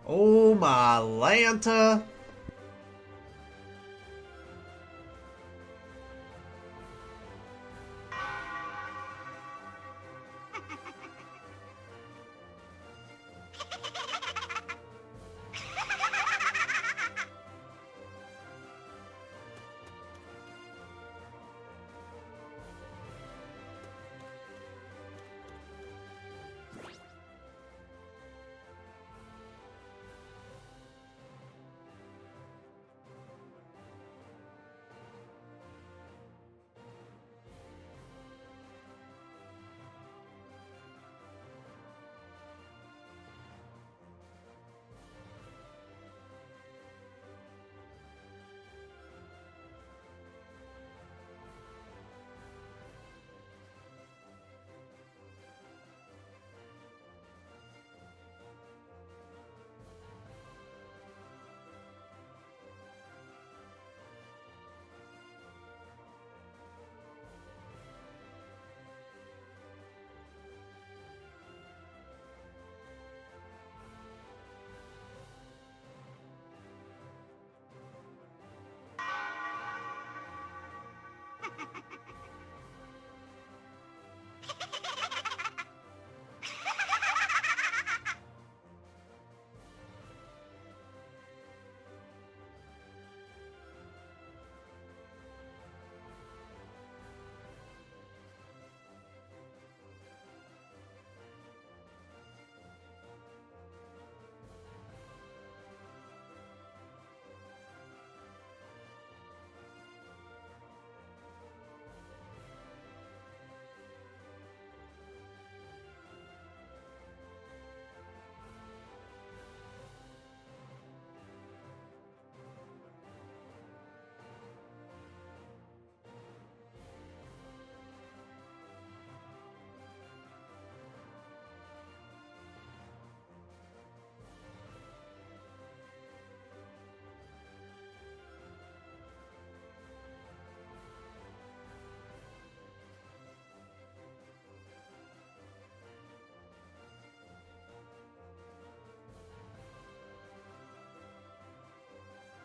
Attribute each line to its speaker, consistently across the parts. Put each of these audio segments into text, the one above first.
Speaker 1: Oh my Lanta!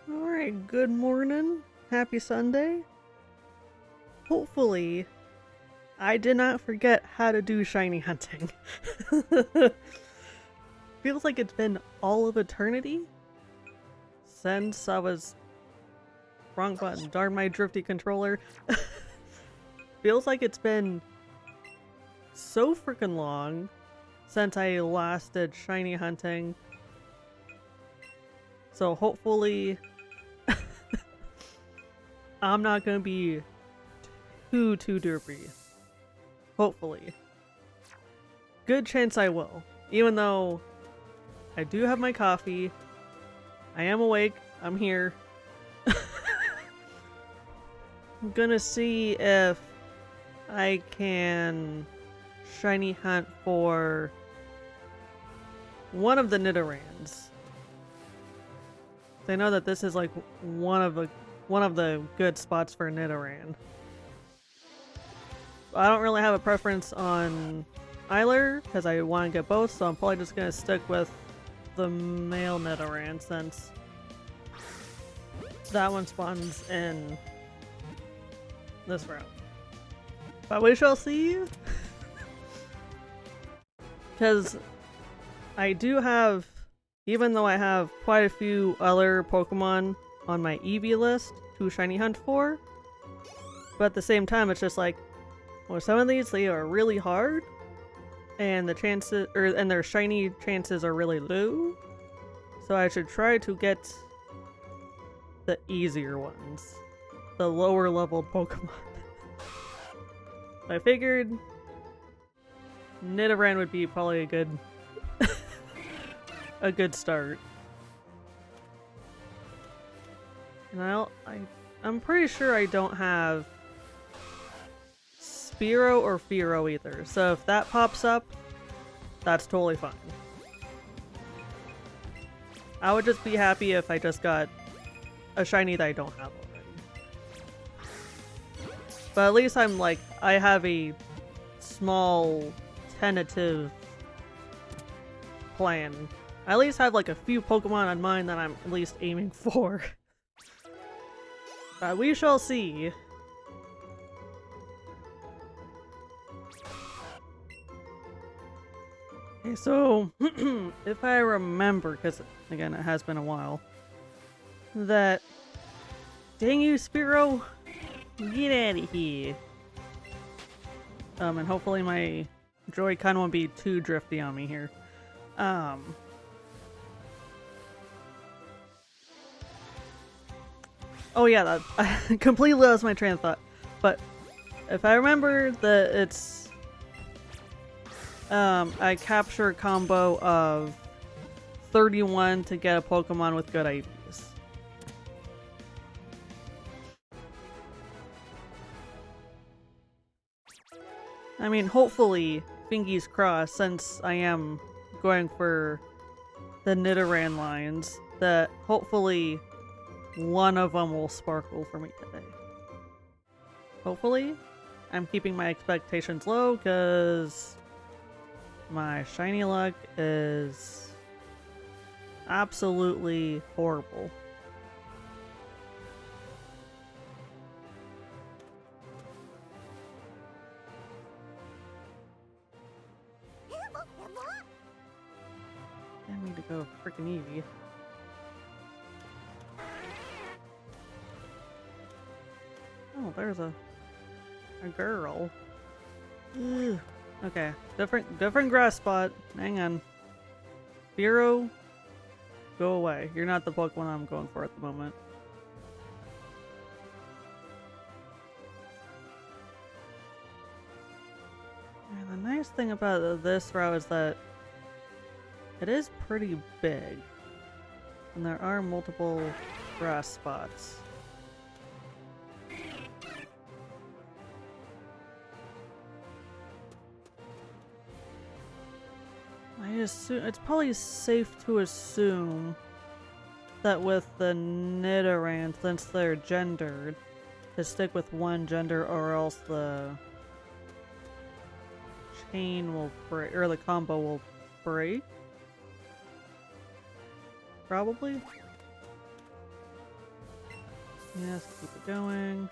Speaker 2: Alright, good morning. Happy Sunday. Hopefully, I did not forget how to do shiny hunting. Feels like it's been all of eternity since I was... Wrong button, darn my drifty controller. Feels like it's been so freaking long since I last did shiny hunting. So hopefully I'm not gonna be too derpy. Hopefully. Good chance I will. Even though I do have my coffee. I am awake. I'm here. I'm gonna see if I can shiny hunt for one of the Nidorans. I know that this is like one of the good spots for Nidoran. I don't really have a preference on either because I want to get both, so I'm probably just gonna stick with the male Nidoran since that one spawns in this route. But we shall see. Because I do have, even though I have quite a few other Pokemon on my Eevee list to shiny hunt for, but at the same time it's just like, well, some of these they are really hard, and the chances, and their shiny chances are really low, so I should try to get the easier ones, the lower level Pokemon. I figured Nidoran would be probably a good start. And I'm pretty sure I don't have Spearow or Fearow either, so if that pops up, that's totally fine. I would just be happy if I just got a shiny that I don't have already. But at least I'm like, I have a small tentative plan I at least have like a few Pokemon on mind that I'm at least aiming for. But we shall see. Okay, so if I remember, because again it has been a while, that dang you, Spearow, get out of here. And hopefully my Joy-Con won't be too drifty on me here. Oh yeah, that I completely lost my train of thought. But if I remember that it's I capture a combo of 31 to get a Pokemon with good IVs. I mean, hopefully, fingers crossed, since I am going for the Nidoran lines, that hopefully one of them will sparkle for me today. Hopefully. I'm keeping my expectations low because my shiny luck is absolutely horrible. I need to go freaking Eevee. Oh, there's a girl. Ugh. Okay, different grass spot. Hang on. Spearow, go away. You're not the Pokemon I'm going for at the moment. And the nice thing about this route is that it is pretty big. And there are multiple grass spots. I assume it's probably safe to assume that with the Nidoran, since they're gendered, to stick with one gender or else the chain will break, or the combo will break. Probably. Yes, keep it going.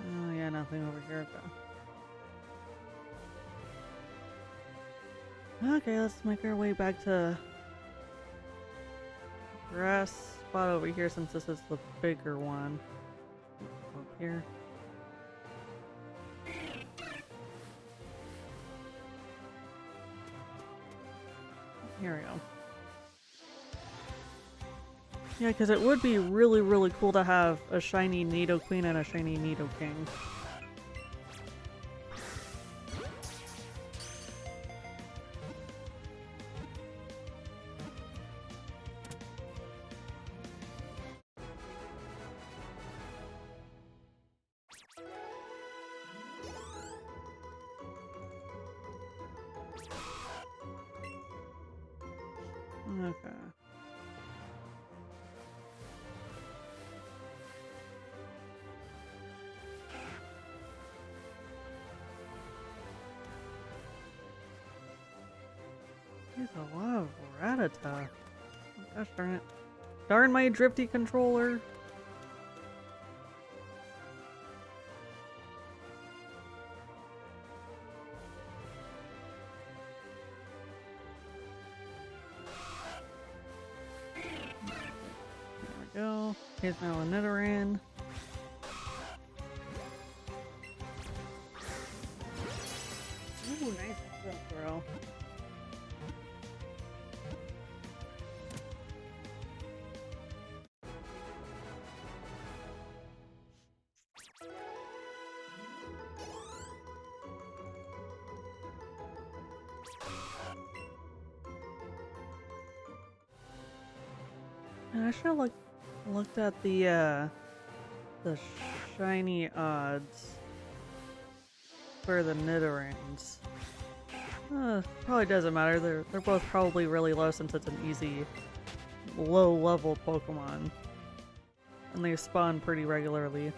Speaker 2: Oh yeah, nothing over here though. Okay, let's make our way back to grass spot over here since this is the bigger one. Up here. Here we go. Yeah, because it would be really, really cool to have a shiny Nidoqueen and a shiny Nidoking. Okay. There's a lot of Rattata. Oh, gosh darn it. Darn my drifty controller. There we go. Here's now a Nidoran. Ooh, nice jump throw. And I should have looked at the shiny odds for the Nidorans. Probably doesn't matter. They're both probably really low since it's an easy low level Pokemon. And they spawn pretty regularly.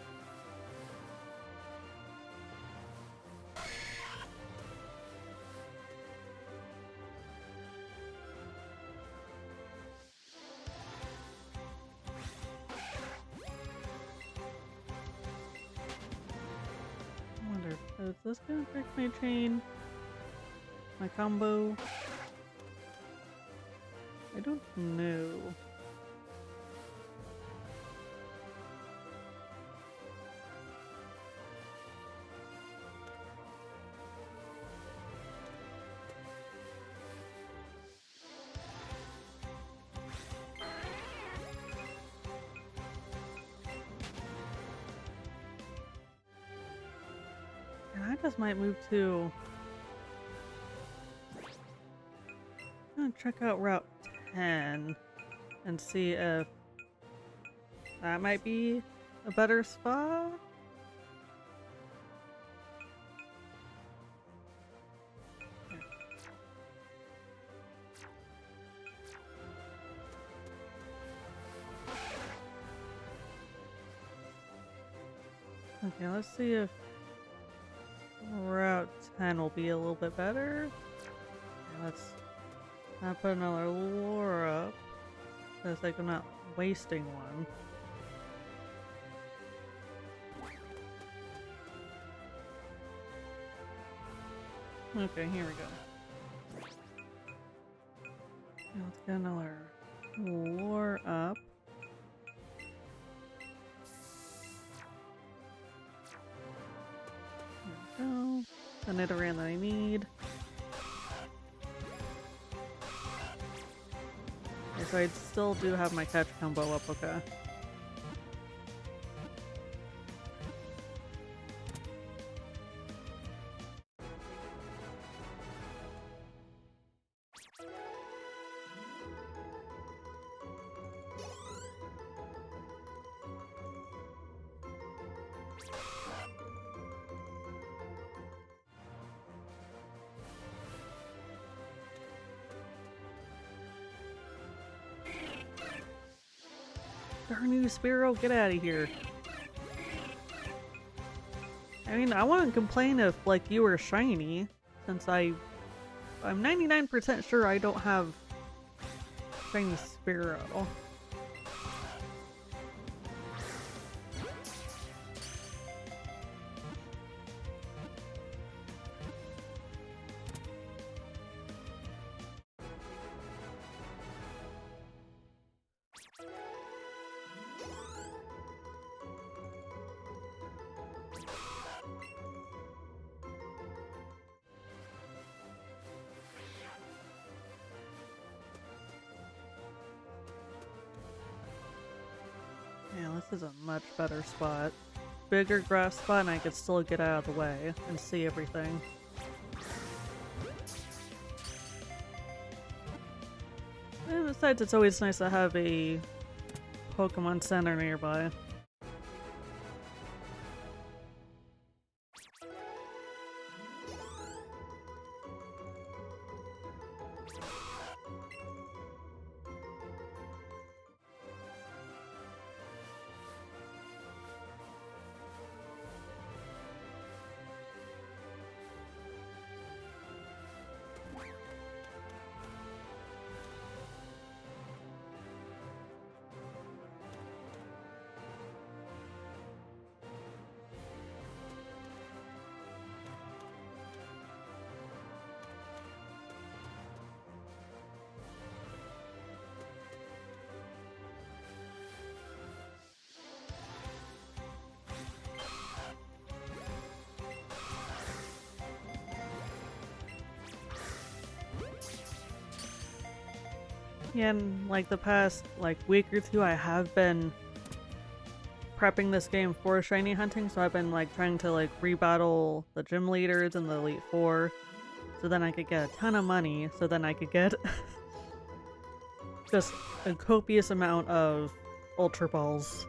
Speaker 2: Is this gonna break my chain? My combo? I don't know. And I just might move to... I'm gonna check out Route 10 and see if that might be a better spot. Okay, let's see if Route 10 will be a little bit better. Okay, let's not put another lure up. It's like I'm not wasting one. Okay, here we go. Now let's get another lure up. There we go. The Nidoran that I need. Okay, so I still do have my catch combo up, okay. Darn you, Spearow, get out of here. I mean, I wouldn't complain if, like, you were shiny, since I'm 99% sure I don't have shiny Spearow. Yeah, this is a much better spot. Bigger grass spot and I could still get out of the way and see everything. And besides, it's always nice to have a Pokemon Center nearby. Yeah, and like the past week or two I have been prepping this game for shiny hunting, so I've been trying to rebattle the gym leaders and the Elite Four so then I could get a ton of money, so then I could get just a copious amount of Ultra Balls.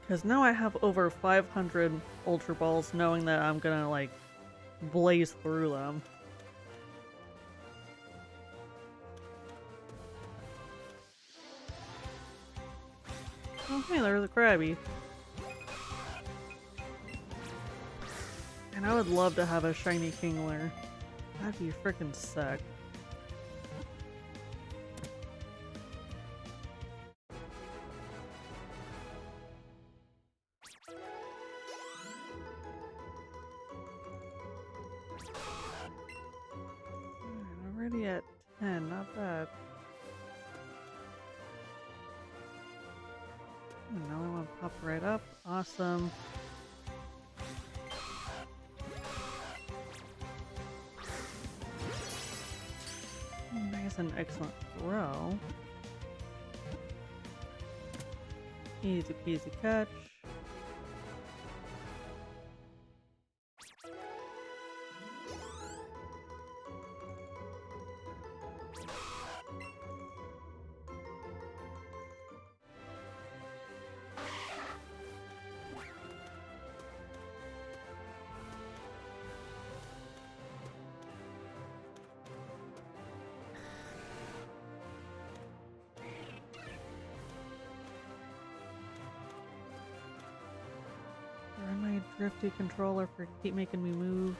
Speaker 2: Because now I have over 500 Ultra Balls, knowing that I'm gonna blaze through them. Oh hey, there's a Krabby. And I would love to have a shiny Kingler. That'd be freaking sick. Already at 10, not bad. Another one popped right up. Awesome. Nice and excellent throw. Easy peasy catch. Run my drifty controller for keep making me move.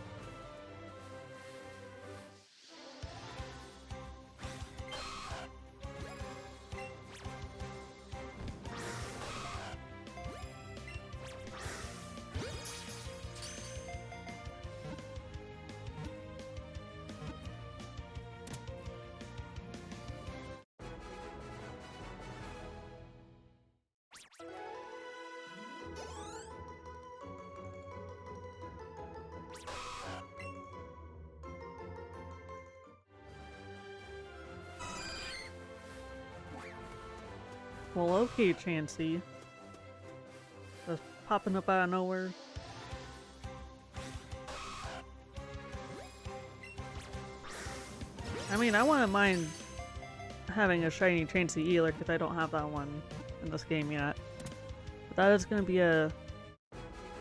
Speaker 2: Well, okay, Chansey. Just popping up out of nowhere. I mean, I wouldn't mind having a shiny Chansey either, because I don't have that one in this game yet. But that is going to be at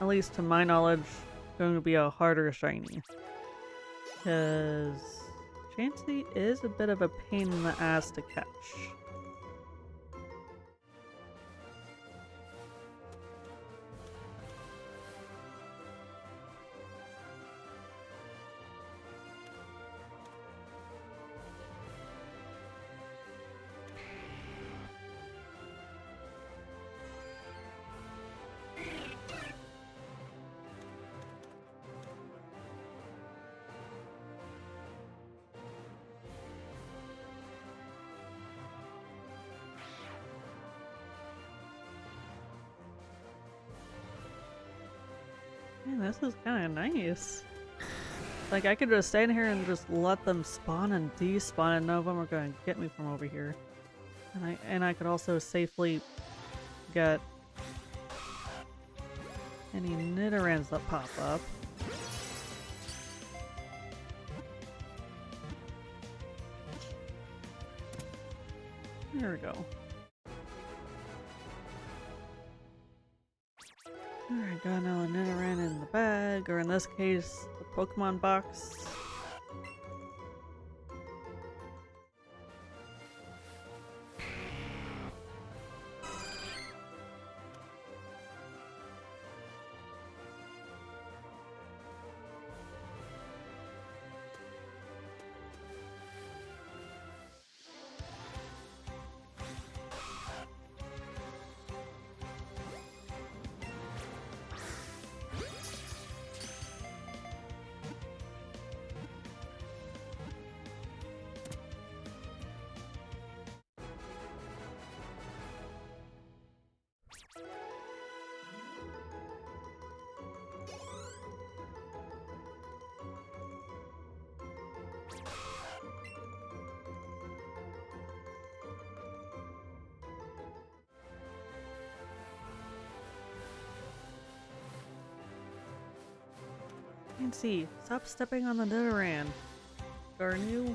Speaker 2: least to my knowledge, going to be a harder shiny. Because Chansey is a bit of a pain in the ass to catch. Man, this is kind of nice. Like, I could just stand here and just let them spawn and despawn, and none of them are going to get me from over here. And I could also safely get any Nidorans that pop up. There we go. Alright, got another Nidoran in the bag, or in this case, the Pokemon box. Nancy, stop stepping on the Nidoran. Darn you.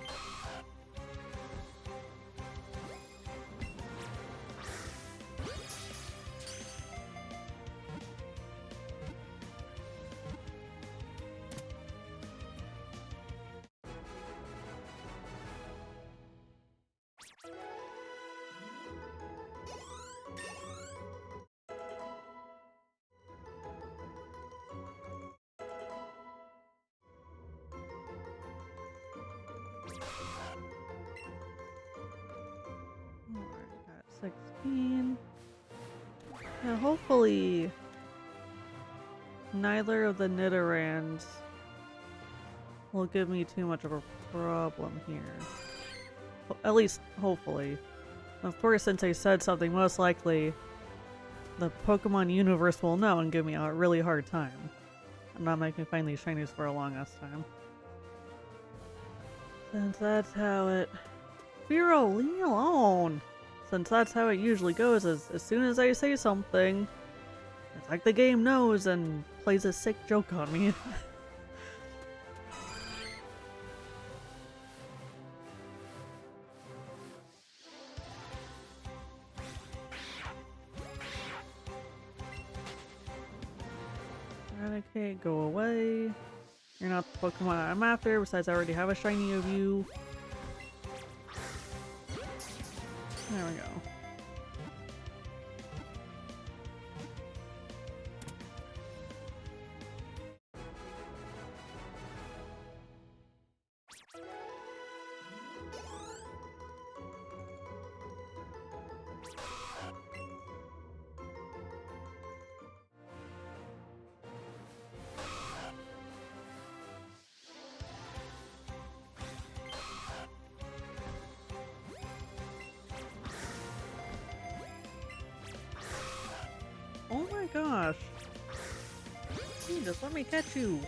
Speaker 2: Got 16. Yeah, hopefully neither of the Nidorans will give me too much of a problem here. At least, hopefully. Of course, since I said something, most likely the Pokemon universe will know and give me a really hard time. And not make me find these shinies for a long ass time. Since that's how it... Firo, leave me alone! Since that's how it usually goes, as soon as I say something, it's like the game knows and plays a sick joke on me. Okay, go away. You're not the Pokemon I'm after, besides I already have a shiny of you. There we go. Oh my gosh. Jesus, let me catch you.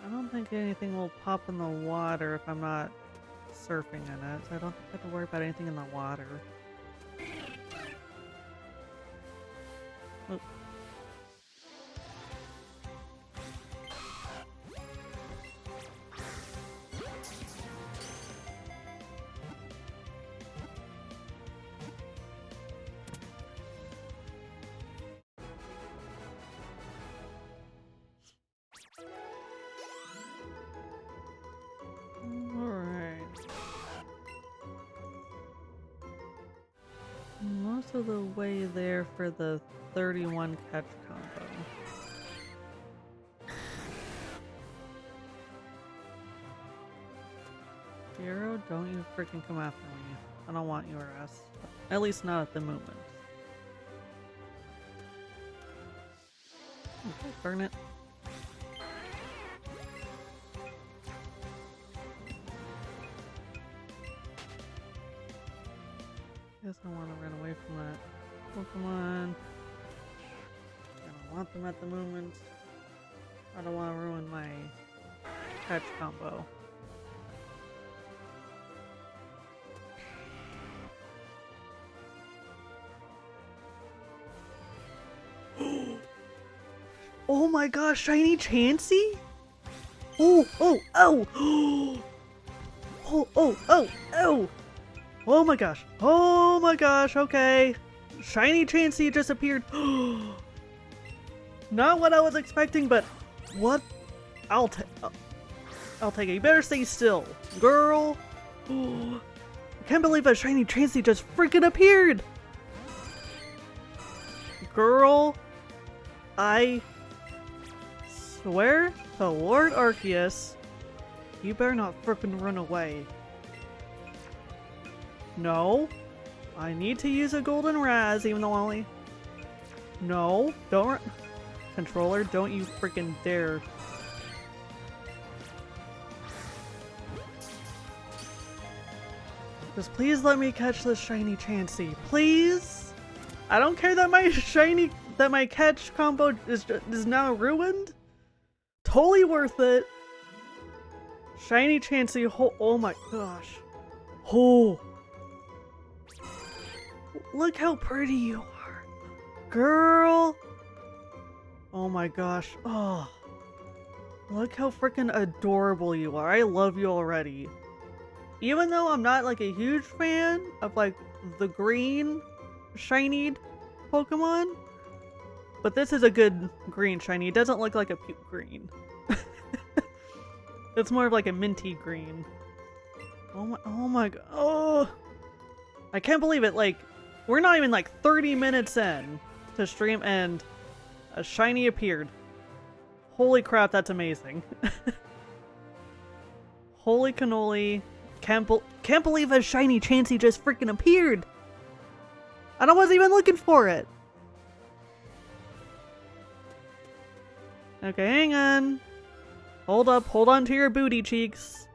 Speaker 2: I don't think anything will pop in the water if I'm not surfing in it, so I don't have to worry about anything in the water. Oh. Most of the way there for the 31 catch combo. Hero, don't you freaking come after me. I don't want your ass. At least not at the moment. Okay, burn it. Guess I want to run away from that Pokemon. I don't want them at the moment. I don't want to ruin my catch combo. Oh my gosh, shiny Chansey? Oh, oh, oh! Oh, oh, oh, oh! Oh my gosh. Oh my gosh, okay. Shiny Chansey just appeared. Not what I was expecting, but what? I'll take it. You better stay still. Girl. I can't believe a shiny Chansey just freaking appeared. Girl. I swear to Lord Arceus, you better not freaking run away. No, I need to use a golden Raz, even though I only... No, don't... Controller, don't you freaking dare. Just please let me catch this shiny Chansey, please? I don't care that my catch combo is now ruined. Totally worth it. Shiny Chansey, oh my gosh. Oh. Look how pretty you are. Girl. Oh my gosh. Oh. Look how freaking adorable you are. I love you already. Even though I'm not like a huge fan of like the green shiny Pokemon, but this is a good green shiny. It doesn't look like a puke green. It's more of like a minty green. Oh my god. Oh, I can't believe it. Like, we're not even like 30 minutes in to stream and a shiny appeared. Holy crap, that's amazing. Holy cannoli. Can't believe a shiny Chansey just freaking appeared. And I wasn't even looking for it. Okay, hang on. Hold up, hold on to your booty cheeks.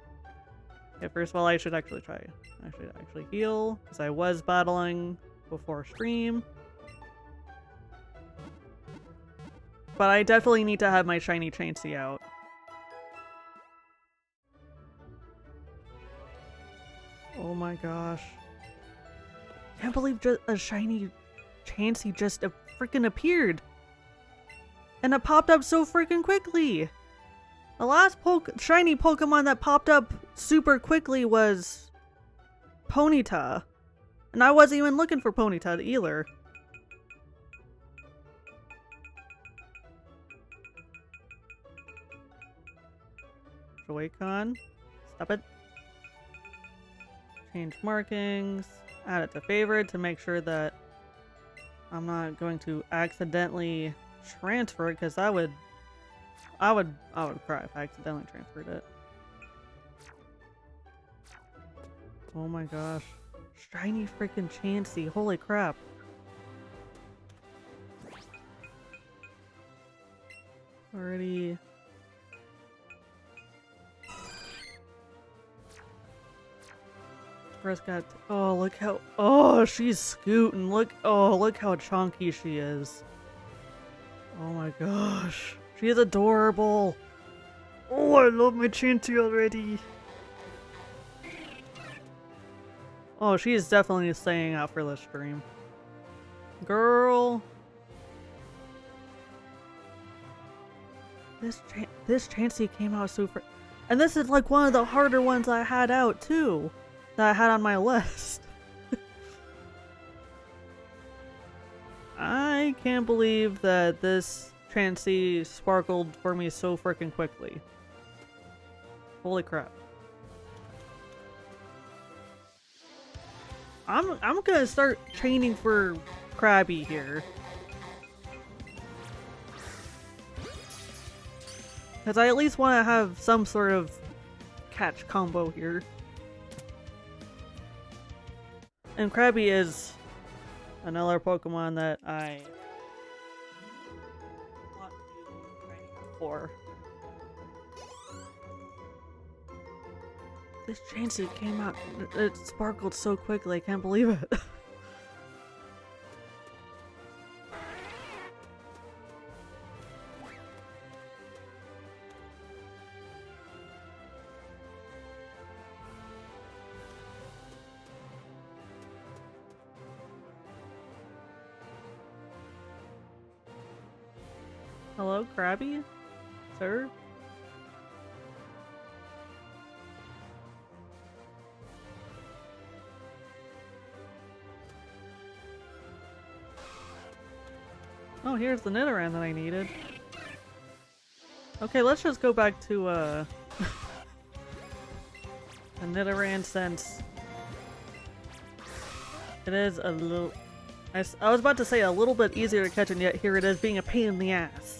Speaker 2: Okay, first of all, I should actually try. I should actually heal, because I was battling before stream. But I definitely need to have my shiny Chansey out. Oh my gosh. Can't believe just a shiny Chansey just freaking appeared. And it popped up so freaking quickly. The last shiny Pokemon that popped up super quickly was Ponyta. And I wasn't even looking for Ponyta either. Joy-Con. Stop it. Change markings. Add it to favorite to make sure that I'm not going to accidentally transfer it, because I would cry if I accidentally transferred it. Oh my gosh. Shiny freaking Chansey. Holy crap. Already. First got. Oh, look how. Oh, she's scooting. Look. Oh, look how chunky she is. Oh my gosh. She is adorable. Oh, I love my Chansey already. Oh, she is definitely staying out for this stream. Girl. This Chansey came out super. And this is like one of the harder ones I had out too. That I had on my list. I can't believe that this Chansey sparkled for me so freaking quickly. Holy crap. I'm gonna start training for Krabby here. Because I at least want to have some sort of catch combo here. And Krabby is another Pokemon that I want to train for. This Chansey came out, it sparkled so quickly, I can't believe it. Hello, Krabby? Sir? Oh, here's the Nidoran that I needed. Okay, let's just go back to, the Nidoran, since it is a little... I was about to say a little bit easier to catch, and yet here it is being a pain in the ass.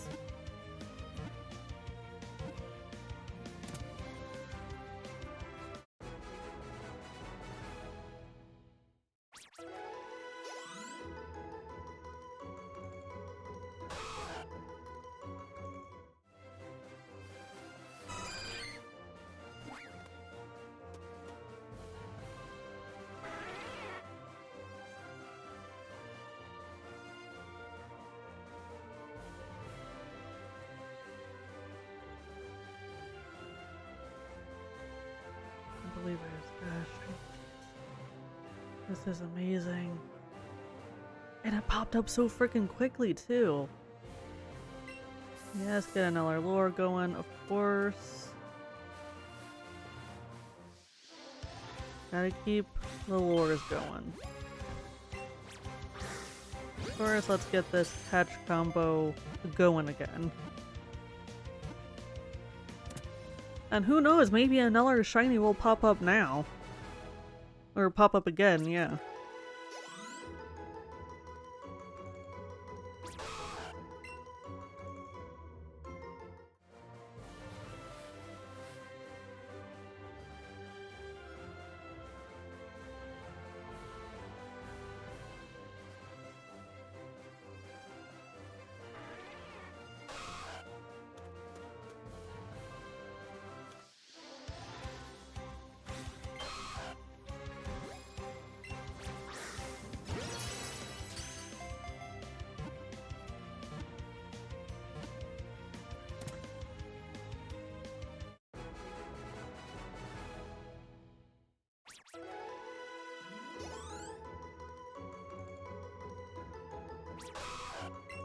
Speaker 2: This is amazing. And it popped up so freaking quickly too. Yeah, let's get another lure going, of course. Gotta keep the lures going. Of course, let's get this hatch combo going again. And who knows, maybe another shiny will pop up now. Or pop up again, yeah.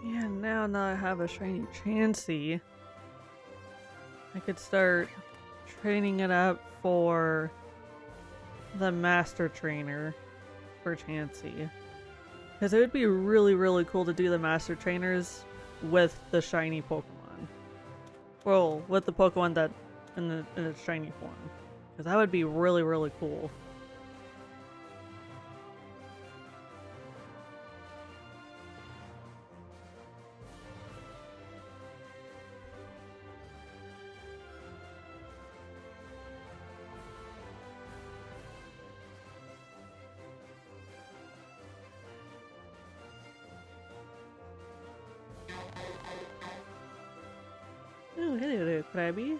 Speaker 2: Yeah, now that I have a shiny Chansey, I could start training it up for the Master Trainer for Chansey. Because it would be really, really cool to do the Master Trainers with the shiny Pokemon. Well, with the Pokemon that in its shiny form. Because that would be really, really cool. Oh, hello there, Krabby.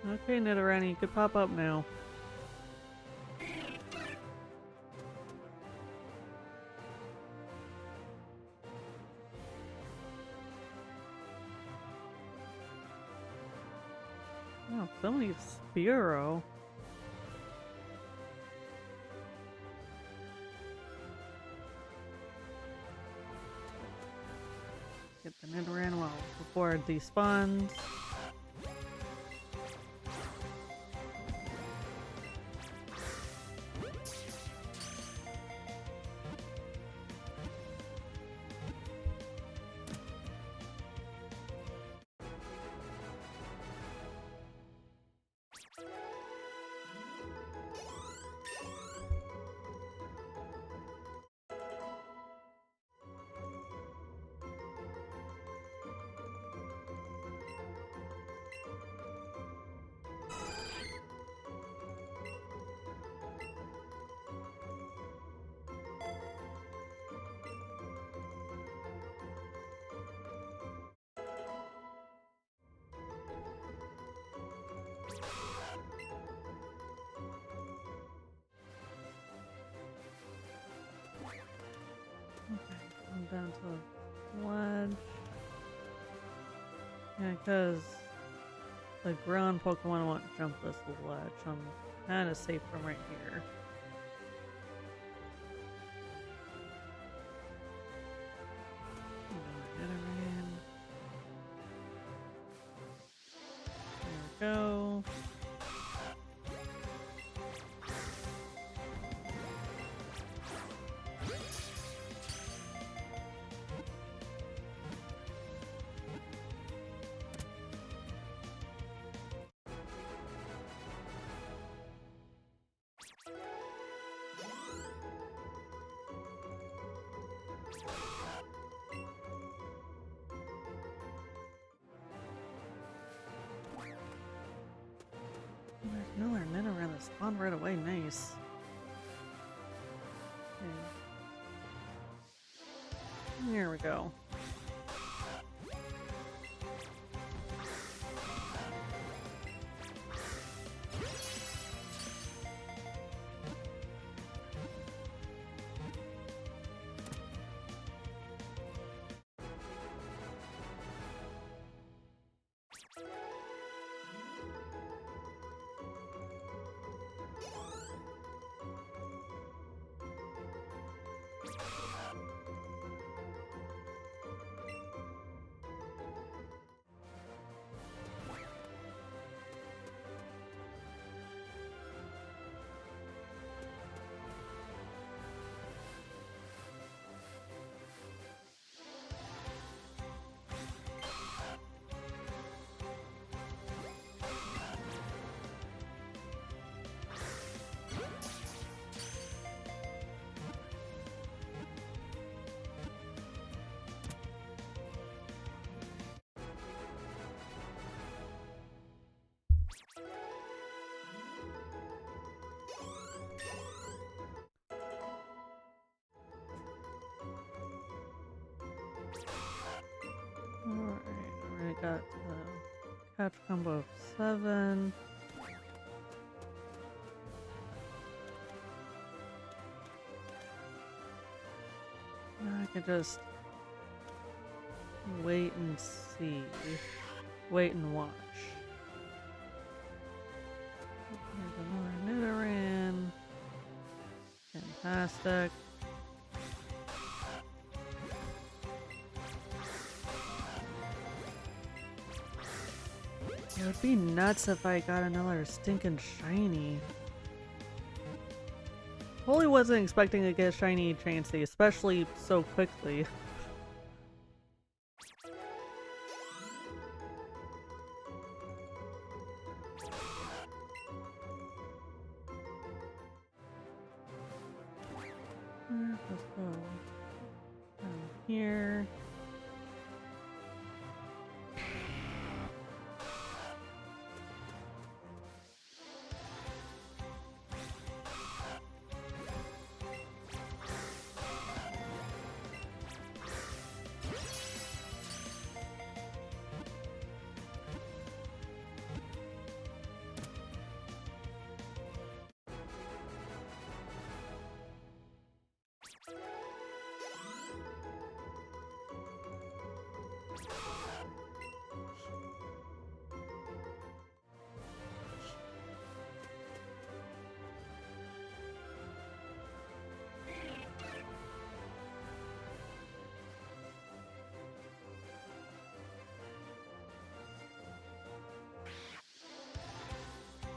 Speaker 2: Okay, Nidoran, you could pop up now. Oh, somebody's Spearow. Get the Nidoran well before it despawns. Okay, I'm down to the ledge. Yeah, because the ground Pokemon won't jump this ledge. I'm kind of safe from right here. Nidoran. There we go. There's another Nidoran that spawned right away. Nice. Okay. There we go. got catch combo of 7. I could just wait and see. Wait and watch. There's another Nidoran. Fantastic. It would be nuts if I got another stinking shiny. Totally wasn't expecting to get shiny Chansey, especially so quickly. Let's go down here.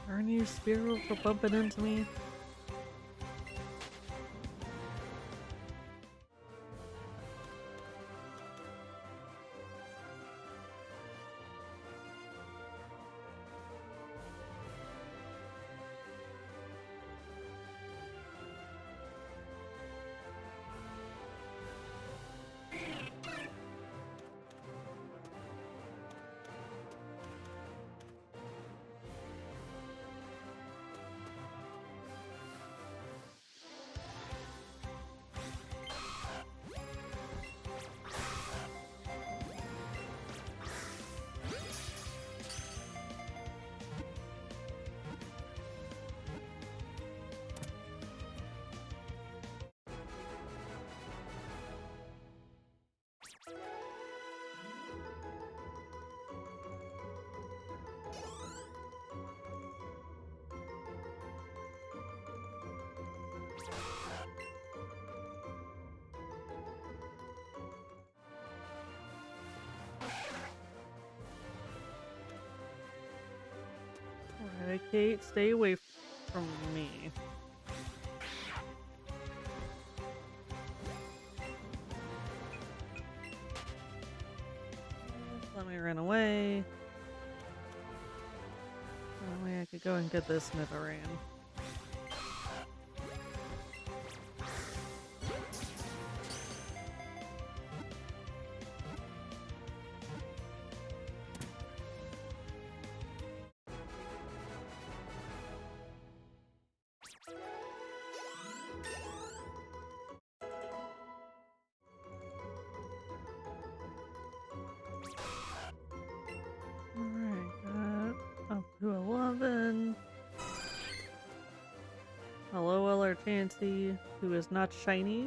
Speaker 2: Darn you, Spearow, for bumping into me. Alright, Kate, stay away from me. Let me run away. That way I could go and get this Nidoran. Alright, got up to 11. Hello, Eller Chansey, who is not shiny.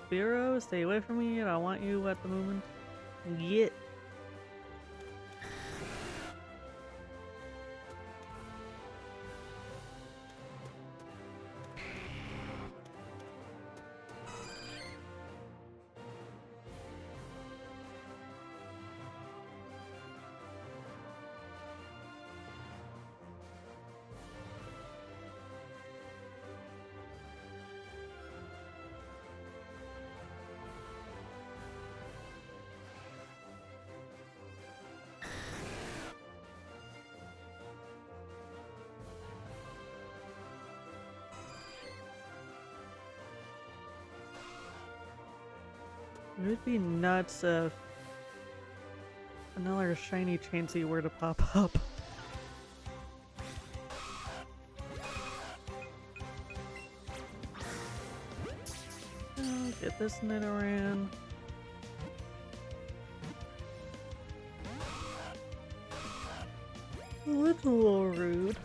Speaker 2: Spearow, stay away from me. I don't want you at the moment. Get. It would be nuts if another shiny Chansey were to pop up. Oh, get get this Nidoran. Oh, it's a little rude.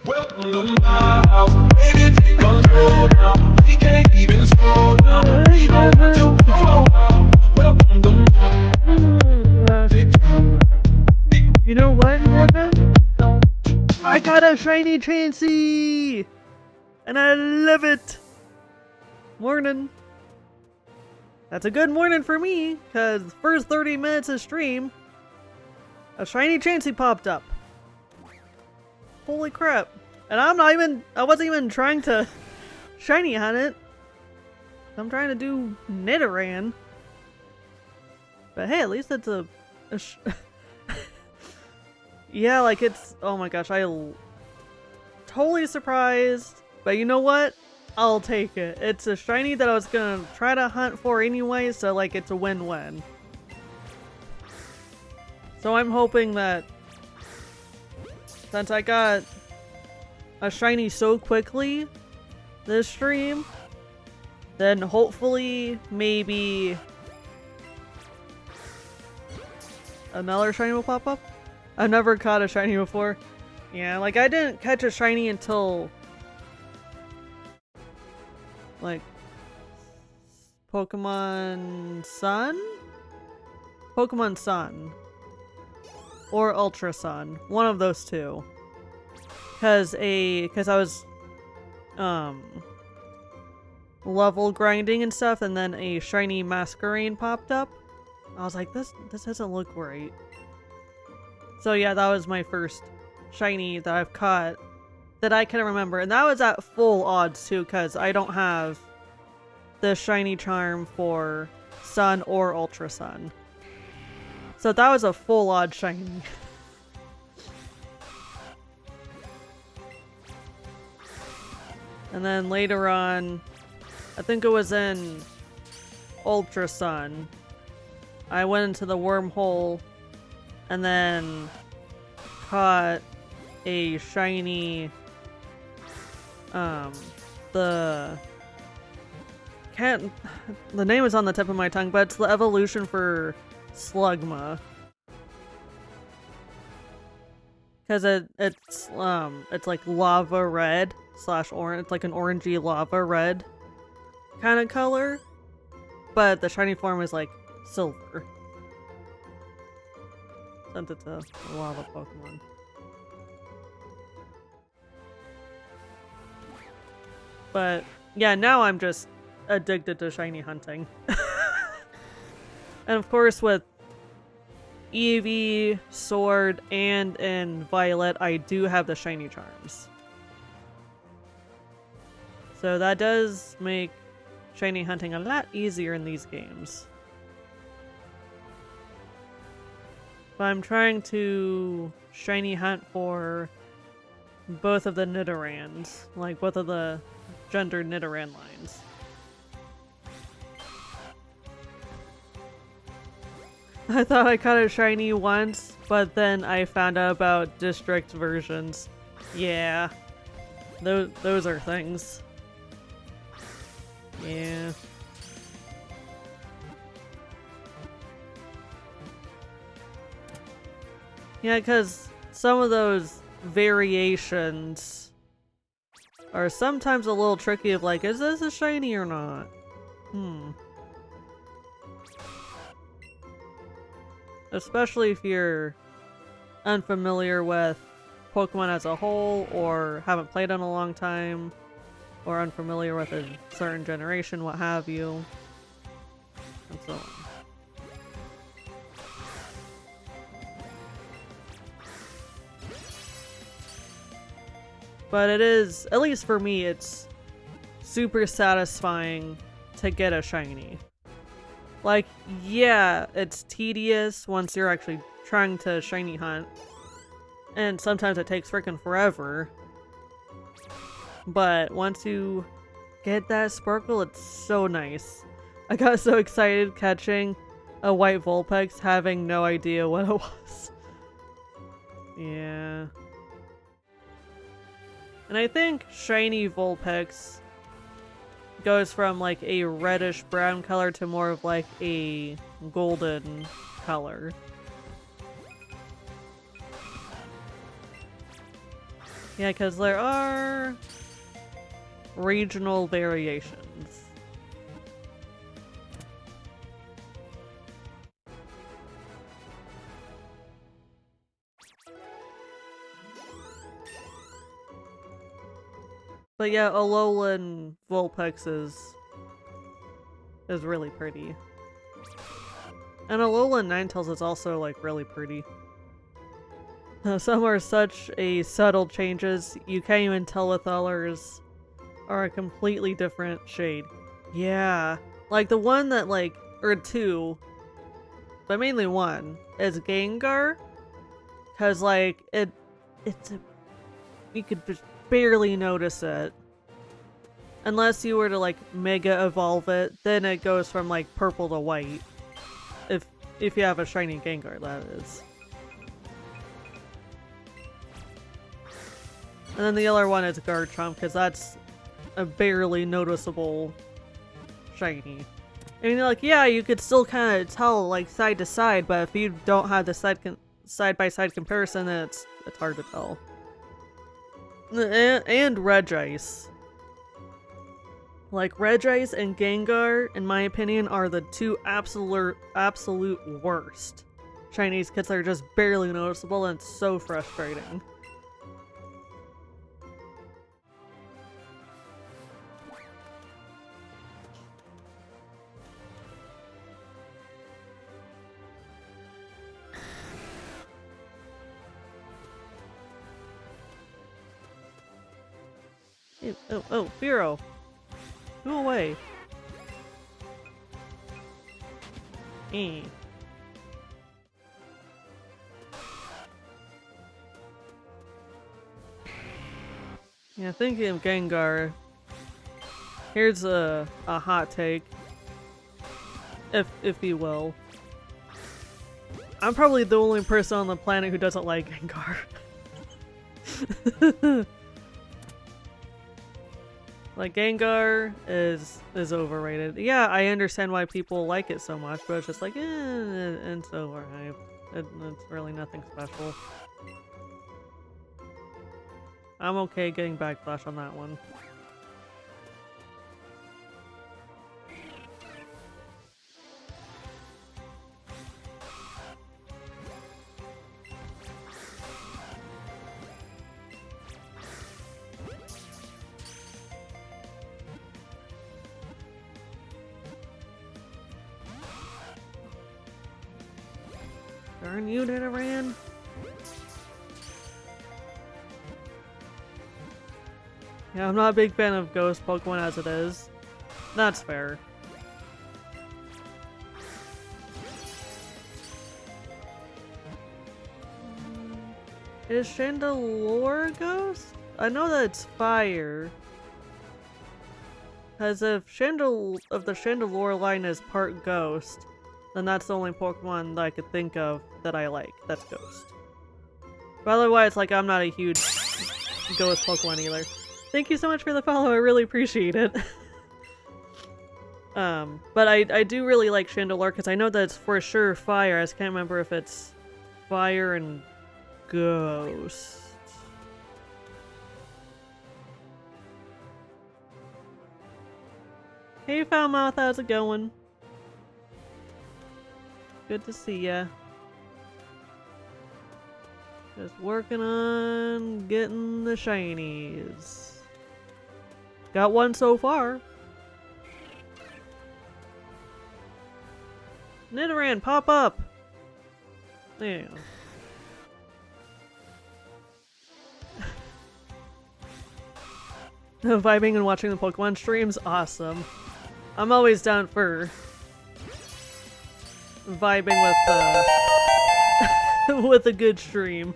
Speaker 3: Welcome to my house, baby, take control now. We can't even slow down. We don't have to go out. Welcome to
Speaker 2: You know what, Morgan? I got a shiny Chansey! And I love it! Morning. That's a good morning for me, because the first 30 minutes of stream, a shiny Chansey popped up. Holy crap. And I wasn't even trying to shiny hunt it. I'm trying to do Nidoran. But hey, at least it's yeah, like it's, oh my gosh, totally surprised. But you know what? I'll take it. It's a shiny that I was gonna try to hunt for anyway, so like it's a win-win. So I'm hoping that since I got a shiny so quickly this stream, then hopefully maybe another shiny will pop up. I've never caught a shiny before. Yeah, like I didn't catch a shiny until like Pokemon Sun? Pokemon Sun. Or Ultra Sun. One of those two. Cause I was level grinding and stuff, and then a shiny Masquerain popped up. I was like, this doesn't look right. So yeah, that was my first shiny that I've caught that I can remember. And that was at full odds too, because I don't have the shiny charm for Sun or Ultra Sun. So that was a full odd shiny. And then later on, I think it was in Ultra Sun, I went into the wormhole and then caught a shiny, the name is on the tip of my tongue, but it's the evolution for Slugma. Because it's like lava red / orange. It's like an orangey lava red kind of color, but the shiny form is like silver. Since it's a lava Pokemon. But yeah, now I'm just addicted to shiny hunting. And of course with Eevee, Sword, and in Violet, I do have the shiny charms. So that does make shiny hunting a lot easier in these games. But I'm trying to shiny hunt for both of the Nidorans, like both of the gendered Nidoran lines. I thought I caught a shiny once, but then I found out about district versions. Yeah. Those are things. Yeah. Yeah, because some of those variations are sometimes a little tricky of like, is this a shiny or not? Especially if you're unfamiliar with Pokemon as a whole, or haven't played in a long time, or unfamiliar with a certain generation, what have you, and so on. But it is, at least for me, it's super satisfying to get a shiny. Like, yeah, it's tedious once you're actually trying to shiny hunt. And sometimes it takes freaking forever. But once you get that sparkle, it's so nice. I got so excited catching a white Vulpix having no idea what it was. Yeah. And I think shiny Vulpix goes from like a reddish brown color to more of like a golden color. Yeah, because there are regional variations. But yeah, Alolan Vulpix is really pretty. And Alolan Ninetales is also like really pretty. Some are such a subtle changes, you can't even tell if others are a completely different shade. Yeah, like the one that like, or two, but mainly one, is Gengar. Cause like, you could just barely notice it. Unless you were to like mega evolve it, then it goes from like purple to white. If you have a shiny Gengar, that is. And then the other one is Garchomp, because that's a barely noticeable shiny. I mean, like, yeah, you could still kind of tell, like, side to side, but if you don't have the side-by-side comparison, then it's hard to tell. And Regice. Like, Regice and Gengar, in my opinion, are the two absolute worst Chinese kits that are just barely noticeable, and it's so frustrating. Oh, Firo! Go away! Eh. Yeah, thinking of Gengar, here's a hot take, if you will. I'm probably the only person on the planet who doesn't like Gengar. Like, Gengar is overrated. Yeah, I understand why people like it so much, but it's just like, it's overhyped. It's really nothing special. I'm okay getting backlash on that one. Darn you, Nidoran! Yeah, I'm not a big fan of ghost Pokemon as it is. That's fair. Is Chandelure ghost? I know that it's fire. As if the Chandelure line is part ghost, then that's the only Pokemon that I could think of that I like. That's ghost. But otherwise, like, I'm not a huge ghost Pokemon either. Thank you so much for the follow, I really appreciate it. But I do really like Chandelure because I know that it's for sure fire. I just can't remember if it's fire and ghost. Hey Foulmouth, how's it going? Good to see ya. Just working on getting the shinies. Got one so far. Nidoran, pop up! There you go. Vibing and watching the Pokemon streams, awesome. I'm always down for vibing with with a good stream.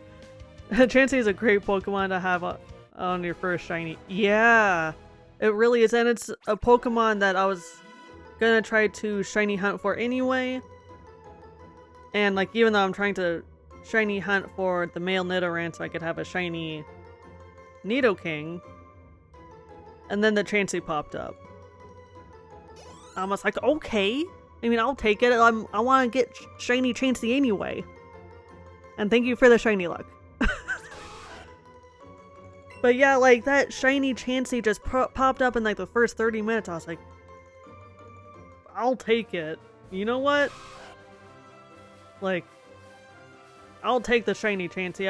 Speaker 2: Chansey is a great Pokemon to have on your first shiny. Yeah, it really is, and it's a Pokemon that I was gonna try to shiny hunt for anyway. And like, even though I'm trying to shiny hunt for the male Nidoran so I could have a shiny Nidoking, and then the Chansey popped up. I was like, okay. I mean, I'll take it. I want to get shiny Chansey anyway. And thank you for the shiny luck. But yeah, like, that shiny Chansey just popped up in like the first 30 minutes. I was like, I'll take it. You know what? Like, I'll take the shiny Chansey.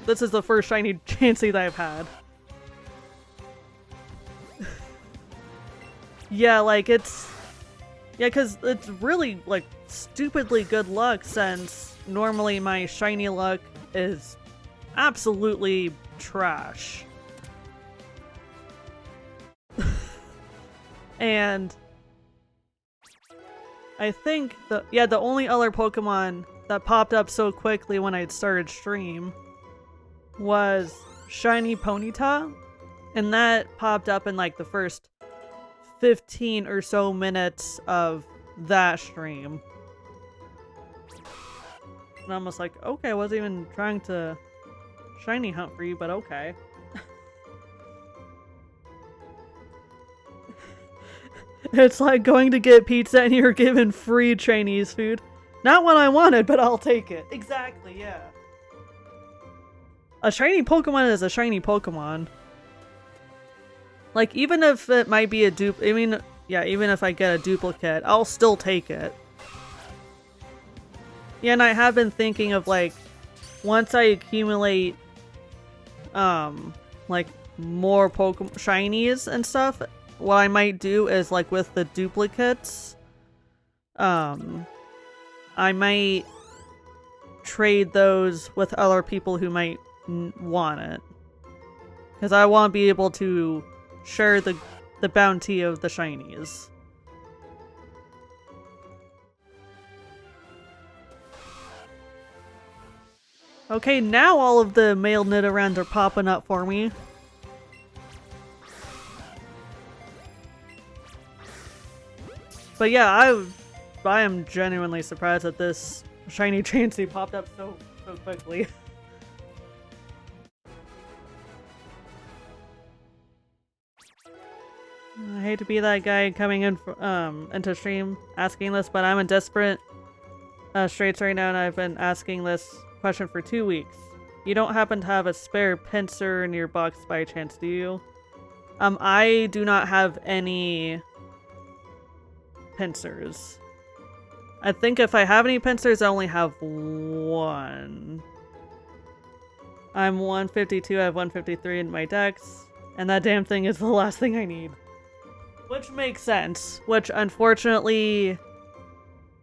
Speaker 2: This is the first shiny Chansey that I've had. Yeah, like, because it's really, like, stupidly good luck, since normally my shiny luck is absolutely trash. And I think the only other Pokemon that popped up so quickly when I started stream was shiny Ponyta, and that popped up in like the first 15 or so minutes of that stream. And I'm just like, okay, I wasn't even trying to shiny hunt for you, but okay. It's like going to get pizza and you're given free Chinese food. Not what I wanted, but I'll take it. Exactly, yeah. A shiny Pokemon is a shiny Pokemon. Like, even if it might be a dupe, I mean, yeah, even if I get a duplicate, I'll still take it. Yeah, and I have been thinking of, like, once I accumulate, like, more Pokemon shinies and stuff, what I might do is, like, with the duplicates, I might trade those with other people who might want it. Because I want to be able to share the bounty of the shinies. Okay, now all of the male Nidorans are popping up for me. But yeah, I am genuinely surprised that this shiny Chansey popped up so quickly. I hate to be that guy coming in into stream asking this, but I'm in desperate straits right now, and I've been asking this question for 2 weeks. You don't happen to have a spare pincer in your box by chance, do you? I do not have any pincers. I think if I have any pincers, I only have one. I'm 152, I have 153 in my decks, and that damn thing is the last thing I need. Which makes sense. Which, unfortunately,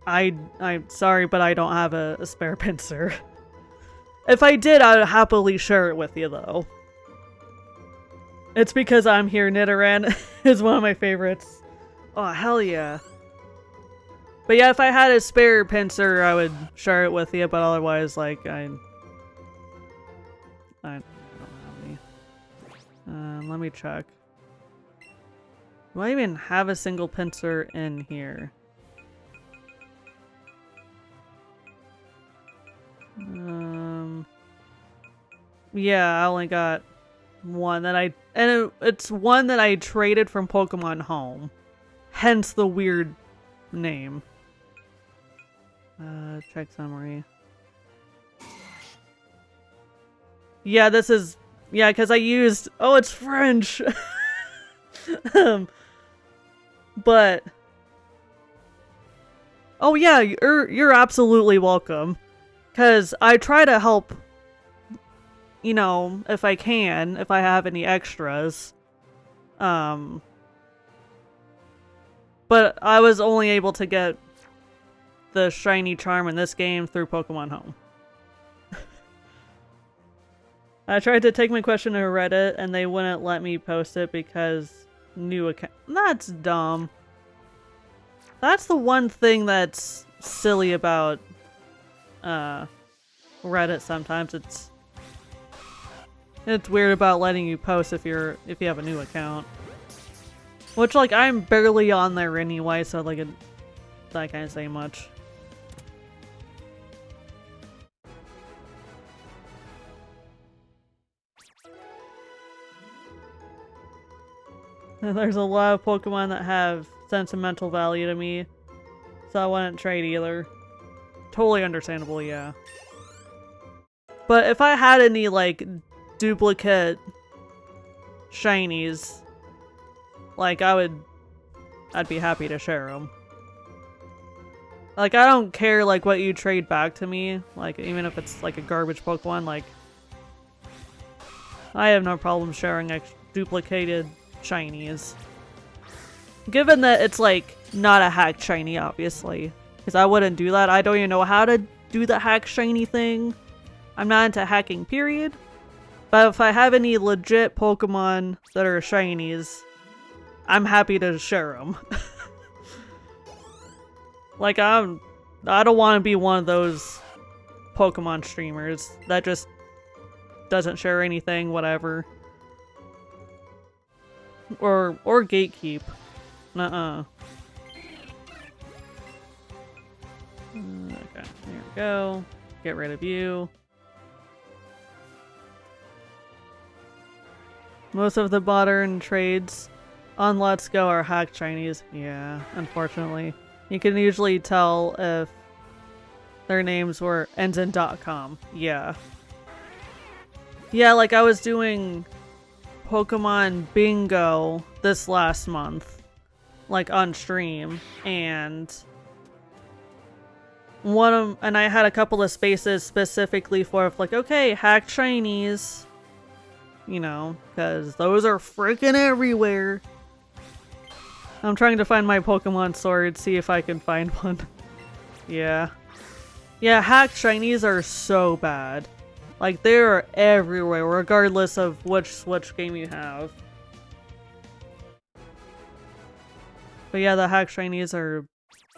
Speaker 2: I'm sorry, but I don't have a spare pincer. If I did, I would happily share it with you, though. It's because I'm here. Nidoran is one of my favorites. Oh, hell yeah. But yeah, if I had a spare pincer, I would share it with you, but otherwise, like, I don't have any. Let me check. Do I even have a single pincer in here? Yeah, I only got one that it's one that I traded from Pokemon Home. Hence the weird name. Check summary. Yeah, this is, yeah, because I used, oh, it's French! But, oh yeah, you're absolutely welcome. Because I try to help, you know, if I can, if I have any extras. But I was only able to get the shiny charm in this game through Pokemon Home. I tried to take my question to Reddit and they wouldn't let me post it because new account. That's dumb. That's the one thing that's silly about Reddit sometimes. It's weird about letting you post if you have a new account. Which, like, I'm barely on there anyway, so like I can't say much. There's a lot of Pokemon that have sentimental value to me, so I wouldn't trade either. Totally understandable, yeah. But if I had any, like, duplicate shinies, like, I'd be happy to share them. Like, I don't care, like, what you trade back to me, like, even if it's, like, a garbage Pokemon, like, I have no problem sharing duplicated shinies. Given that it's, like, not a hacked shiny, obviously. Because I wouldn't do that. I don't even know how to do the hack shiny thing. I'm not into hacking, period. But if I have any legit Pokemon that are shinies, I'm happy to share them. Like, I don't want to be one of those Pokemon streamers that just doesn't share anything, whatever. Or gatekeep. Nuh-uh. Okay, there we go. Get rid of you. Most of the modern trades on Let's Go are hacked shinies. Yeah, unfortunately. You can usually tell if their names were ends in .com. Yeah. Yeah, like I was doing Pokemon Bingo this last month, like on stream, and I had a couple of spaces specifically for like, okay, hacked shinies, you know, because those are freaking everywhere. I'm trying to find my Pokemon sword, see if I can find one. Yeah. Yeah, hacked shinies are so bad. Like, they're everywhere, regardless of which Switch game you have. But yeah, the hacked shinies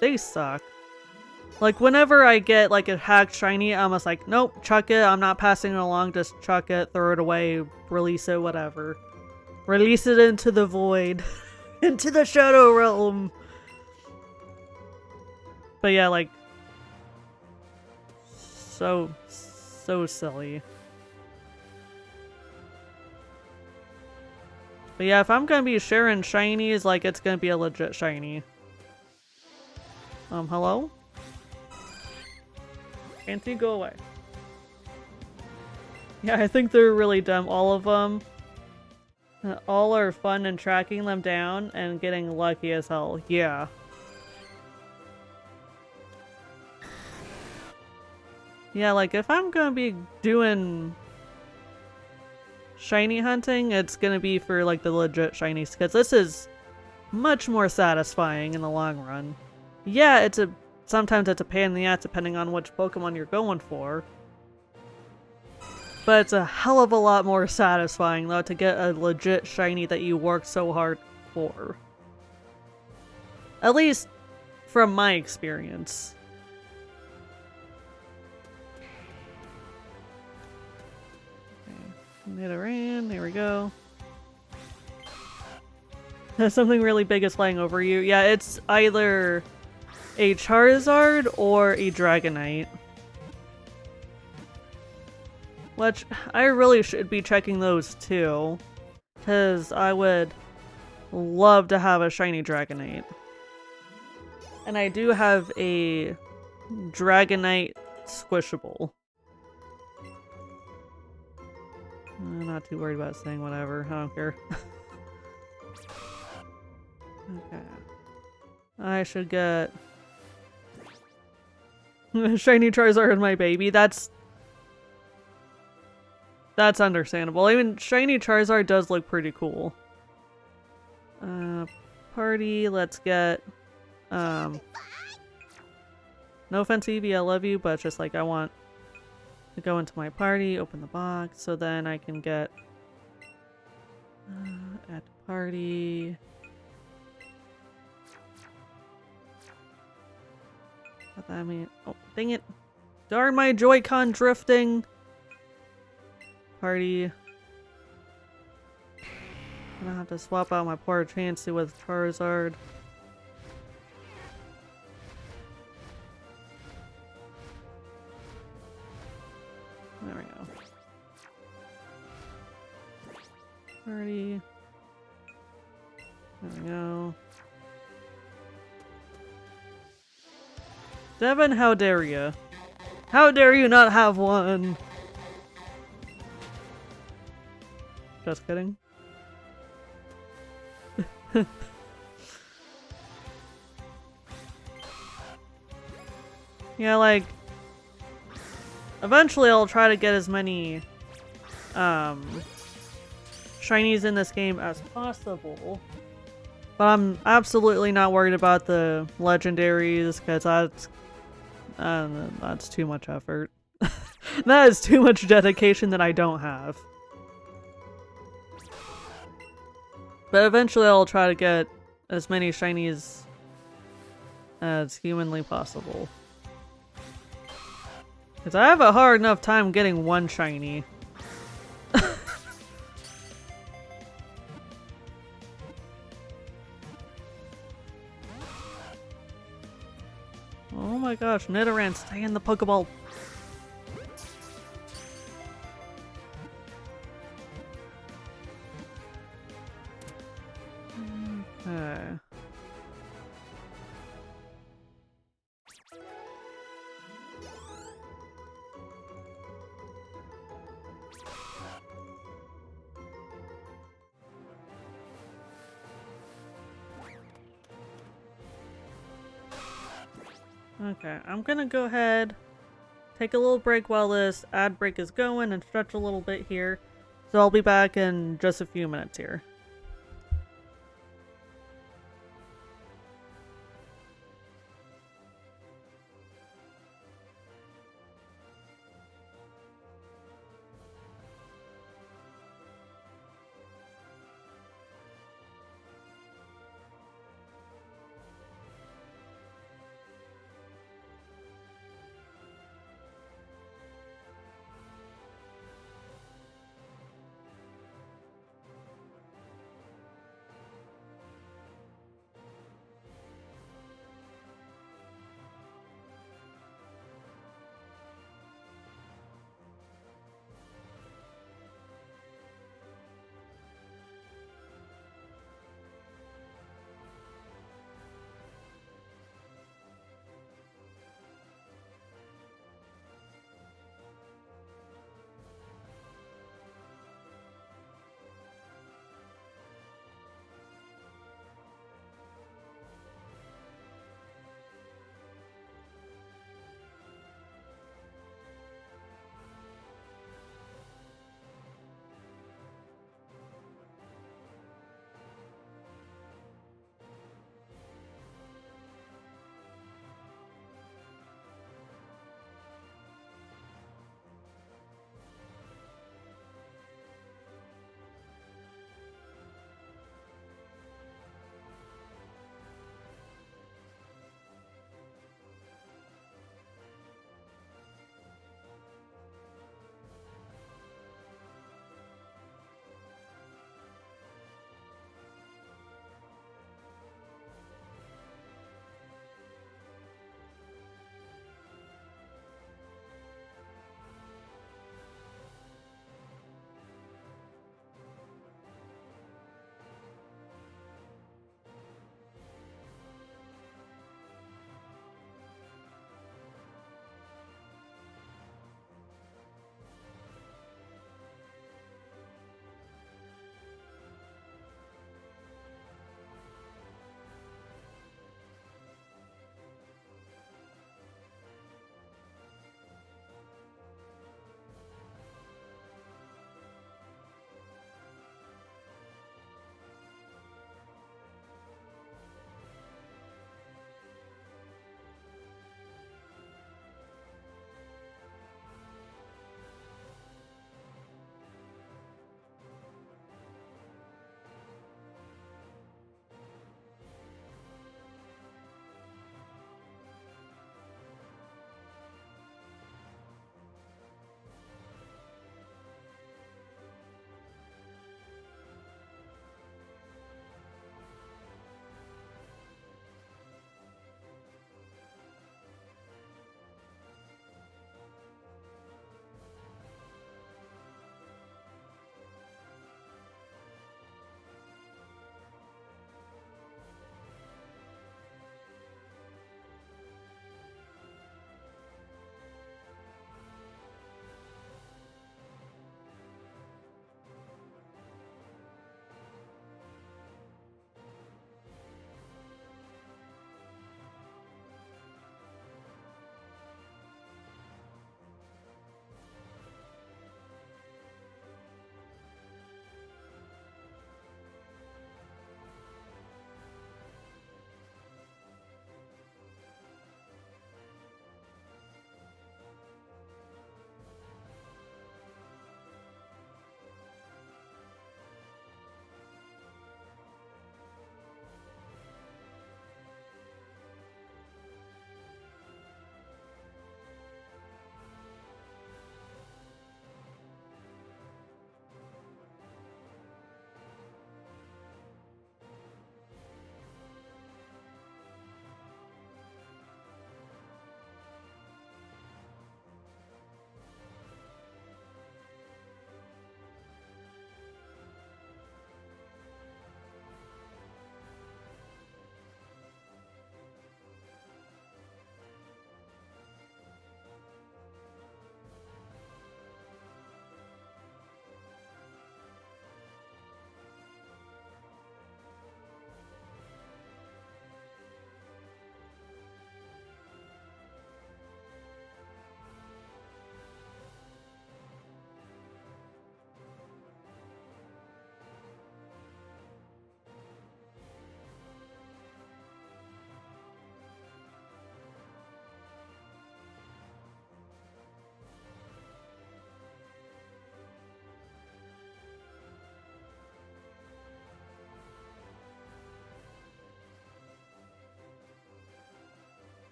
Speaker 2: they suck. Like, whenever I get, like, a hacked shiny, I'm just like, nope, chuck it, I'm not passing it along, just chuck it, throw it away, release it, whatever. Release it into the void. Into the Shadow Realm! But yeah, like, so silly. But yeah, if I'm gonna be sharing shinies, like, it's gonna be a legit shiny. Hello? Can't you go away? Yeah, I think they're really dumb, all of them. All are fun and tracking them down and getting lucky as hell. Yeah. Yeah, like, if I'm gonna be doing shiny hunting, it's gonna be for, like, the legit shinies, because this is much more satisfying in the long run. Yeah, sometimes it's a pain in the ass depending on which Pokemon you're going for. But it's a hell of a lot more satisfying, though, to get a legit shiny that you worked so hard for. At least, from my experience. Okay. Nidoran, there we go. Something really big is flying over you. Yeah, it's either a Charizard or a Dragonite. Which, I really should be checking those too, because I would love to have a shiny Dragonite. And I do have a Dragonite Squishable. I'm not too worried about saying whatever, I don't care. Okay. I should get shiny Charizard and my baby. That's understandable. I mean, shiny Charizard does look pretty cool. Party, let's get, no offense, Eevee, I love you, but it's just like, I want to go into my party, open the box, so then I can get, add to party. I mean, oh, dang it. Darn my Joy-Con drifting. Party. I'm gonna have to swap out my poor Chansey with Charizard. There we go. Party. There we go. Devin, how dare you? How dare you not have one? Just kidding. Yeah, like, eventually I'll try to get as many shinies in this game as possible. But I'm absolutely not worried about the legendaries, because that's too much effort. That is too much dedication that I don't have. But eventually I'll try to get as many shinies as humanly possible. Because I have a hard enough time getting one shiny. Oh my gosh, Nidoran, stay in the Pokeball. Okay. Okay, I'm gonna go ahead, take a little break while this ad break is going and stretch a little bit here. So I'll be back in just a few minutes here.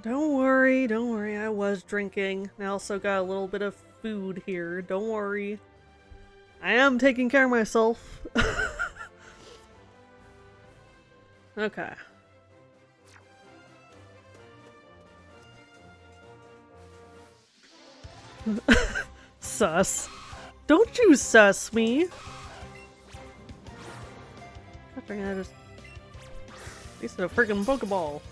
Speaker 2: Don't worry, I was drinking. I also got a little bit of food here, don't worry. I am taking care of myself. Okay. Sus. Don't you sus me! God dang it, I just wasted a freaking Pokeball.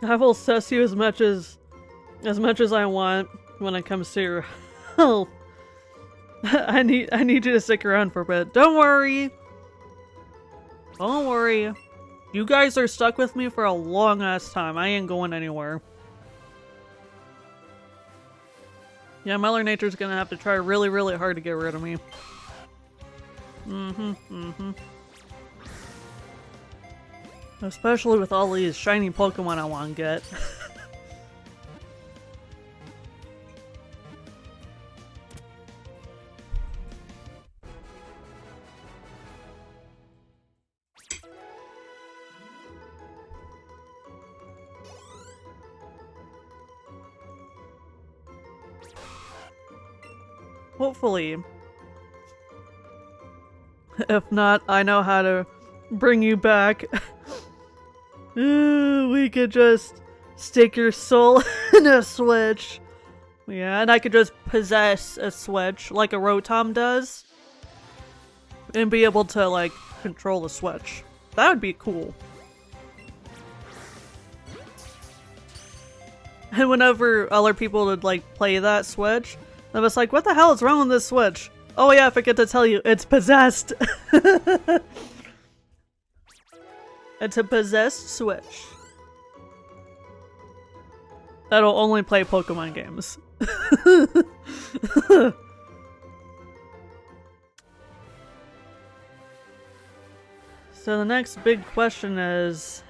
Speaker 2: I will sus you as much as I want when it comes to your health. I need you to stick around for a bit. Don't worry. Don't worry. You guys are stuck with me for a long ass time. I ain't going anywhere. Yeah, Mother Nature's gonna have to try really, really hard to get rid of me. Especially with all these shiny Pokemon I want to get. Hopefully. If not, I know how to bring you back. We could just stick your soul in a switch. Yeah, and I could just possess a switch like a Rotom does. And be able to, like, control the switch. That would be cool. And whenever other people would, like, play that switch, I was like, what the hell is wrong with this switch? Oh yeah, I forget to tell you, it's possessed! It's a possessed switch. That'll only play Pokemon games. So the next big question is...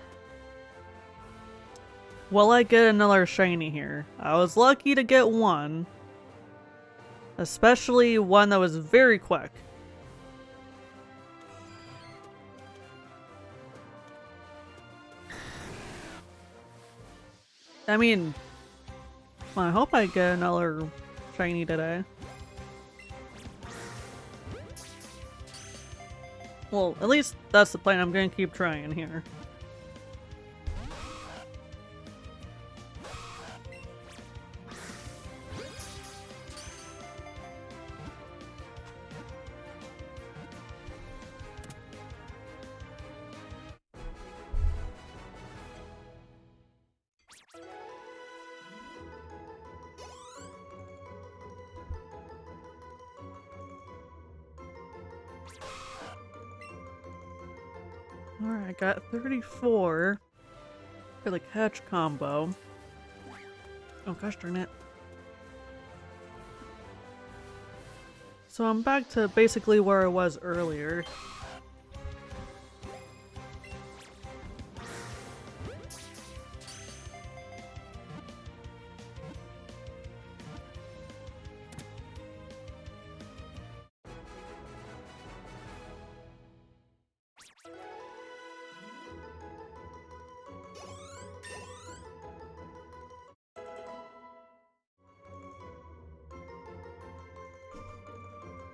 Speaker 2: will I get another shiny here? I was lucky to get one. Especially one that was very quick. I mean, I hope I get another shiny today. Well, at least that's the plan. I'm gonna keep trying here. Alright, I got 34 for the catch combo. Oh gosh darn it. So I'm back to basically where I was earlier.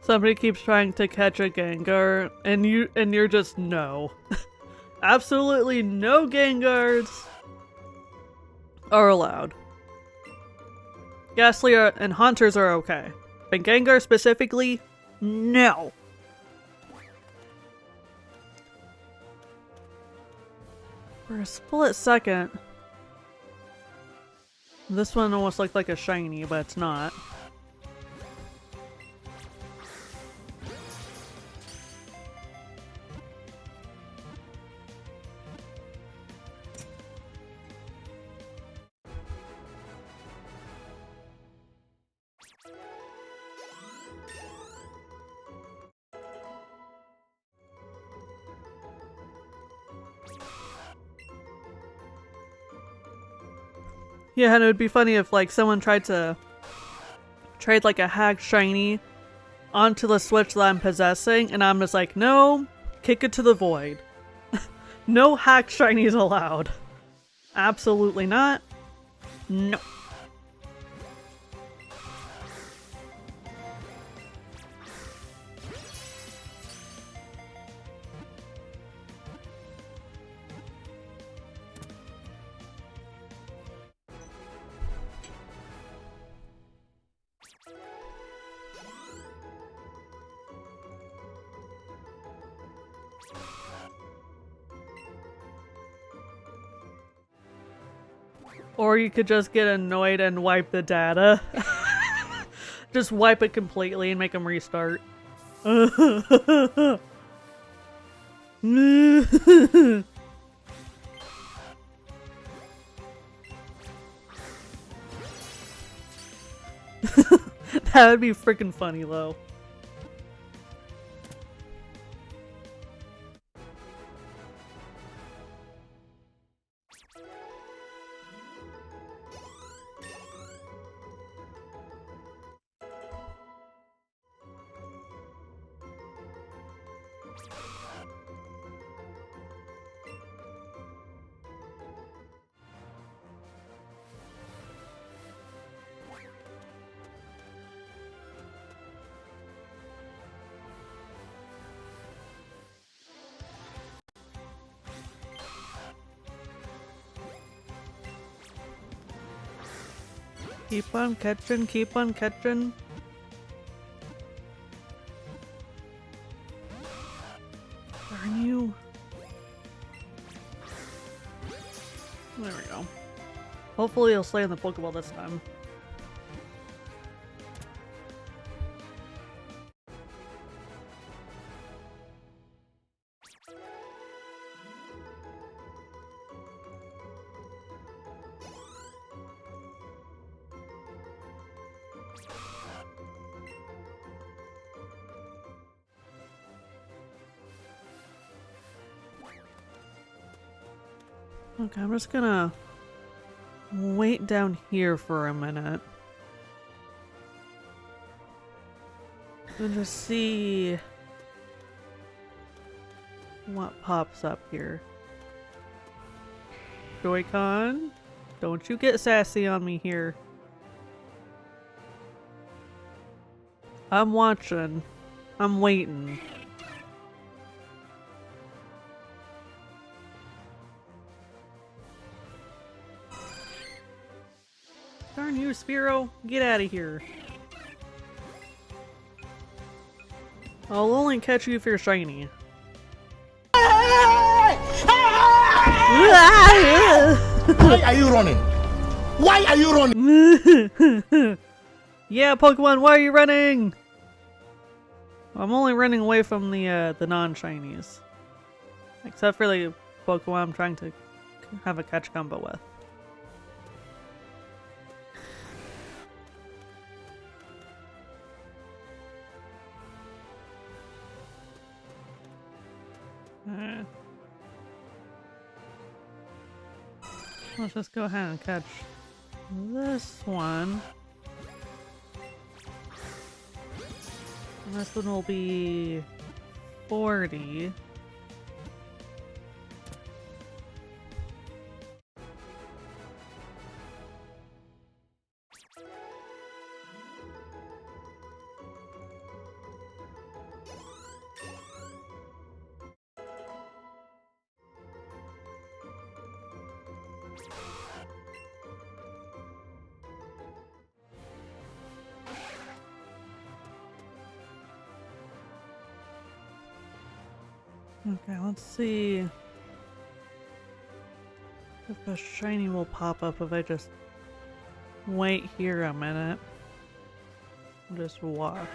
Speaker 2: Somebody keeps trying to catch a Gengar, and you're just no. Absolutely no Gengars are allowed. Ghastly and Haunters are okay, but Gengar specifically, no. For a split second, this one almost looked like a shiny, but it's not. Yeah, and it would be funny if like someone tried to trade like a hacked shiny onto the Switch that I'm possessing, and I'm just like, no, kick it to the void. No hacked shinies allowed. Absolutely not. No. Or you could just get annoyed and wipe the data. Just wipe it completely and make them restart. That would be freaking funny though. Keep on catching, keep on catching. Darn you. There we go. Hopefully he'll stay in the Pokeball this time. Okay, I'm just gonna wait down here for a minute. And just see what pops up here. Joy-Con, don't you get sassy on me here. I'm watching. I'm waiting. Darn you, Spearow. Get out of here. I'll only catch you if you're shiny.
Speaker 4: Why are you running? Why are you running?
Speaker 2: Yeah, Pokemon, why are you running? I'm only running away from the non-shinies. Except for the Pokemon I'm trying to have a catch combo with. Let's just go ahead and catch this one. And this one will be 40. Okay, let's see if a shiny will pop up if I just wait here a minute. Just watch.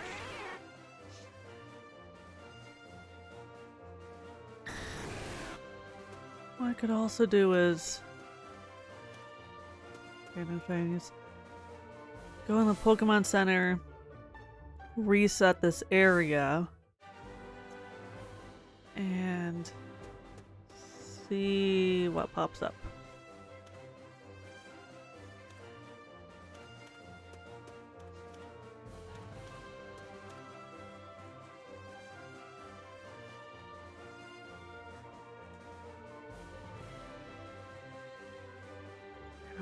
Speaker 2: What I could also do is shinies. Go in the Pokemon Center, reset this area, and see what pops up.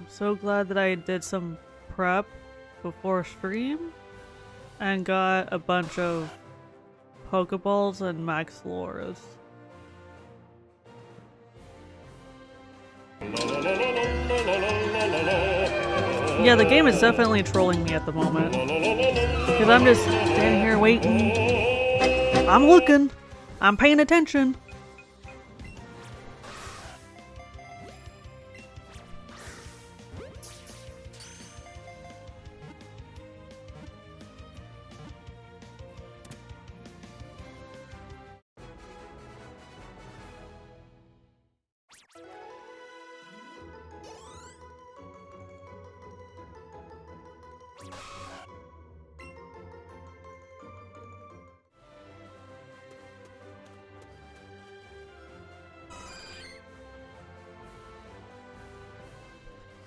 Speaker 2: so glad that I did some prep before stream and got a bunch of Pokeballs and Max Loras. Yeah, the game is definitely trolling me at the moment. Because I'm just standing here waiting. I'm looking. I'm paying attention.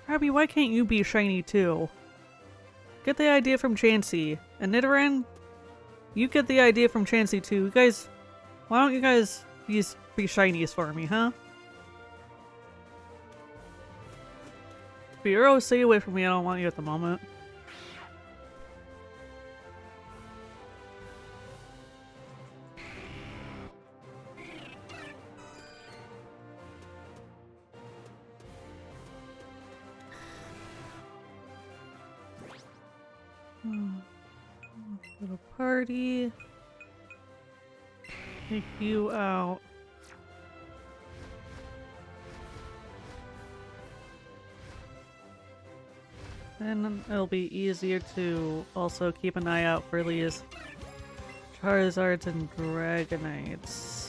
Speaker 2: Abby, why can't you be shiny too? Get the idea from Chansey. And Nidoran, you get the idea from Chansey too. You guys, why don't you guys be shinies for me, huh? Bureau, stay away from me. I don't want you at the moment. Little party. Take you out. Then it'll be easier to also keep an eye out for these Charizards and Dragonites.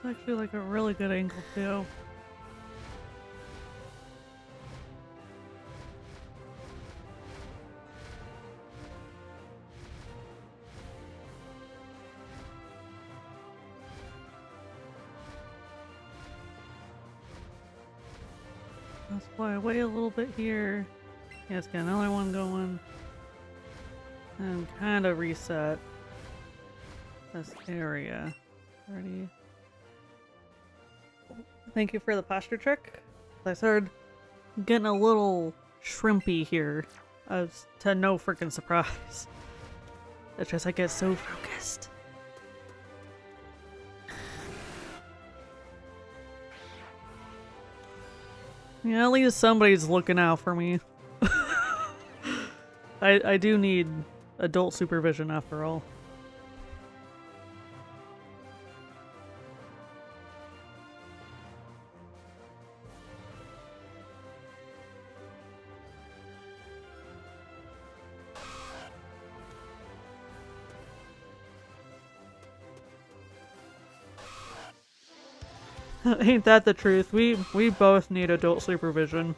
Speaker 2: It's actually like a really good angle too. That's why I wait a little bit here. Yeah, let's get another one going. And kind of reset this area. Ready? Thank you for the posture trick. I started getting a little shrimpy here. To no freaking surprise. It's just I get so focused. Yeah, at least somebody's looking out for me. I do need adult supervision after all. Ain't that the truth? We both need adult supervision.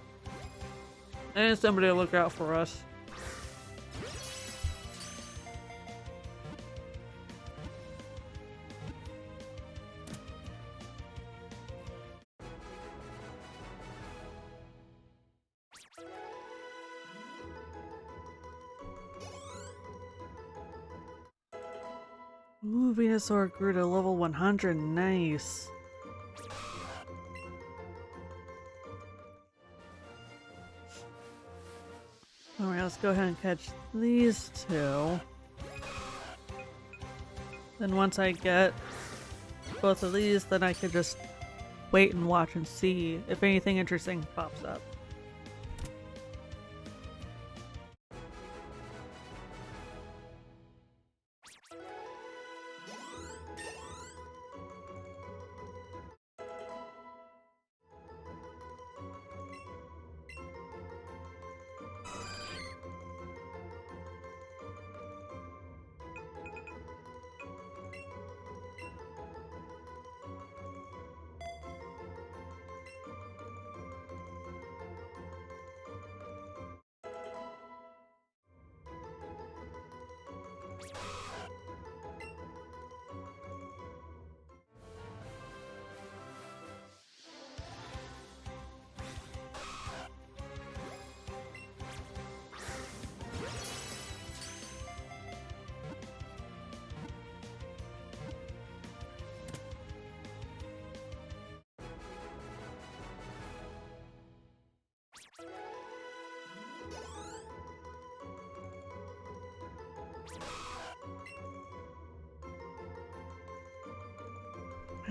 Speaker 2: And somebody to look out for us. Ooh, Venusaur grew to level 100. Nice. Alright, let's go ahead and catch these two. Then once I get both of these, then I could just wait and watch and see if anything interesting pops up.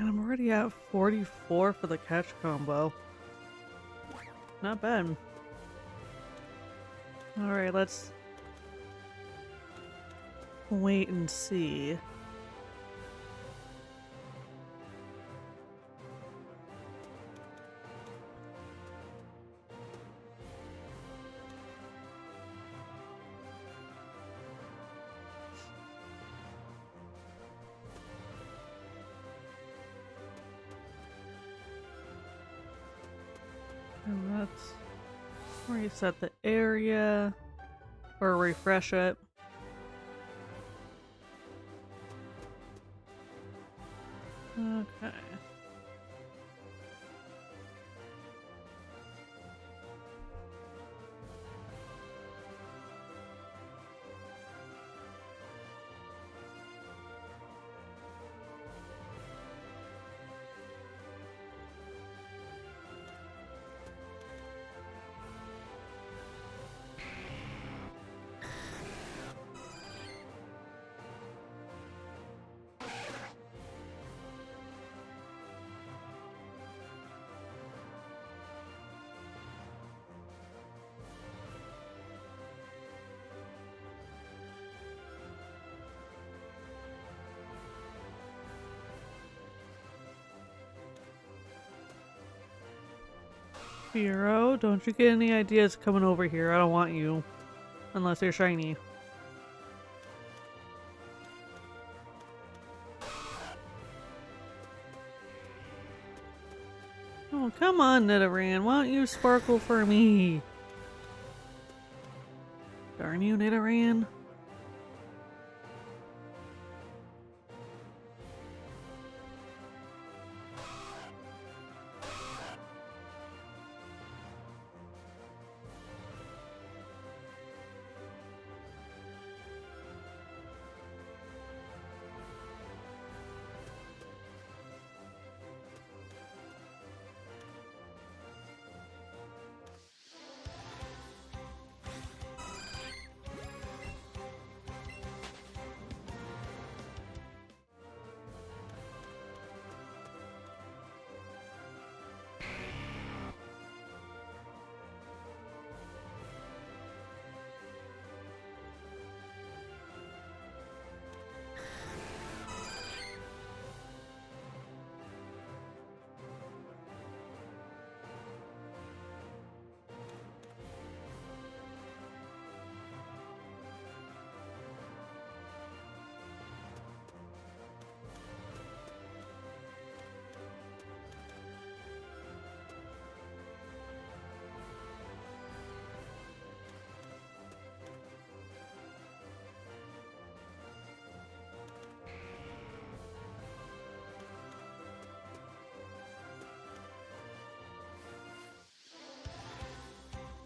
Speaker 2: And I'm already at 44 for the catch combo. Not bad. Alright, let's wait and see. And let's reset the area or refresh it. Okay. Hero, don't you get any ideas coming over here? I don't want you. Unless you're shiny. Oh, come on, Nidoran. Why don't you sparkle for me? Darn you, Nidoran.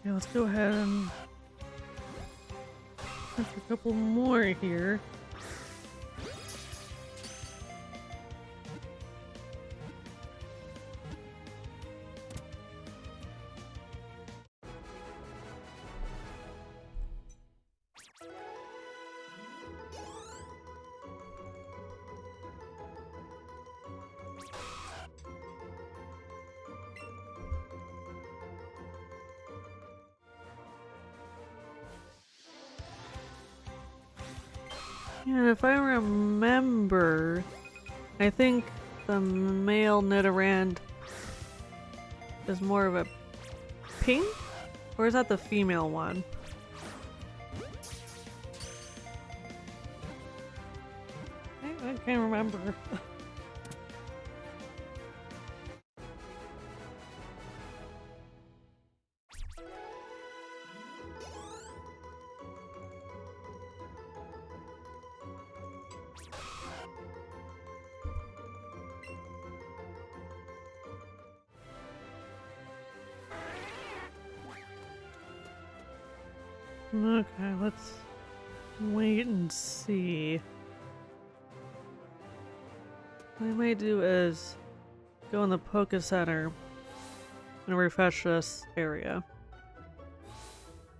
Speaker 2: Yeah, let's go ahead and catch a couple more here. And if I remember, I think the male Nidoran is more of a pink? Or is that the female one? I can't remember. Okay, let's wait and see. What I may do is go in the Poké Center and refresh this area.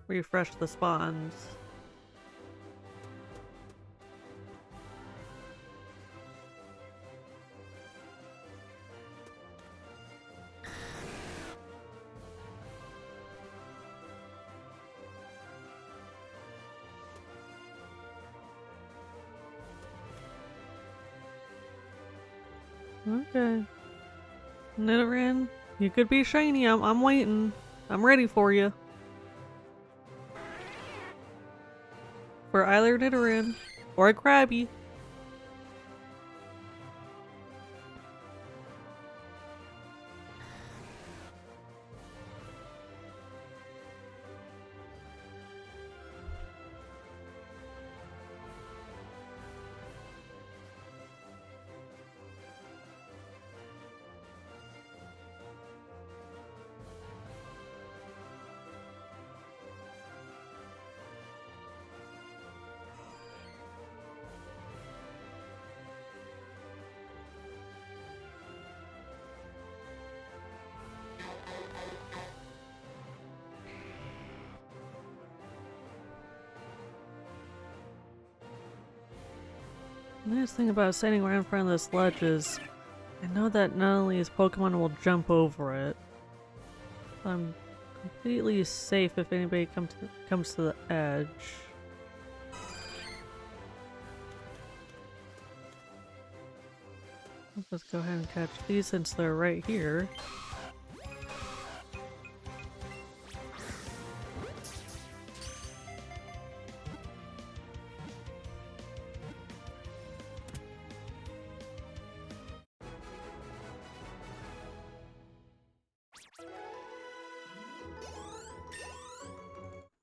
Speaker 2: Refresh the spawns. Okay. Nidoran, you could be shiny. I'm waiting. I'm ready for you. For either Nidoran or a Krabby. The nice thing about standing right in front of this ledge is I know that not only his Pokemon will jump over it, I'm completely safe if anybody comes to the edge. Let's go ahead and catch these since they're right here.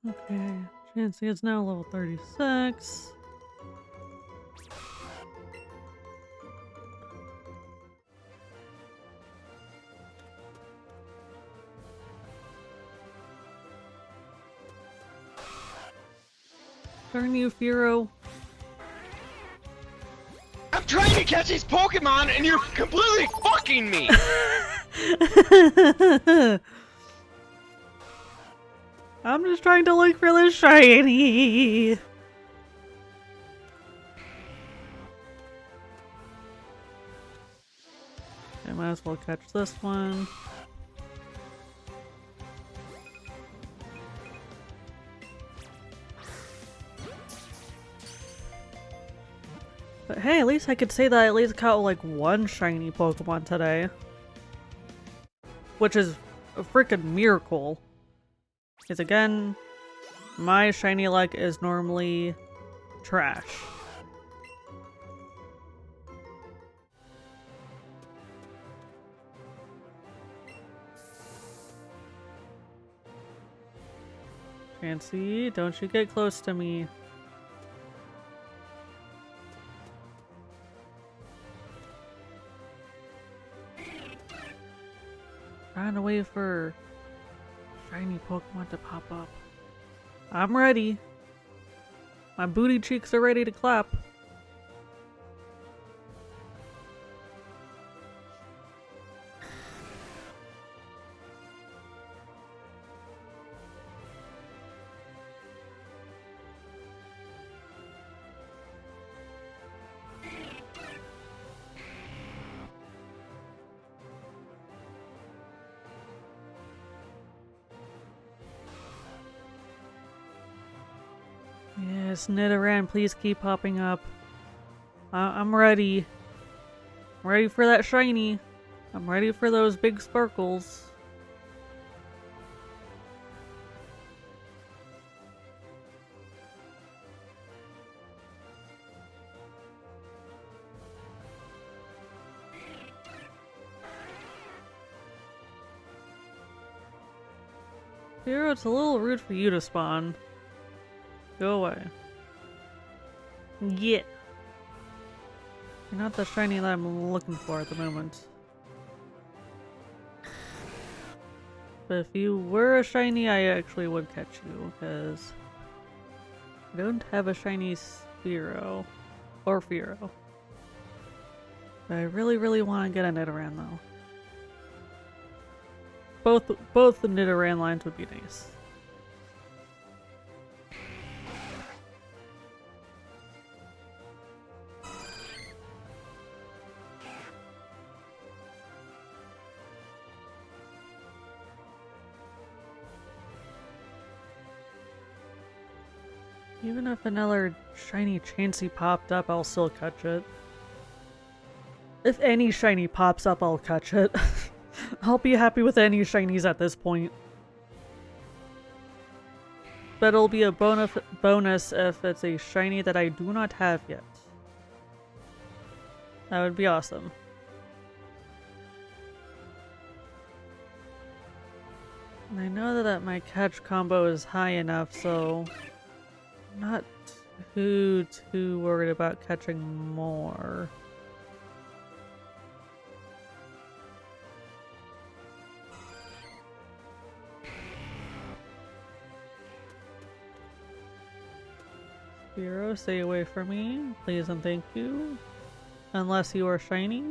Speaker 2: Okay, Chansey is now level 36. Darn you, Firo.
Speaker 5: I'm trying to catch these Pokemon and you're completely fucking me!
Speaker 2: I'm just trying to look for the shiny. I might as well catch this one. But hey, at least I could say that I at least caught like one shiny Pokemon today. Which is a freaking miracle. Because again, my shiny luck is normally trash. Chansey, don't you get close to me. Trying to wait for shiny Pokemon to pop up. I'm ready. My booty cheeks are ready to clap. Yes, Nidoran, please keep popping up. I'm ready. I'm ready for that shiny. I'm ready for those big sparkles. Hero, it's a little rude for you to spawn. Go away. Yeah. You're not the shiny that I'm looking for at the moment. But if you were a shiny, I actually would catch you, because I don't have a shiny Spearow. Or Fearow. But I really, really want to get a Nidoran, though. Both the Nidoran lines would be nice. Even if another shiny Chansey popped up, I'll still catch it. If any shiny pops up, I'll catch it. I'll be happy with any shinies at this point. But it'll be a bonus if it's a shiny that I do not have yet. That would be awesome. And I know that my catch combo is high enough, so I'm not too worried about catching more. Spiro, stay away from me, please and thank you. Unless you are shiny.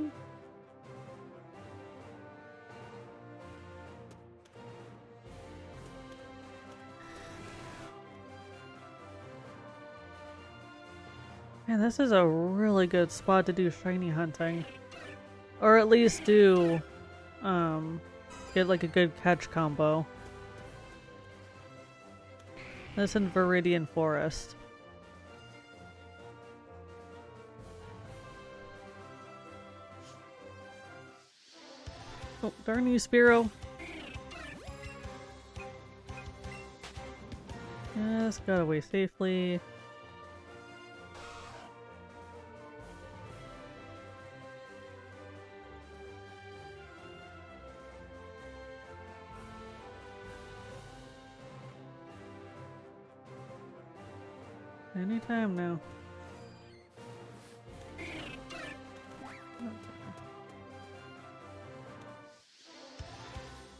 Speaker 2: Man, this is a really good spot to do shiny hunting. Or at least do, get like a good catch combo. This in Viridian Forest. Oh, darn you, Spiro. Yes, got away safely. Anytime now.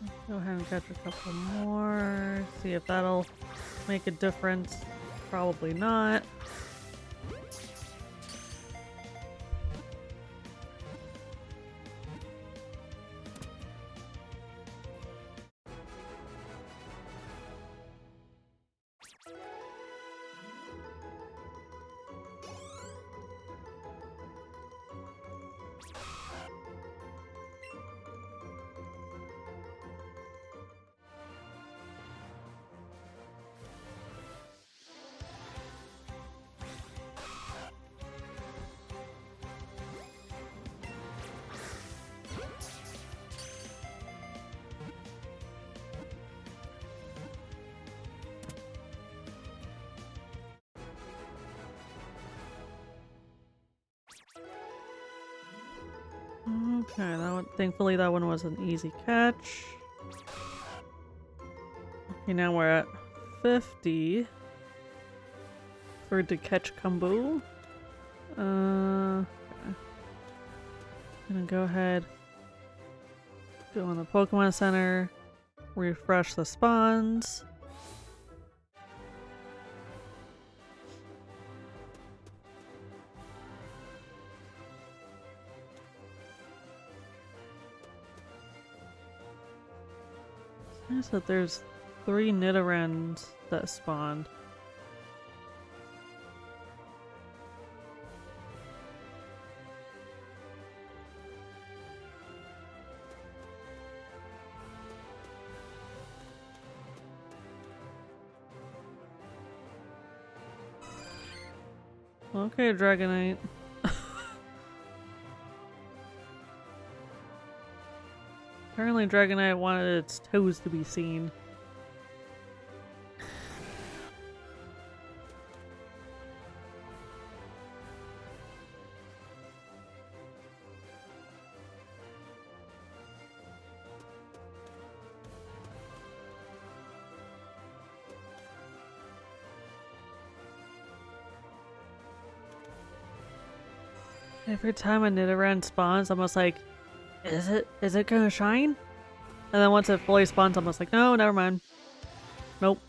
Speaker 2: Let's go ahead and catch a couple more. See if that'll make a difference. Probably not. Okay, that one, thankfully that one was an easy catch. Okay, now we're at 50 for the catch combo. Okay. Gonna go ahead, go on the Pokemon Center, refresh the spawns. Nice that there's 3 Nidorans that spawned. Okay, Dragonite. Apparently Dragonite wanted its toes to be seen. Every time a Nidoran spawns, I'm almost like, is it gonna shine? And then once it fully spawns, I'm almost like, no, never mind. Nope.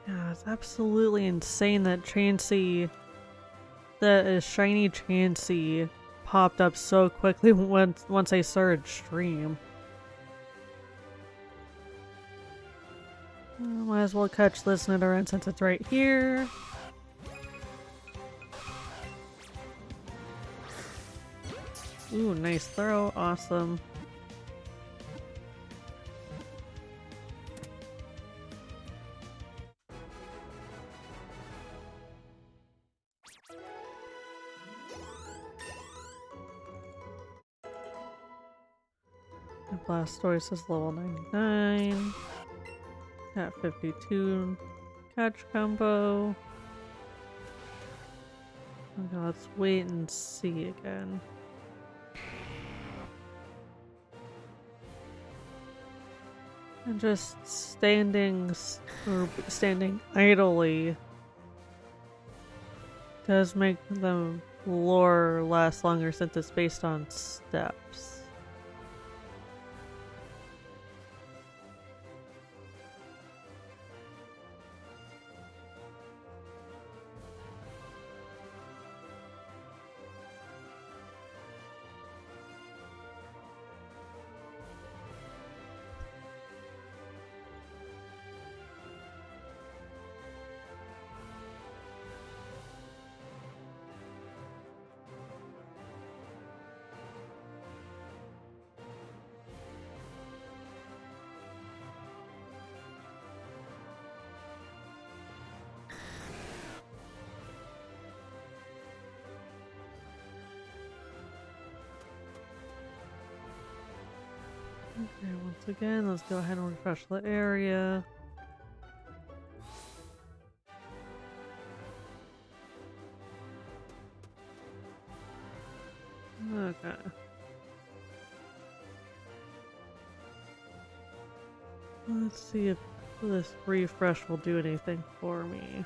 Speaker 2: Yeah, it's absolutely insane that Chansey, that a shiny Chansey popped up so quickly once I started stream. Might as well catch this Nidoran since it's right here. Ooh, nice throw. Awesome. Blastoise is level 99. At 52. Catch combo. Okay, let's wait and see again. And just standing idly does make the lore last longer since it's based on steps. Okay, once again, let's go ahead and refresh the area. Okay. Let's see if this refresh will do anything for me.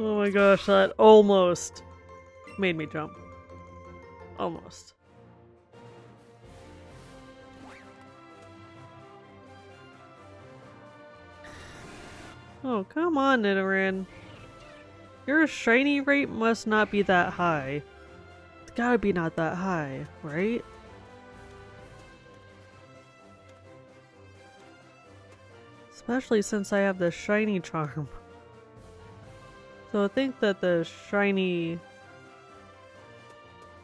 Speaker 2: Oh my gosh, that almost made me jump. Almost. Oh, come on, Nidoran. Your shiny rate must not be that high. It's gotta be not that high, right? Especially since I have the shiny charm. So I think that the shiny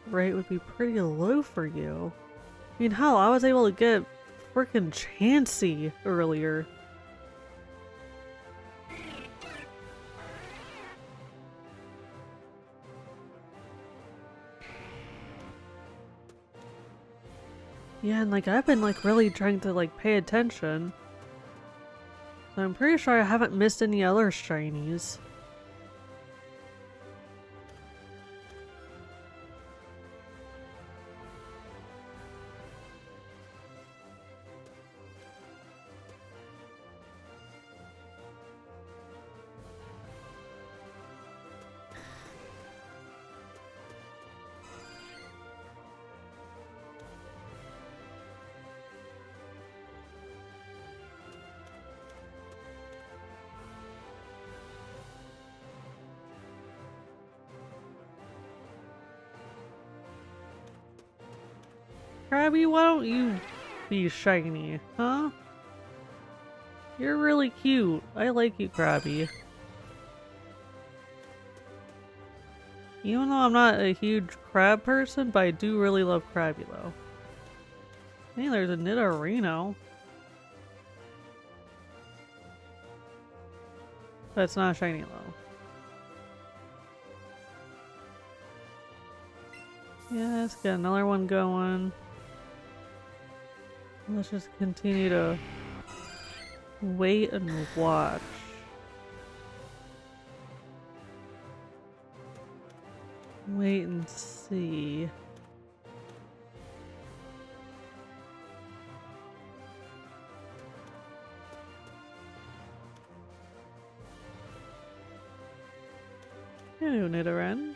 Speaker 2: rate would be pretty low for you. I mean, hell, I was able to get freaking Chansey earlier. Yeah, and like I've been like really trying to like pay attention. So I'm pretty sure I haven't missed any other shinies. Krabby, why don't you be shiny, huh? You're really cute. I like you, Krabby. Even though I'm not a huge crab person, but I do really love Krabby though. Hey, there's a Nidorino. But it's not shiny though. Yeah, let's get another one going. Let's just continue to wait and watch. Wait and see. Hello, Nidoran.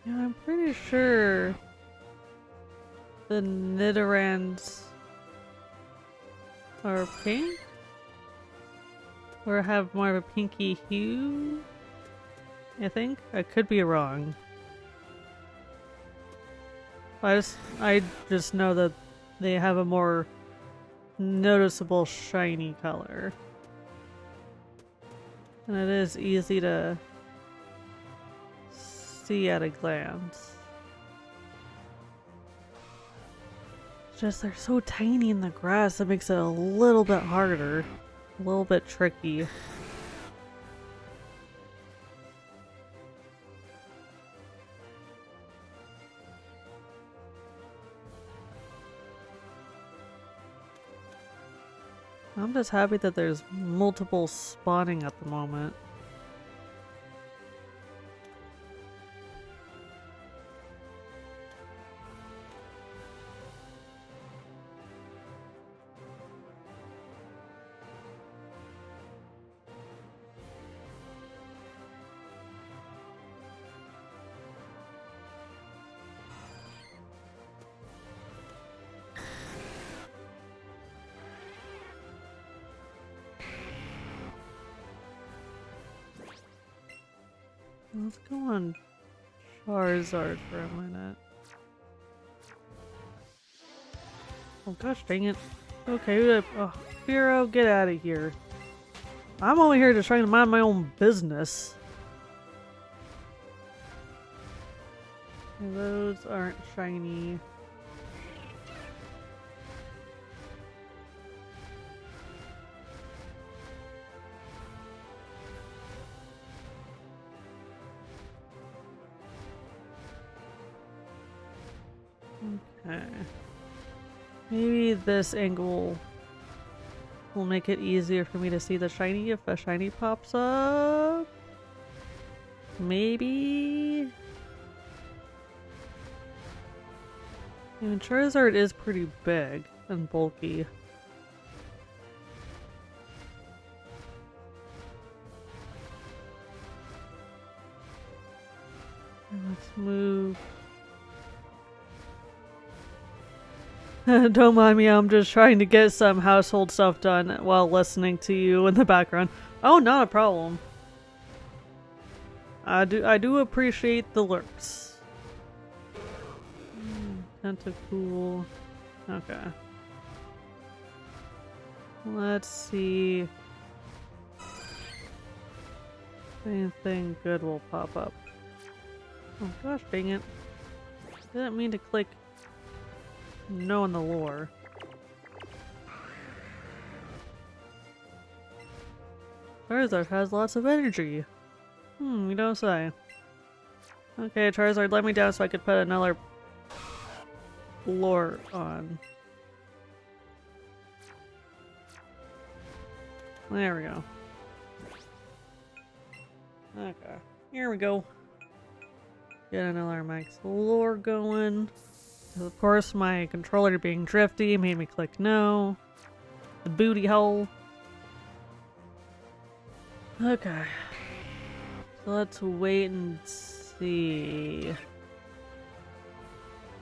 Speaker 2: Yeah, I'm pretty sure the Nidorans are pink? Or have more of a pinky hue? I think? I could be wrong. I just know that they have a more noticeable shiny color. And it is easy to see at a glance. It's just they're so tiny in the grass that makes it a little bit harder. A little bit tricky. I'm just happy that there's multiple spawning at the moment. Let's go on Charizard for a minute. Oh gosh dang it. Okay, oh, Firo, get out of here. I'm over here just trying to mind my own business. Those aren't shiny. Okay. Maybe this angle will make it easier for me to see the shiny if a shiny pops up. Maybe. I mean, Charizard is pretty big and bulky. Let's move. Don't mind me, I'm just trying to get some household stuff done while listening to you in the background. Oh, not a problem. I do appreciate the lurks. Tentacool. Okay. Let's see if anything good will pop up. Oh gosh dang it. Didn't mean to click no in the lore. Charizard has lots of energy. You don't say. Okay, Charizard, let me down so I could put another lore on. There we go. Okay, here we go. Get another max lore going. Of course, my controller being drifty made me click no. The booty hole. Okay. So let's wait and see.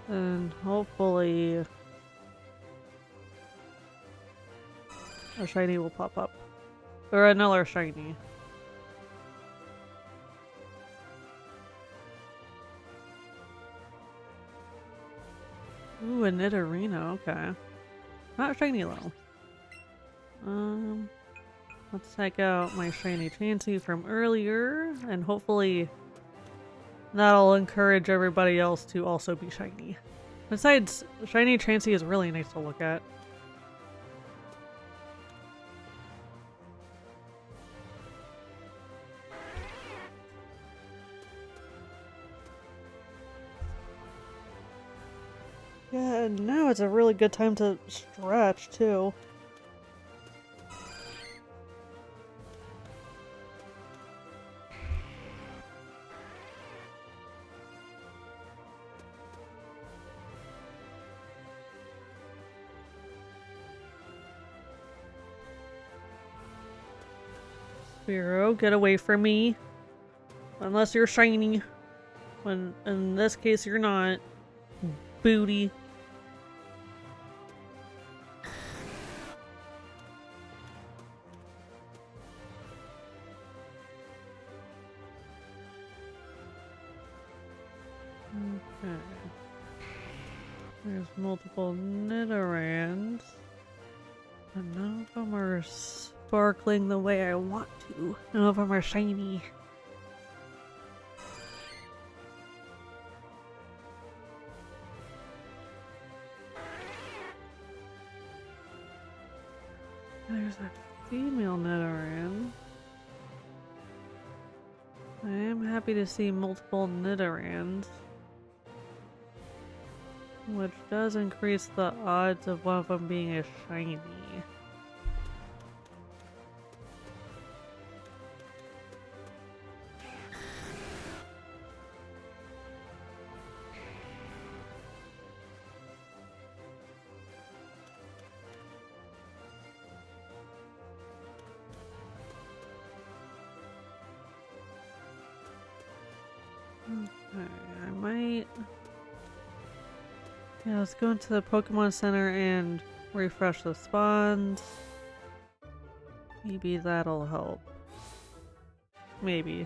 Speaker 2: And hopefully a shiny will pop up. Or another shiny. Ooh, a Nidorina, okay. Not shiny though. Let's take out my shiny Chansey from earlier, and hopefully that'll encourage everybody else to also be shiny. Besides, shiny Chansey is really nice to look at. And now it's a really good time to stretch, too. Spiro, get away from me. Unless you're shiny. When in this case you're not. Booty. Okay. There's multiple Nidorans. And none of them are sparkling the way I want to. None of them are shiny. There's a female Nidoran. I am happy to see multiple Nidorans, which does increase the odds of one of them being a shiny. Okay, I might... Yeah, let's go into the Pokemon Center and refresh the spawns. Maybe that'll help. Maybe.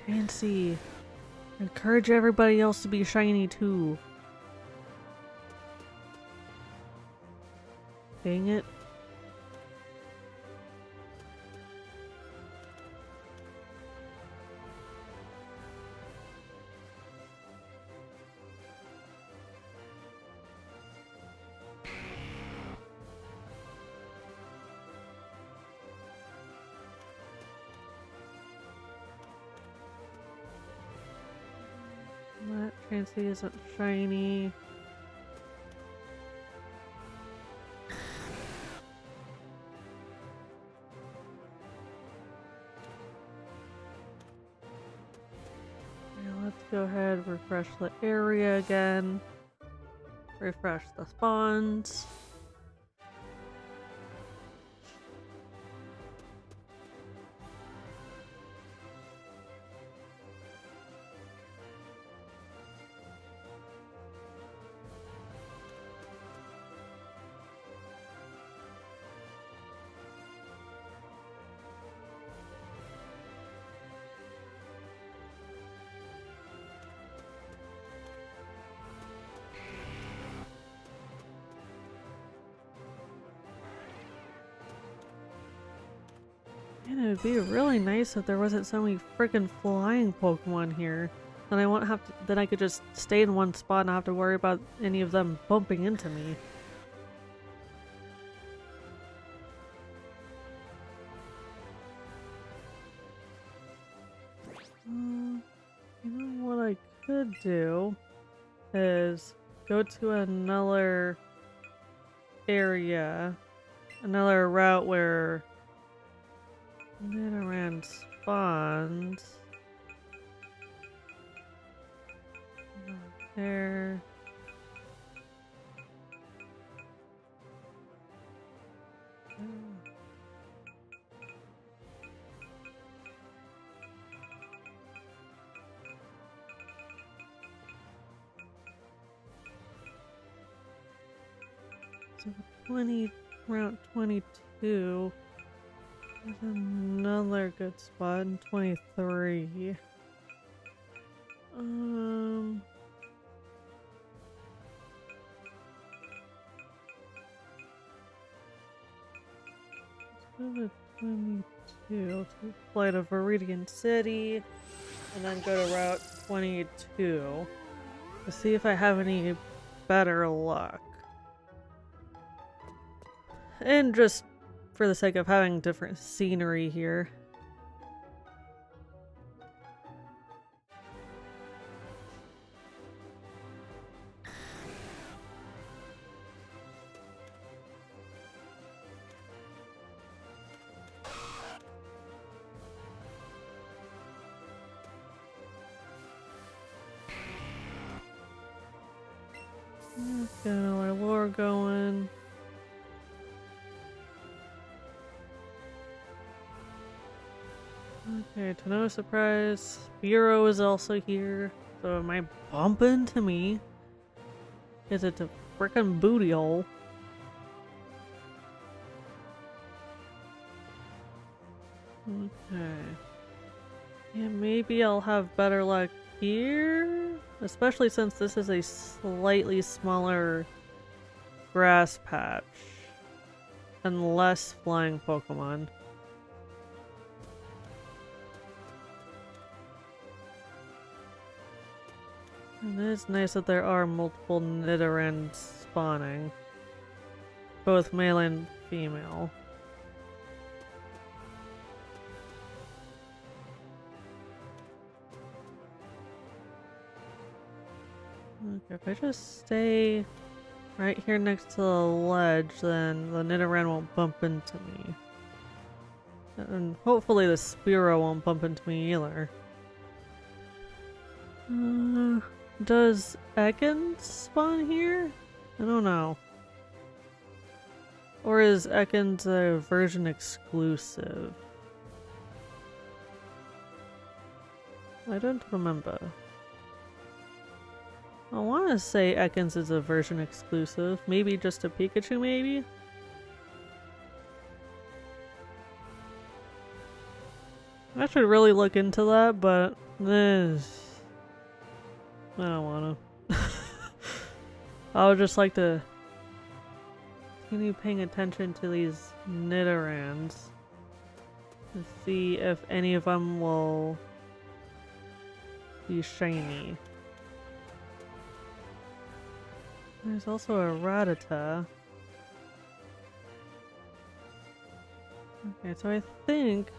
Speaker 2: Fancy. Encourage everybody else to be shiny too. Dang it. That Fancy isn't shiny. Yeah, let's go ahead, refresh the area again. Refresh the spawns. Man, it would be really nice if there wasn't so many freaking flying Pokemon here. Then I won't have to. Then I could just stay in one spot and not have to worry about any of them bumping into me. You know what I could do is go to another area, another route where Nidoran spawns. Not there. So Route 22. There's another good spot in 23. 22. So fly to Viridian City, and then go to Route 22 to see if I have any better luck. And just for the sake of having different scenery here. Let's get our lore going. Okay, to no surprise, Bureau is also here. So it might bump into me. Is it a frickin' booty hole? Okay. Yeah, maybe I'll have better luck here? Especially since this is a slightly smaller grass patch. And less flying Pokemon. And it is nice that there are multiple Nidoran spawning. Both male and female. Okay, if I just stay right here next to the ledge, then the Nidoran won't bump into me. And hopefully the Spearow won't bump into me either. Does Ekans spawn here? I don't know. Or is Ekans a version exclusive? I don't remember. I want to say Ekans is a version exclusive. Maybe just a Pikachu, maybe? I should really look into that, but this... I don't want to. I would just like to continue paying attention to these Nidorans to see if any of them will be shiny. There's also a Rattata. Okay, so I think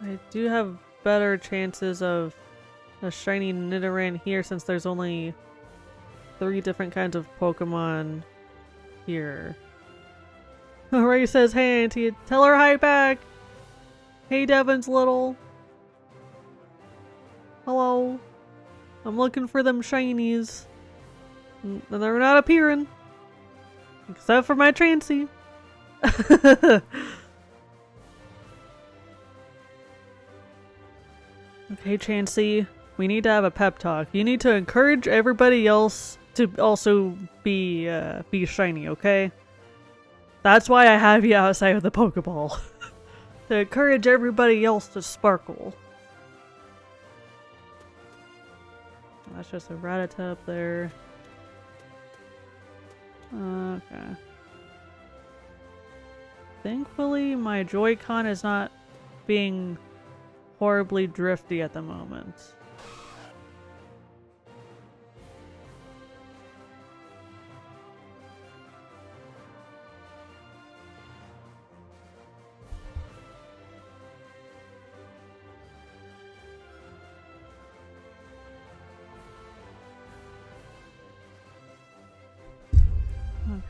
Speaker 2: I do have better chances of a shiny Nidoran here since there's only 3 different kinds of Pokemon here. Ray says, "Hey Auntie, tell her hi back! Hey Devin's little! Hello! I'm looking for them shinies. And they're not appearing. Except for my Transy." Okay, Chansey, we need to have a pep talk. You need to encourage everybody else to also be shiny, okay? That's why I have you outside of the Pokeball. To encourage everybody else to sparkle. That's just a Rattata up there. Okay. Thankfully, my Joy-Con is not being horribly drifty at the moment.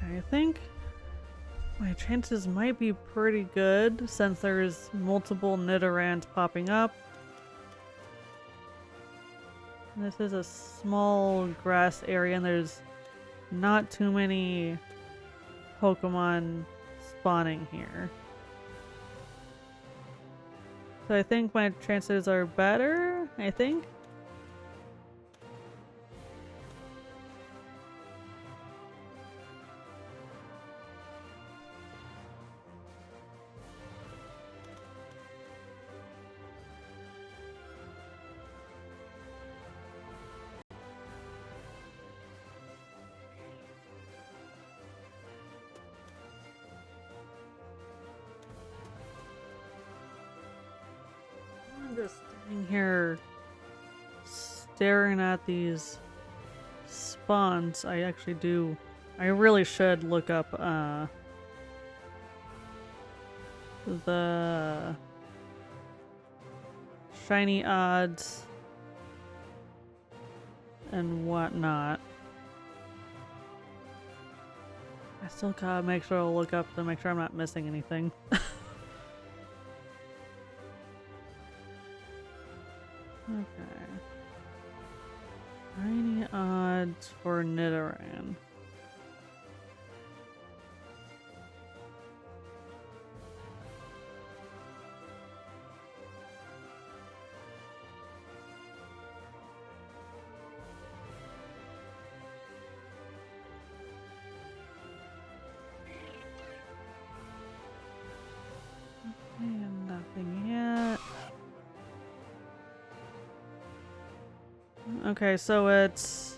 Speaker 2: Okay, I think my chances might be pretty good since there's multiple Nidorans popping up. This is a small grass area and there's not too many Pokemon spawning here. So I think my chances are better, I think. sitting here staring at these spawns, I actually do. I really should look up the shiny odds and whatnot. I still gotta make sure to look up to make sure I'm not missing anything. Okay. Shiny odds for Nidoran. And nothing yet. Okay, so it's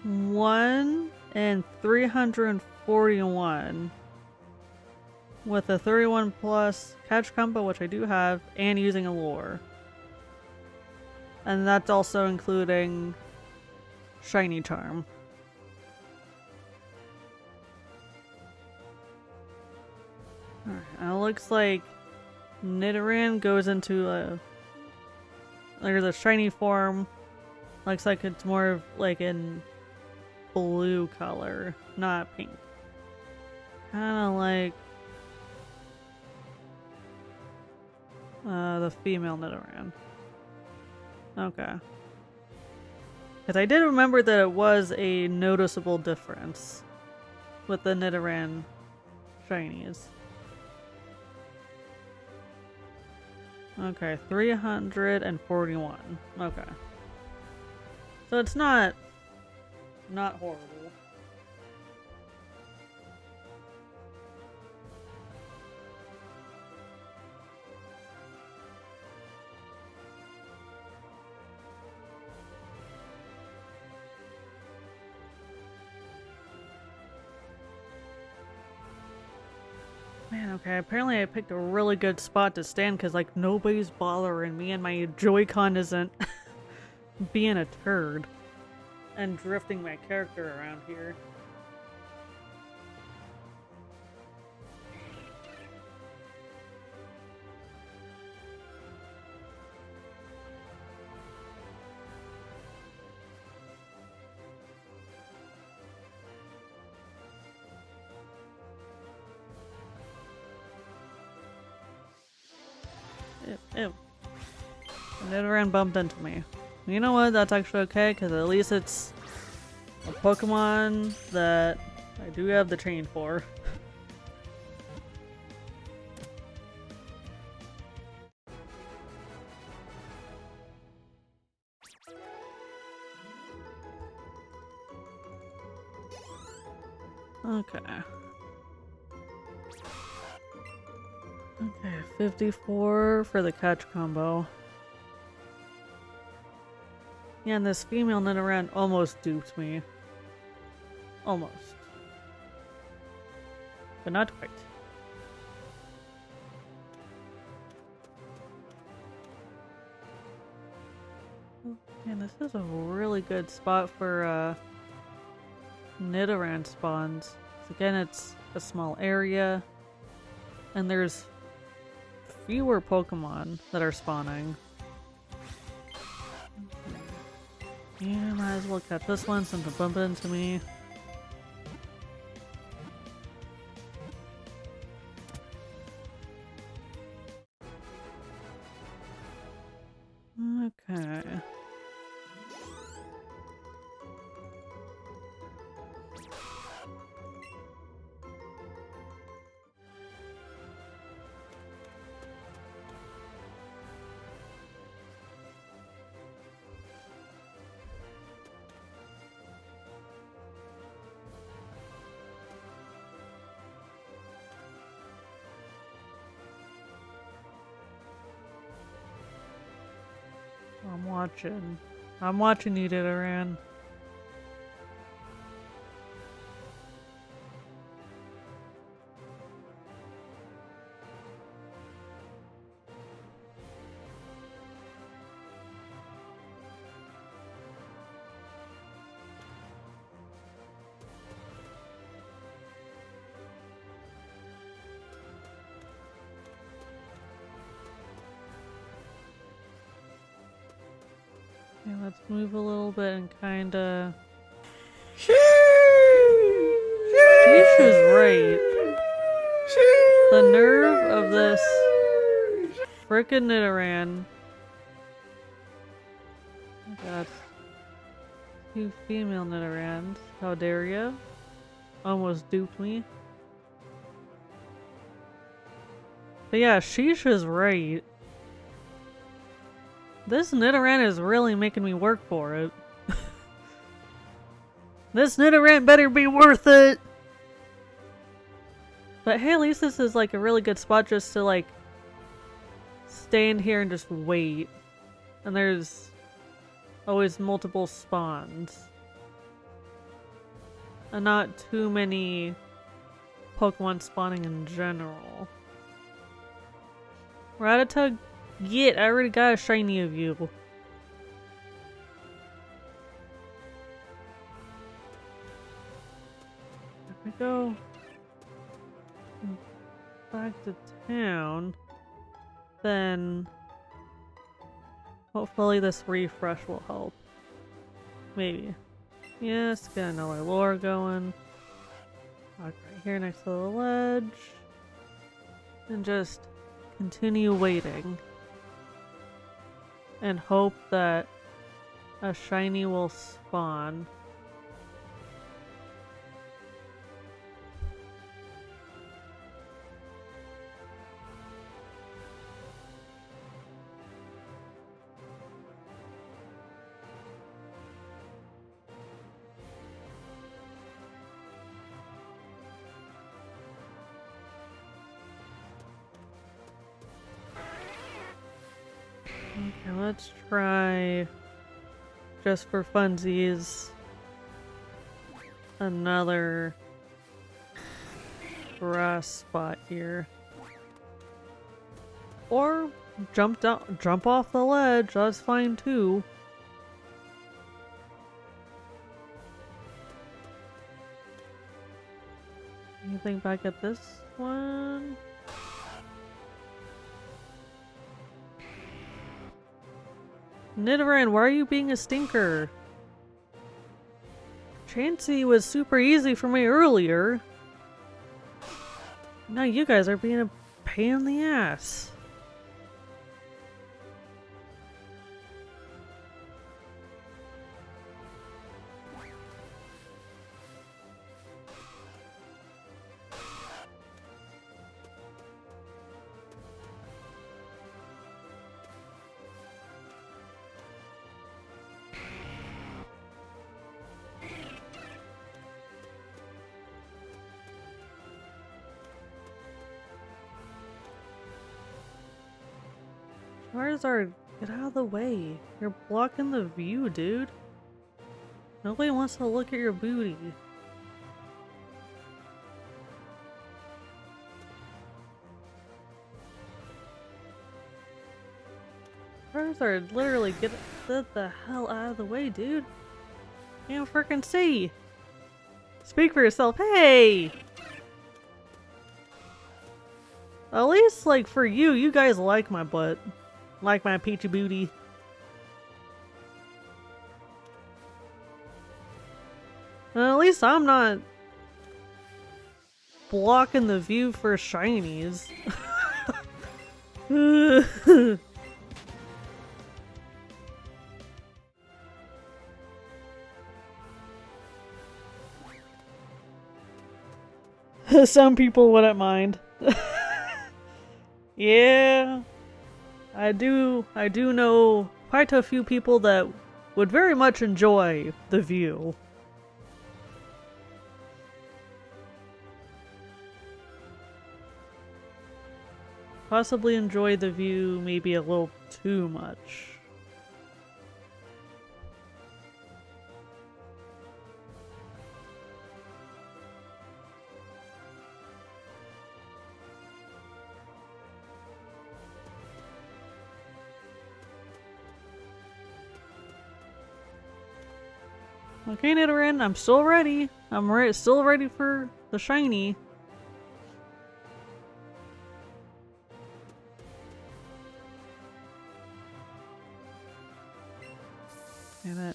Speaker 2: 1 in 341 with a 31 plus catch combo, which I do have, and using a lure. And that's also including shiny charm. Alright, and it looks like Nidoran goes into there's a shiny form. Looks like it's more of like in blue color, not pink. Kinda like the female Nidoran. Okay. Because I did remember that it was a noticeable difference with the Nidoran shinies. Okay, 341. Okay. So it's not horrible. Man, okay, apparently I picked a really good spot to stand because, like, nobody's bothering me and my Joy-Con isn't being a turd and drifting my character around here. Ew. Nidoran bumped into me. You know what? That's actually okay, because at least it's a Pokemon that I do have the chain for. Okay. Okay, 54 for the catch combo. Yeah, and this female Nidoran almost duped me. Almost. But not quite. Man, this is a really good spot for Nidoran spawns. Again, it's a small area, and there's fewer Pokemon that are spawning. Yeah, might as well catch this one since it bumped into me. Okay. I'm watching you, Nidoran. Let's move a little bit and kinda... Sheesh is right. The nerve of this frickin' Nidoran. Oh god. 2 female Nidorans. How dare ya? Almost duped me. But yeah, Sheesh is right. This Nidoran is really making me work for it. This Nidoran better be worth it! But hey, at least this is like a really good spot just to like stand here and just wait. And there's always multiple spawns. And not too many Pokemon spawning in general. Rattata, get! I already got a shiny of you. There we go. Back to town. Then hopefully this refresh will help. Maybe. Yes, get another lure going. Walk right here next to the ledge. And just continue waiting. And hope that a shiny will spawn. Okay, let's try, just for funsies, another grass spot here. Or jump off the ledge, that's fine too. Anything back at this one? Nidoran, why are you being a stinker? Chansey was super easy for me earlier. Now you guys are being a pain in the ass. Charizard, get out of the way. You're blocking the view, dude. Nobody wants to look at your booty. Charizard, literally get the hell out of the way, dude. Can't freaking see. Speak for yourself. Hey! At least, like, for you, you guys like my butt. Like my peachy booty. Well, at least I'm not blocking the view for shinies. Some people wouldn't mind. Yeah. I do know quite a few people that would very much enjoy the view. Possibly enjoy the view maybe a little too much. Okay, Nidoran, I'm still ready. I'm still ready for the shiny.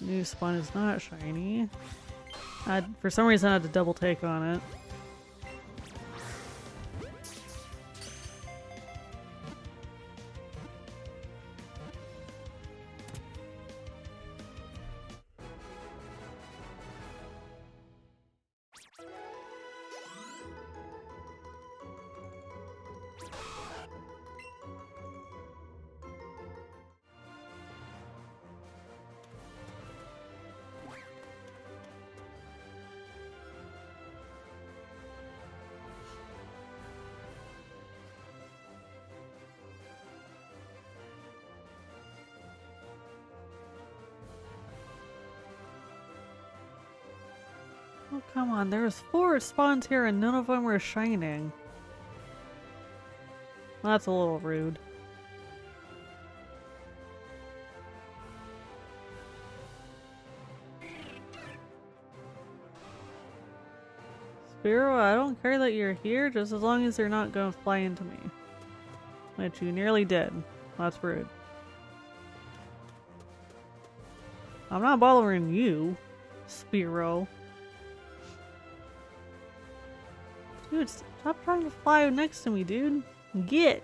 Speaker 2: new spawn is not shiny. For some reason I had to double take on it. Oh, come on, there's 4 spawns here and none of them were shining. That's a little rude. Spiro, I don't care that you're here, just as long as you're not gonna fly into me. Which you nearly did. That's rude. I'm not bothering you, Spiro. Dude, stop trying to fly next to me, dude. Get!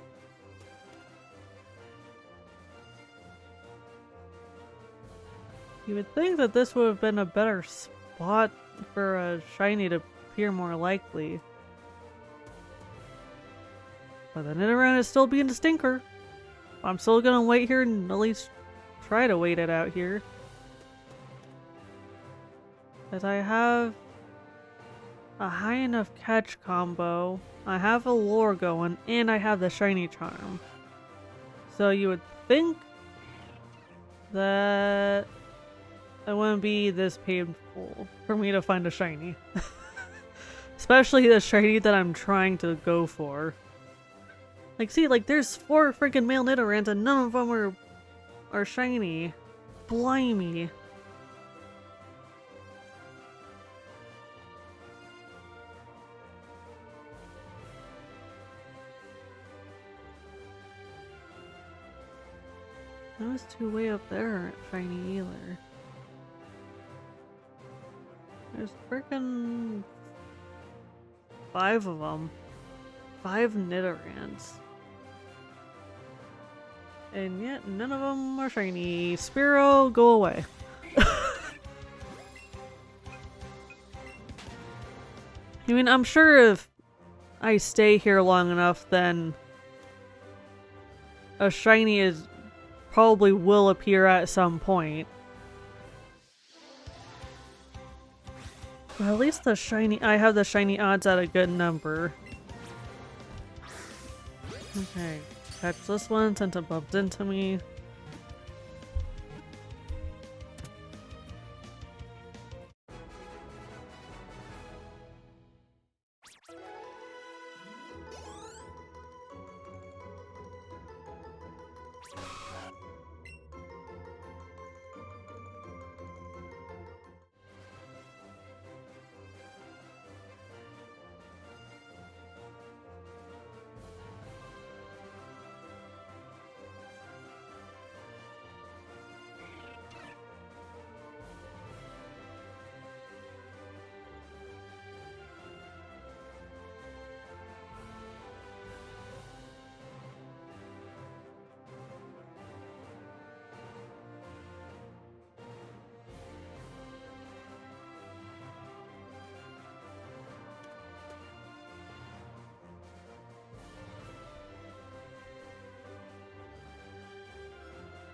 Speaker 2: You would think that this would have been a better spot for a shiny to appear more likely. But the Nidoran is still being a stinker. I'm still gonna wait here and at least try to wait it out here. As I have a high enough catch combo, I have a lure going, and I have the shiny charm. So you would think that it wouldn't be this painful for me to find a shiny. Especially the shiny that I'm trying to go for. Like, see, like, there's 4 freaking male Nidorans and none of them are shiny. Blimey. Those 2 way up there aren't shiny either. There's frickin' 5 of them. 5 Nidorans. And yet none of them are shiny. Spiro, go away. I mean, I'm sure if I stay here long enough, then a shiny probably will appear at some point. But at least I have the shiny odds at a good number. Okay, catch this one since it bumped into me.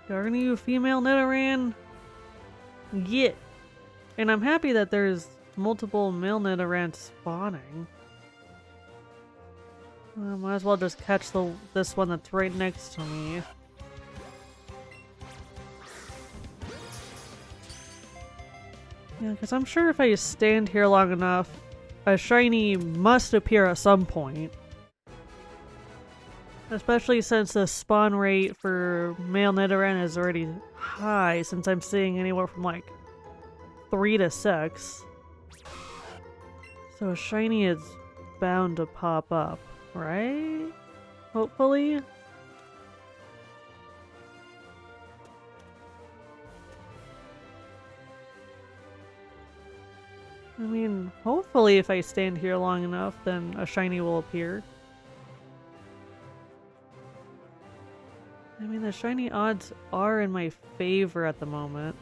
Speaker 2: Darn you, female Nidoran! Get! And I'm happy that there's multiple male Nidorans spawning. Might as well just catch this one that's right next to me. Yeah, because I'm sure if I stand here long enough, a shiny must appear at some point. Especially since the spawn rate for male Nidoran is already high, since I'm seeing anywhere from like 3 to 6. So a shiny is bound to pop up, right? Hopefully? I mean, hopefully if I stand here long enough, then a shiny will appear. I mean, the shiny odds are in my favor at the moment.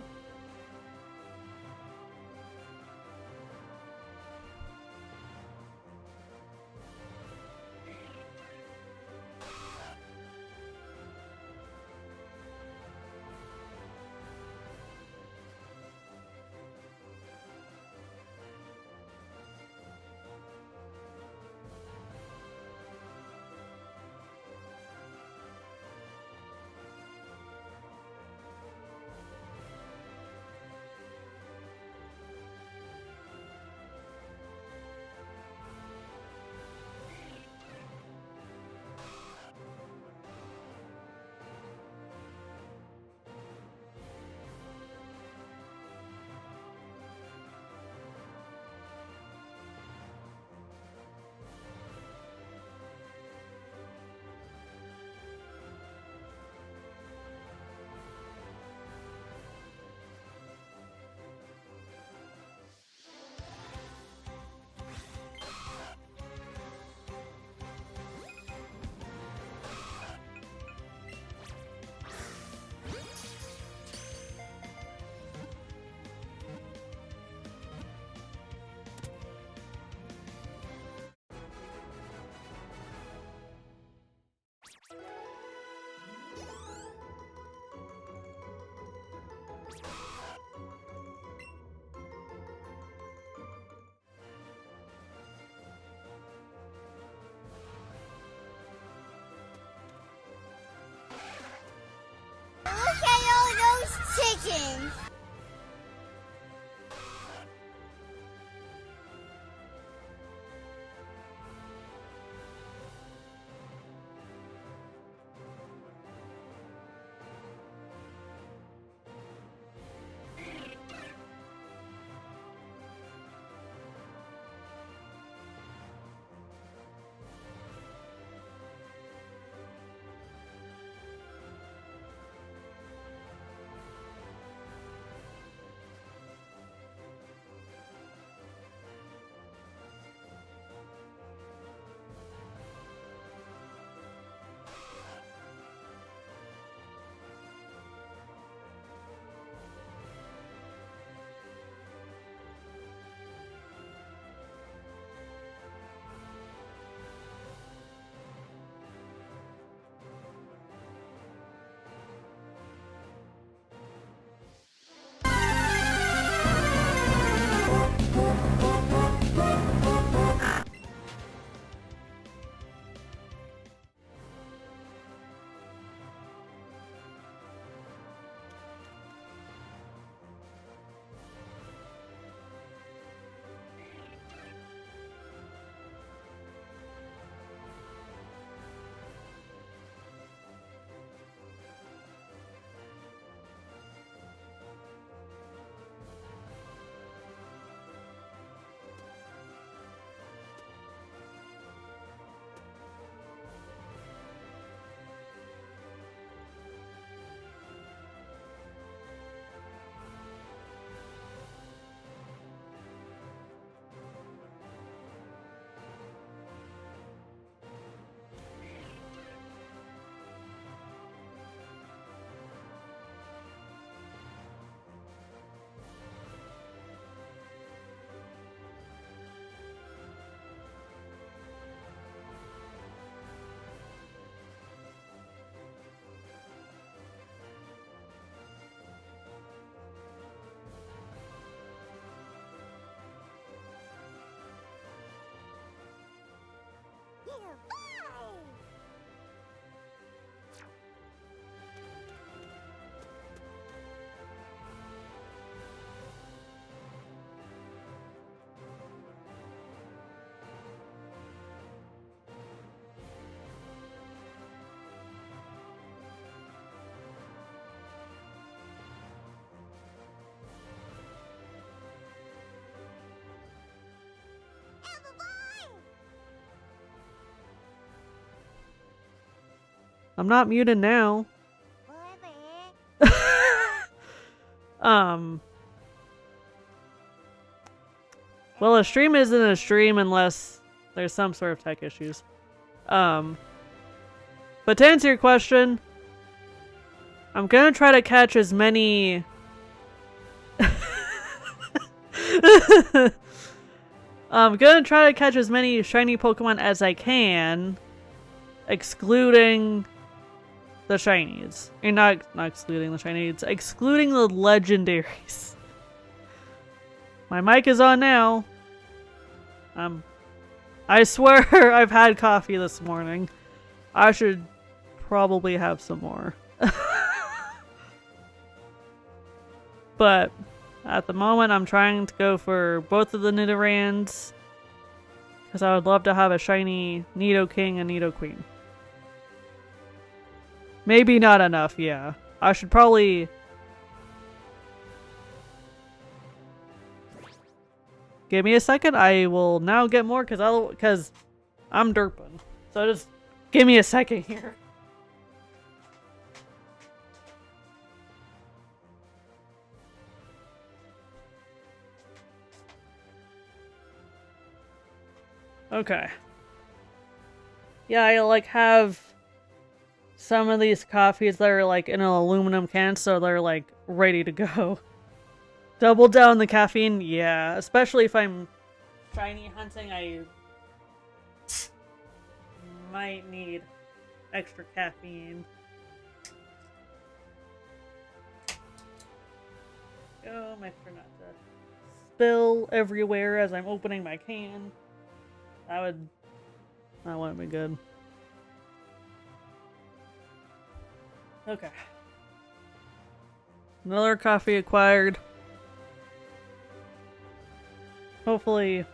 Speaker 6: Look at all those chickens!
Speaker 2: I'm not muted now. Well, a stream isn't a stream unless there's some sort of tech issues. But to answer your question, I'm gonna try to catch as many... I'm gonna try to catch as many shiny Pokemon as I can, excluding the shinies. Or not excluding the shinies, excluding the legendaries. My mic is on now. I swear I've had coffee this morning. I should probably have some more. But at the moment I'm trying to go for both of the Nidorans, because I would love to have a shiny Nidoking and Nidoqueen. Maybe not enough, yeah. I should probably... Give me a second, I will now get more because I'm derping. So just give me a second here. Okay. Yeah, I like have some of these coffees that are like in an aluminum can, so they're like ready to go. Double down the caffeine? Yeah, especially if I'm shiny hunting, I might need extra caffeine. Oh, make sure not to spill everywhere as I'm opening my can. That wouldn't be good. Okay. Another coffee acquired. Hopefully...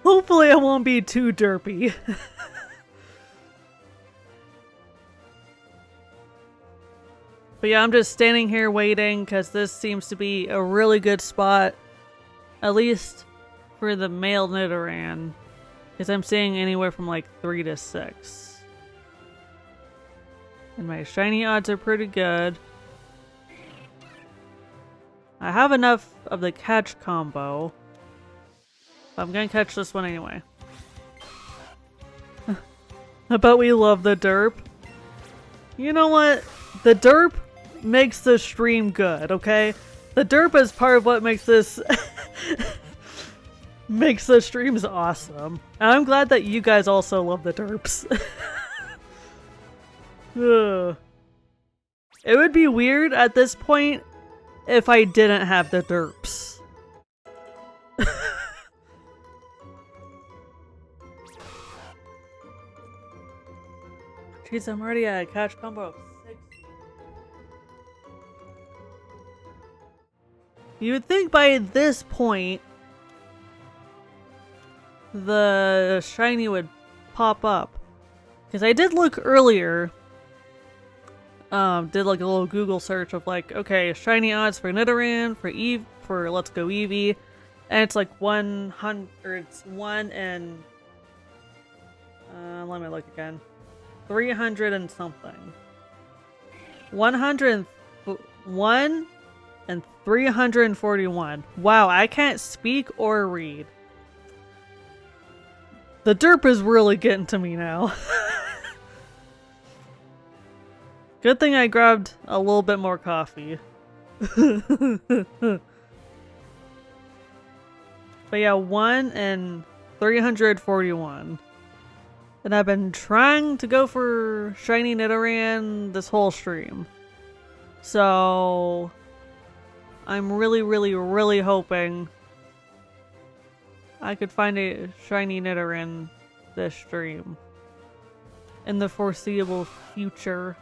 Speaker 2: Hopefully I won't be too derpy. But yeah, I'm just standing here waiting because this seems to be a really good spot. At least for the male Nidoran. Because I'm seeing anywhere from like 3 to 6. And my shiny odds are pretty good. I have enough of the catch combo. But I'm gonna catch this one anyway. I bet we love the derp. You know what? The derp makes the stream good, okay? The derp is part of what makes this... makes the streams awesome. And I'm glad that you guys also love the derps. It would be weird at this point if I didn't have the derps. Jeez, I'm already at a catch combo of 6. You would think by this point the shiny would pop up. Because I did look earlier. Did like a little Google search of like, okay, shiny odds for Nidoran, for Eve, for Let's Go Eevee. And it's like 100, it's 1 and... let me look again. 300 and something. 101 and 341. Wow, I can't speak or read. The derp is really getting to me now. Good thing I grabbed a little bit more coffee. But yeah, 1 and 341. And I've been trying to go for shiny Nidoran this whole stream. So I'm really, really, really hoping I could find a shiny Nidoran this stream. In the foreseeable future.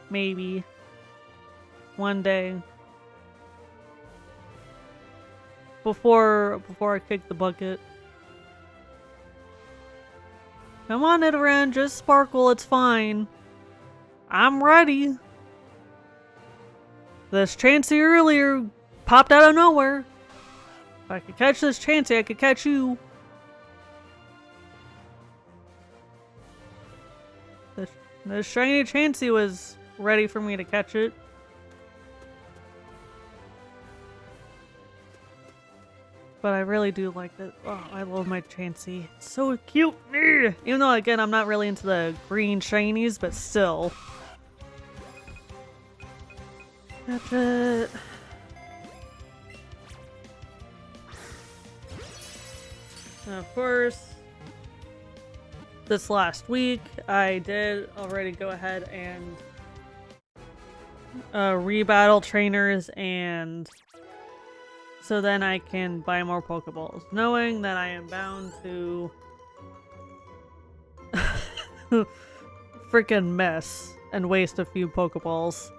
Speaker 2: Maybe. One day. Before I kick the bucket. Come on, Nidoran, just sparkle, it's fine. I'm ready. This Chansey earlier popped out of nowhere. If I could catch this Chansey, I could catch you. The shiny Chansey was ready for me to catch it. But I really do like it. Oh, I love my Chansey. It's so cute! Even though, again, I'm not really into the green shinies, but still. That's it. And of course, this last week, I did already go ahead and rebattle trainers, and so then I can buy more Pokeballs, knowing that I am bound to freaking mess and waste a few Pokeballs.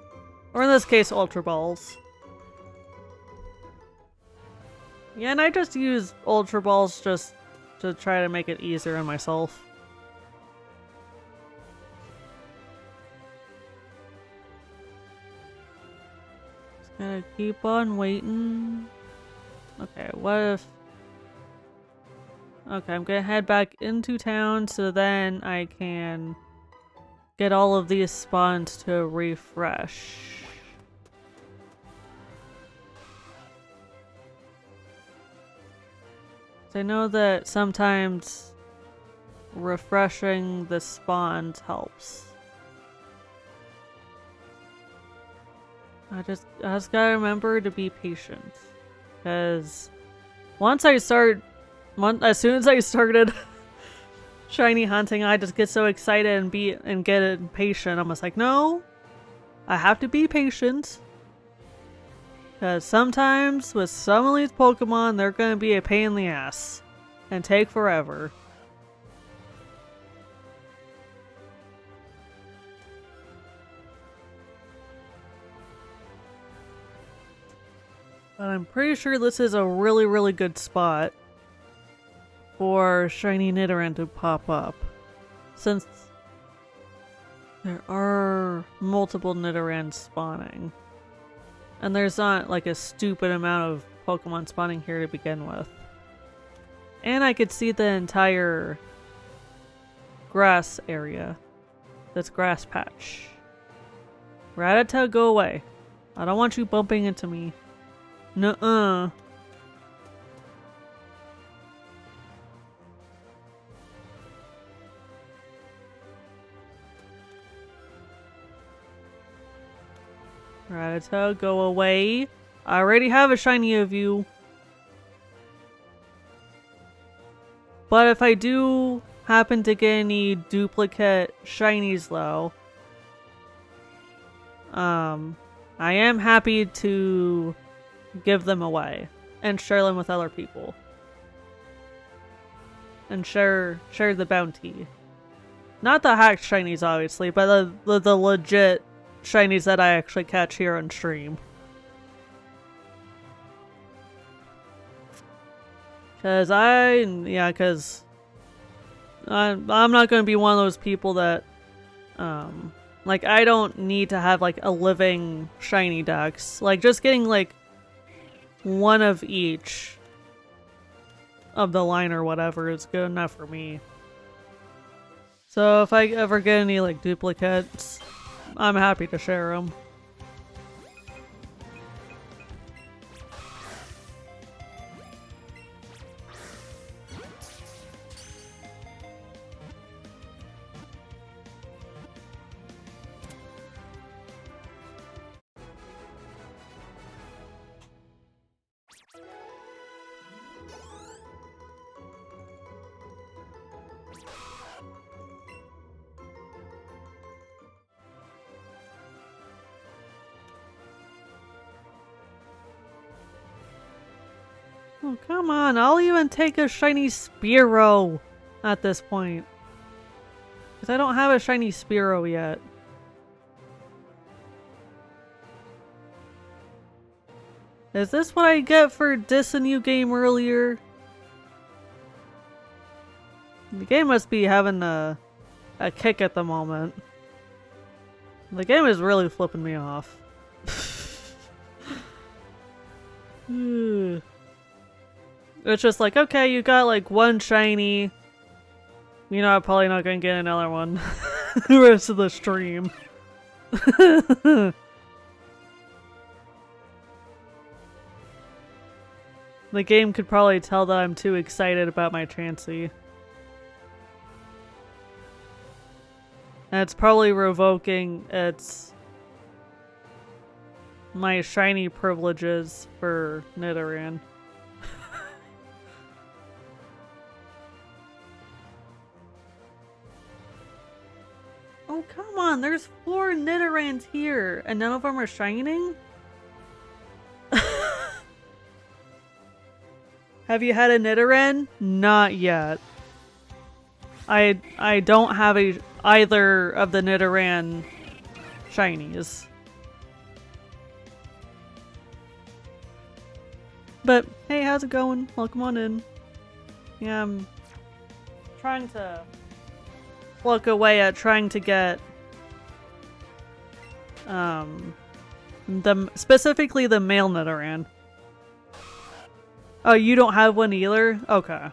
Speaker 2: Or in this case, Ultra Balls. Yeah, and I just use Ultra Balls just to try to make it easier on myself. Just gotta keep on waiting. Okay, what if... Okay, I'm gonna head back into town so then I can get all of these spawns to refresh. I know that sometimes refreshing the spawns helps. I just gotta remember to be patient, because as soon as I started shiny hunting, I just get so excited and get impatient. I'm just like, no, I have to be patient. Because sometimes with some of these Pokemon, they're going to be a pain in the ass and take forever. But I'm pretty sure this is a really, really good spot for shiny Nidoran to pop up, since there are multiple Nidorans spawning. And there's not like a stupid amount of Pokemon spawning here to begin with. And I could see the entire grass area. This grass patch. Rattata, go away. I don't want you bumping into me. Nuh-uh. Rattata, go away. I already have a shiny of you. But if I do happen to get any duplicate shinies though, I am happy to give them away and share them with other people. And share the bounty. Not the hacked shinies obviously, but the legit shinies that I actually catch here on stream. Cause I'm not gonna be one of those people that, like, I don't need to have like a living shiny dex. Like, just getting like one of each of the line or whatever is good enough for me. So if I ever get any like duplicates, I'm happy to share them. Oh, come on. I'll even take a shiny Spearow at this point. Because I don't have a shiny Spearow yet. Is this what I get for dissing you game earlier? The game must be having a kick at the moment. The game is really flipping me off. It's just like, okay, you got like one shiny. You know, I'm probably not gonna get another one the rest of the stream. The game could probably tell that I'm too excited about my Chansey. And it's probably revoking my shiny privileges for Nidoran. Oh, come on, there's 4 Nidorans here, and none of them are shining? Have you had a Nidoran? Not yet. I don't have either of the Nidoran shinies. But hey, how's it going? Welcome on in. Yeah, I'm trying to look away at trying to get specifically the male Nidoran. Oh, you don't have one either? Okay.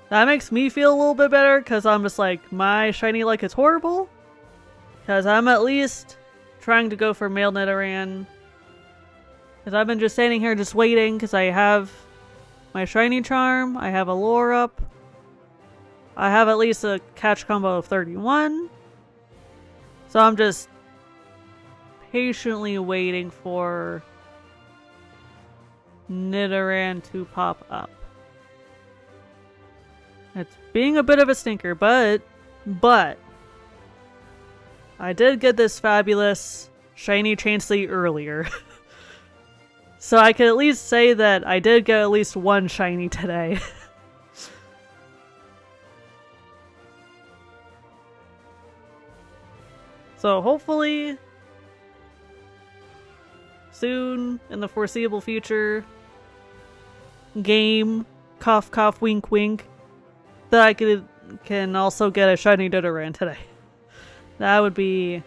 Speaker 2: That makes me feel a little bit better, because I'm just like, my shiny luck is horrible. Because I'm at least trying to go for male Nidoran. Because I've been just standing here just waiting, because I have my shiny charm, I have a lure up, I have at least a catch combo of 31. So I'm just patiently waiting for Nidoran to pop up. It's being a bit of a stinker, but I did get this fabulous shiny Chansey earlier. So I can at least say that I did get at least one shiny today. So hopefully soon in the foreseeable future, game, cough cough wink wink, that I can also get a shiny Nidoran today. That would be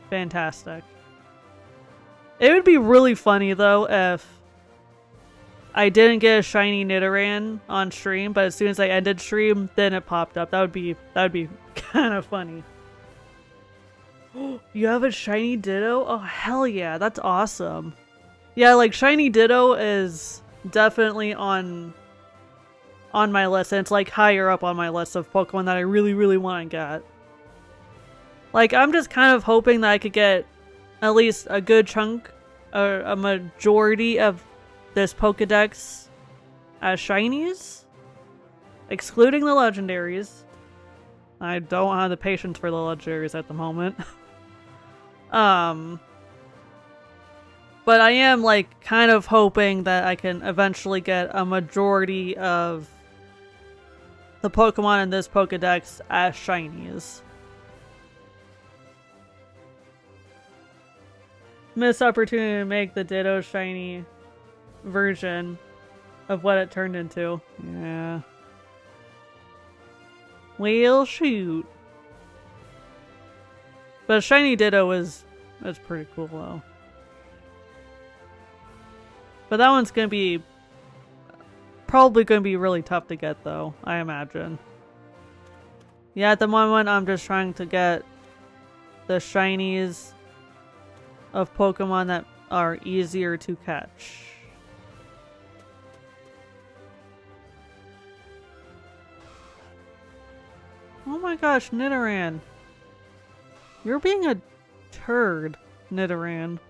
Speaker 2: fantastic. It would be really funny though if I didn't get a shiny Nidoran on stream, but as soon as I ended stream, then it popped up. That would be kind of funny. You have a shiny Ditto? Oh hell yeah, that's awesome. Yeah, like shiny Ditto is definitely on my list, and it's like higher up on my list of Pokemon that I really, really want to get. Like, I'm just kind of hoping that I could get at least a good chunk, or a majority of this Pokedex as shinies, excluding the legendaries. I don't have the patience for the legendaries at the moment. But I am like kind of hoping that I can eventually get a majority of the Pokemon in this Pokedex as shinies. Missed opportunity to make the Ditto shiny version of what it turned into. Yeah. Well, shoot. But shiny Ditto is pretty cool though. But that one's probably gonna be really tough to get though, I imagine. Yeah, at the moment I'm just trying to get the shinies of Pokemon that are easier to catch. Oh my gosh, Nidoran. You're being a turd, Nidoran.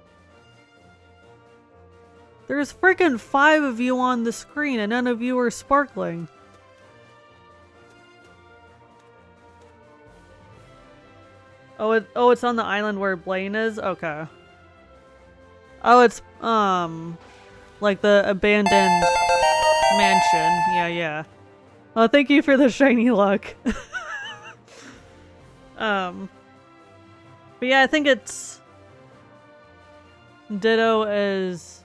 Speaker 2: There's freaking 5 of you on the screen and none of you are sparkling. Oh, it's on the island where Blaine is? Okay. Oh, it's, like the abandoned mansion. Yeah. Oh, thank you for the shiny luck. But yeah, I think it's Ditto is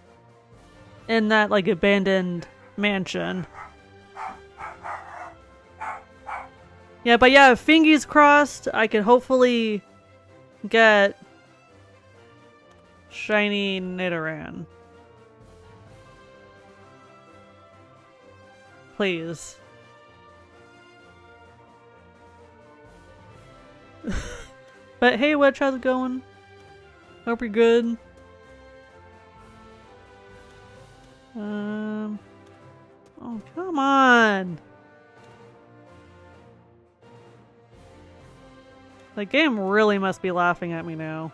Speaker 2: in that like abandoned mansion. Yeah, but yeah, fingers crossed I can hopefully get shiny Nidoran. Please. But hey, Wedge, how's it going? Hope you're good. Oh, come on! The game really must be laughing at me now.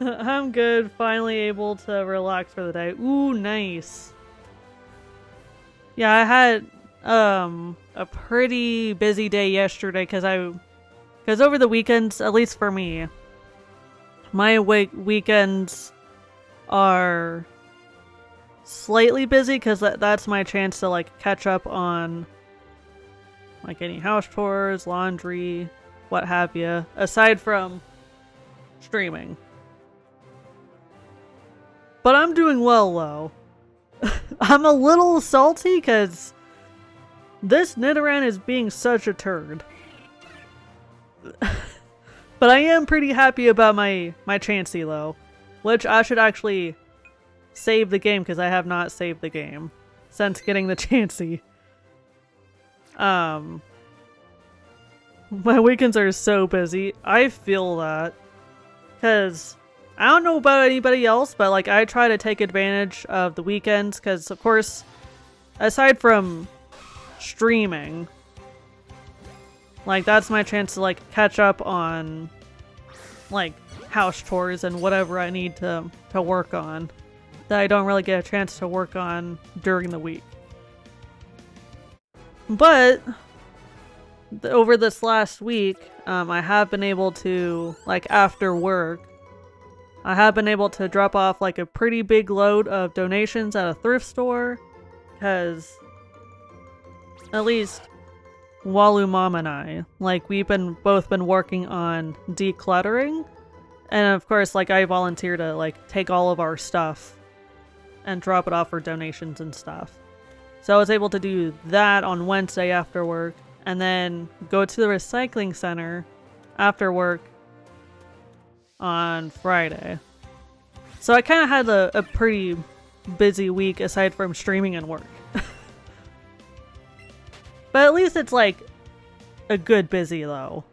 Speaker 2: I'm good, finally able to relax for the day. Ooh, nice. Yeah, I had a pretty busy day yesterday because over the weekends, at least for me, my weekends are slightly busy because that's my chance to like catch up on like any house chores, laundry, what have you, aside from streaming. But I'm doing well though. I'm a little salty because this Nidoran is being such a turd. But I am pretty happy about my Chansey though, which I should actually save the game because I have not saved the game since getting the Chansey. My weekends are so busy. I feel that because I don't know about anybody else, but like I try to take advantage of the weekends because, of course, aside from streaming, like that's my chance to like catch up on like house chores and whatever I need to work on that I don't really get a chance to work on during the week. But over this last week, I have been able to, like after work, I have been able to drop off like a pretty big load of donations at a thrift store because at least Walu Mom and I, like we've both been working on decluttering, and of course like I volunteer to like take all of our stuff and drop it off for donations and stuff. So I was able to do that on Wednesday after work and then go to the recycling center after work on Friday. So I kind of had a pretty busy week aside from streaming and work. But at least it's like a good busy though.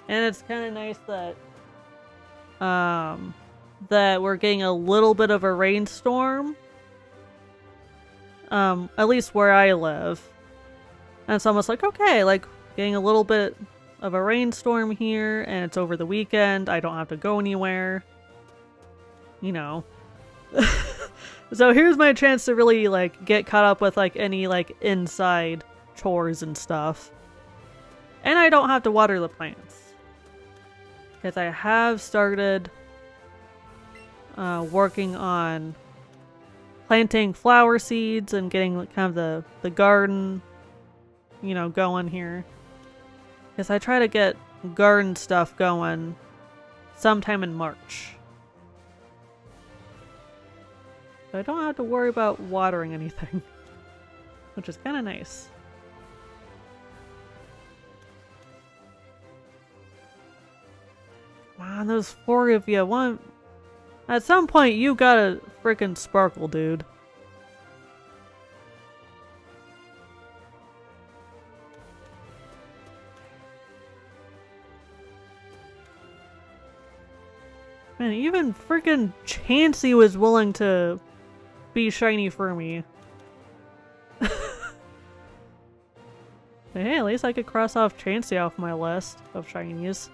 Speaker 2: And it's kind of nice that we're getting a little bit of a rainstorm. At least where I live. And it's almost like, okay, like getting a little bit of a rainstorm here, and it's over the weekend. I don't have to go anywhere. You know. So here's my chance to really like get caught up with like any like inside chores and stuff. And I don't have to water the plants. Because I have started working on planting flower seeds and getting kind of the garden, you know, going here. Because I try to get garden stuff going sometime in March. So I don't have to worry about watering anything. Which is kind of nice. Man, those four of you, at some point you gotta frickin' sparkle, dude. Man, even frickin' Chansey was willing to be shiny for me. Hey, at least I could cross off Chansey off my list of shinies.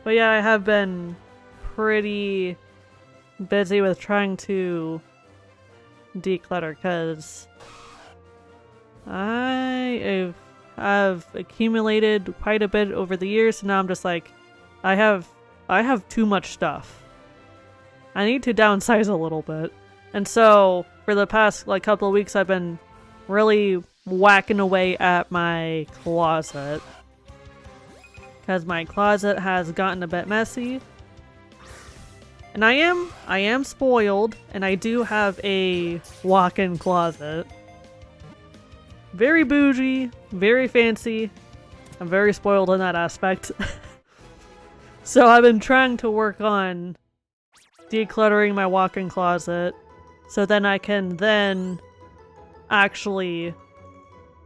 Speaker 2: But yeah, I have been pretty busy with trying to declutter because I have accumulated quite a bit over the years, and now I'm just like, I have too much stuff. I need to downsize a little bit. And so for the past like couple of weeks I've been really whacking away at my closet. Because my closet has gotten a bit messy. And I am spoiled, and I do have a walk-in closet. Very bougie, very fancy. I'm very spoiled in that aspect. So I've been trying to work on decluttering my walk-in closet So then I can then actually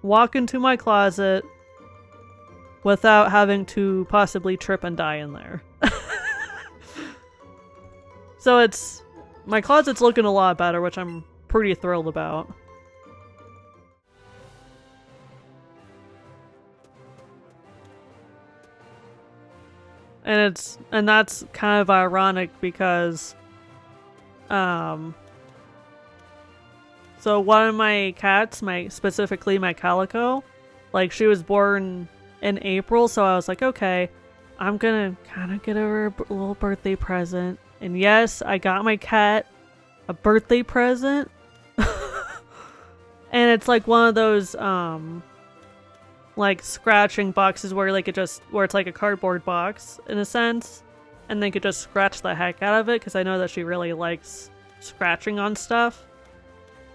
Speaker 2: walk into my closet without having to possibly trip and die in there. So my closet's looking a lot better, which I'm pretty thrilled about. And that's kind of ironic because so one of my cats, specifically my Calico, like she was born in April, so I was like, okay, I'm gonna kind of get her a little birthday present. And yes, I got my cat a birthday present. And it's like one of those like scratching boxes where it's like a cardboard box in a sense, and they could just scratch the heck out of it because I know that she really likes scratching on stuff.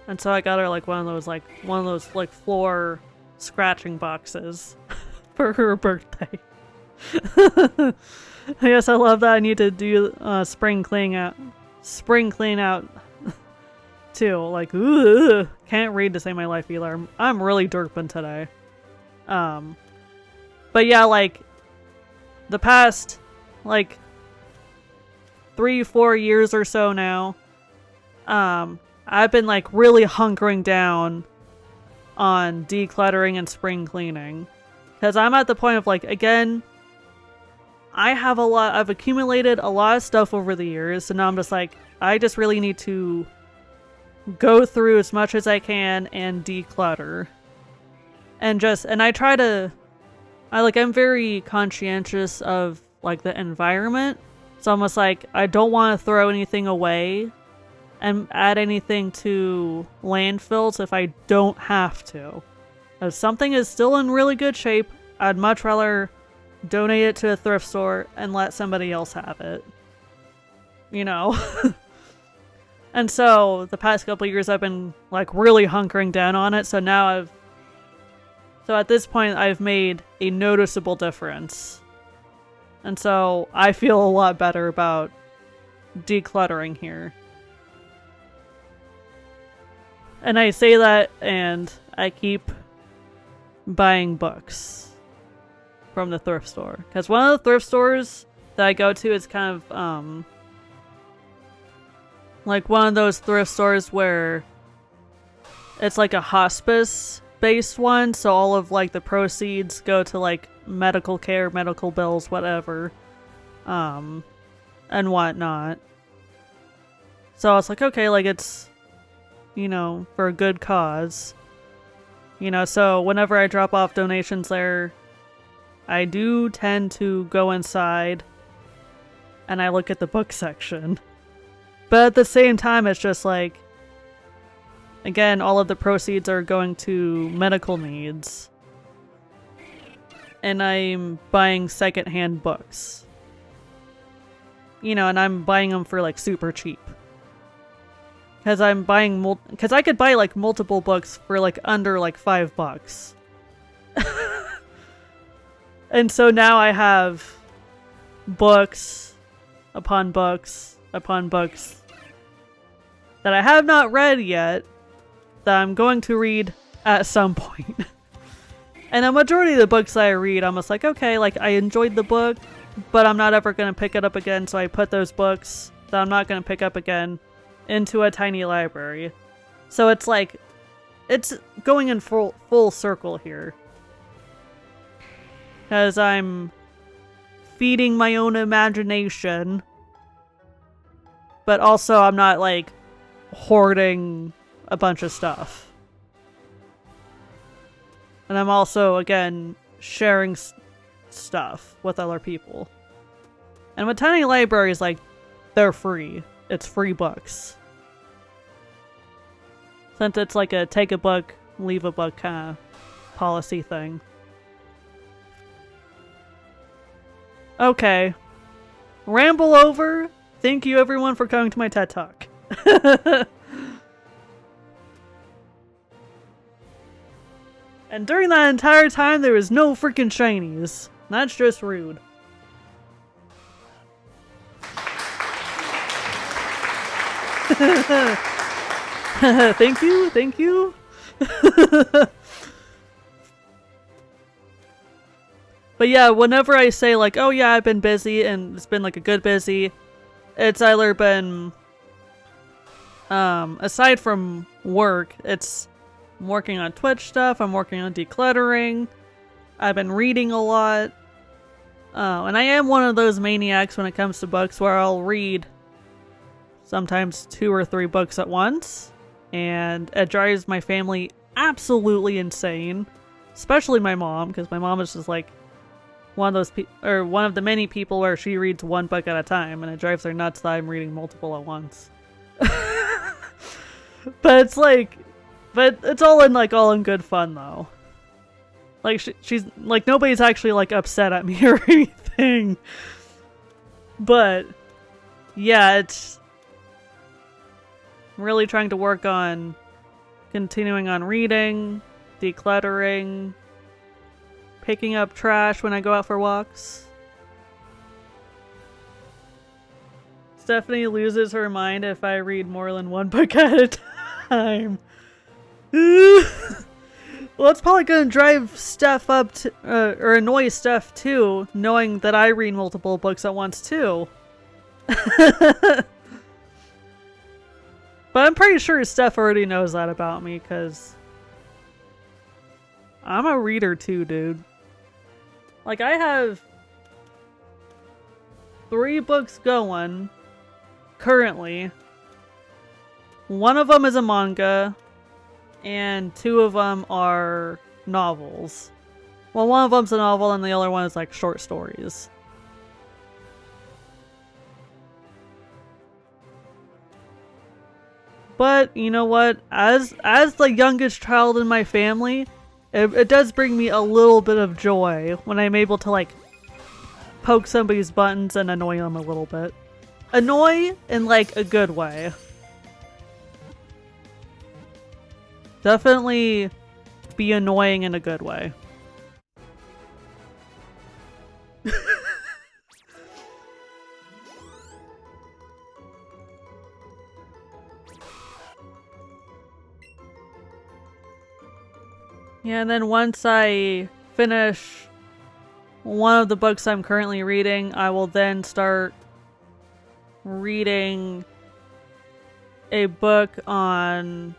Speaker 2: And so I got her like one of those floor scratching boxes for her birthday. I guess I love that. I need to do spring clean out too. Like, ooh, can't read to save my life either. I'm really derping today. But yeah, like the past like 3-4 years or so now, I've been like really hunkering down on decluttering and spring cleaning. Because I'm at the point of like, again, I've accumulated a lot of stuff over the years, so now I'm just like, I just really need to go through as much as I can and declutter. And I'm very conscientious of like the environment. It's almost like I don't want to throw anything away and add anything to landfills if I don't have to. If something is still in really good shape, I'd much rather donate it to a thrift store and let somebody else have it. You know? And so the past couple years I've been like really hunkering down on it, so at this point I've made a noticeable difference. And so I feel a lot better about decluttering here. And I say that and I keep buying books from the thrift store. Because one of the thrift stores that I go to is kind of like one of those thrift stores where it's like a hospice based one, so all of like the proceeds go to like medical care, medical bills, whatever, and whatnot. So it's like, okay, like it's, you know, for a good cause, you know. So whenever I drop off donations there, I do tend to go inside and I look at the book section. But at the same time, it's just like, again, all of the proceeds are going to medical needs. And I'm buying secondhand books. You know, and I'm buying them for like super cheap. Because because I could buy like multiple books for like under like $5. And so now I have books upon books upon books that I have not read yet that I'm going to read at some point. And a majority of the books that I read, I'm just like, okay, like I enjoyed the book, but I'm not ever going to pick it up again, so I put those books that I'm not going to pick up again into a tiny library. So it's like, it's going in full circle here. Because I'm feeding my own imagination, but also I'm not like hoarding a bunch of stuff. And I'm also, again, sharing stuff with other people. And with tiny libraries, like, they're free. It's free books. Since it's like a take a book, leave a book kind of policy thing. Okay. Ramble over. Thank you everyone for coming to my TED Talk. And during that entire time, there was no freaking shinies. That's just rude. Thank you, thank you. But yeah, whenever I say like, oh yeah, I've been busy, and it's been like a good busy, it's either been, aside from work, I'm working on Twitch stuff, I'm working on decluttering, I've been reading a lot. And I am one of those maniacs when it comes to books where I'll read sometimes 2 or 3 books at once, and it drives my family absolutely insane, especially my mom, because my mom is just like one of those one of the many people where she reads 1 book at a time, and it drives her nuts that I'm reading multiple at once. But it's all in good fun though. Like she's like, nobody's actually like upset at me or anything. But yeah, it's really trying to work on continuing on reading, decluttering, picking up trash when I go out for walks. Stephanie loses her mind if I read more than 1 book at a time. Well, it's probably gonna drive Steph up to, or annoy Steph too, knowing that I read multiple books at once too. But I'm pretty sure Steph already knows that about me, because I'm a reader too, dude. Like, I have 3 books going currently. One of them is a manga, and 2 of them are novels. Well, one of them's a novel, and the other one is like short stories. But you know what? As the youngest child in my family, it does bring me a little bit of joy when I'm able to like poke somebody's buttons and annoy them a little bit. Annoy in like a good way. Definitely be annoying in a good way. Yeah, and then once I finish one of the books I'm currently reading, I will then start reading a book on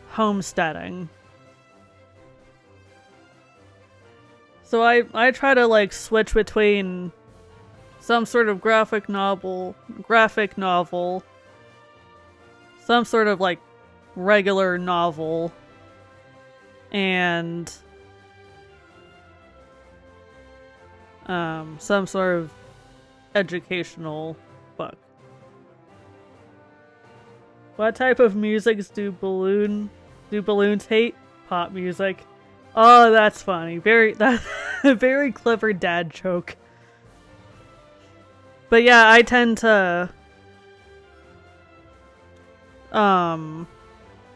Speaker 2: homesteading. So I try to like switch between some sort of graphic novel, some sort of like regular novel, and some sort of educational book. What type of music do balloons hate? Pop music. Oh, that's funny. Very clever dad joke. But yeah, I tend to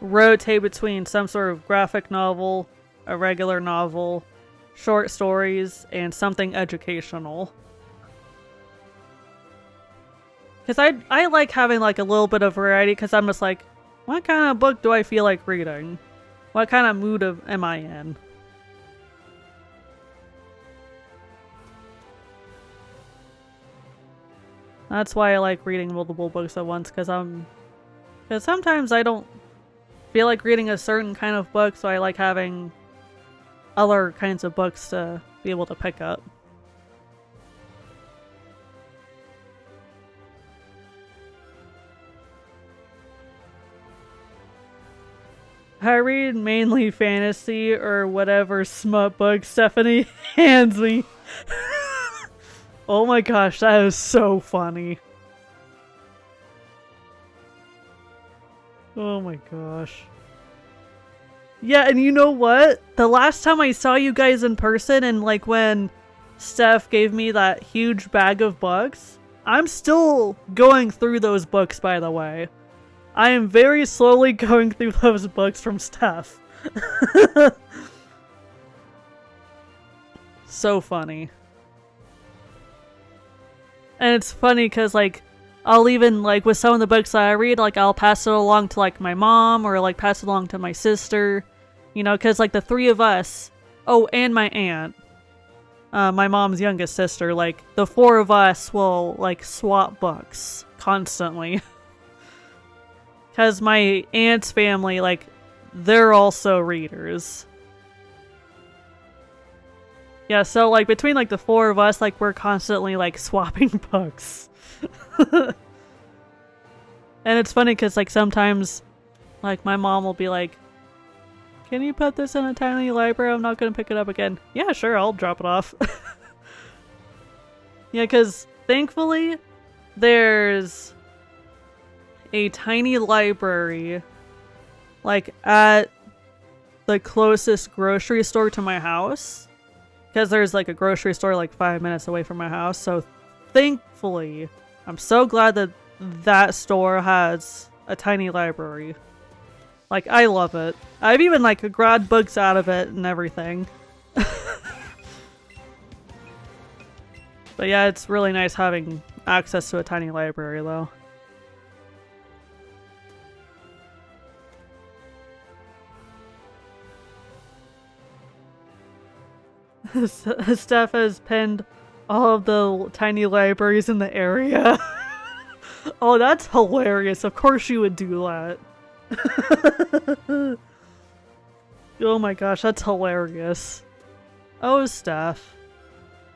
Speaker 2: rotate between some sort of graphic novel, a regular novel, short stories, and something educational. Because I like having like a little bit of variety, because I'm just like, what kind of book do I feel like reading? What kind of mood am I in? That's why I like reading multiple books at once, because sometimes I don't feel like reading a certain kind of book, so I like having other kinds of books to be able to pick up. I read mainly fantasy or whatever smut book Stephanie hands me. Oh my gosh, that is so funny. Oh my gosh. Yeah, and you know what? The last time I saw you guys in person, and like when Steph gave me that huge bag of books, I'm still going through those books, by the way. I am very slowly going through those books from Steph. So funny. And it's funny because, like, I'll even, like, with some of the books that I read, like, I'll pass it along to, like, my mom or, like, pass it along to my sister. You know, because, like, the three of us, oh, and my aunt, my mom's youngest sister, like, the four of us will, like, swap books constantly. Because my aunt's family, like, they're also readers. Yeah, so, like, between, like, the four of us, like, we're constantly, like, swapping books. And it's funny because, like, sometimes, like, my mom will be like, can you put this in a tiny library? I'm not gonna pick it up again. Yeah, sure, I'll drop it off. Yeah, because thankfully, there's a tiny library, like, at the closest grocery store to my house. Because there's, like, a grocery store, like, 5 minutes away from my house. So, thankfully, I'm so glad that that store has a tiny library. Like, I love it. I've even, like, grabbed books out of it and everything. But yeah, it's really nice having access to a tiny library, though. Steph has pinned all of the tiny libraries in the area. Oh, that's hilarious. Of course you would do that. Oh my gosh, that's hilarious. Oh, Steph.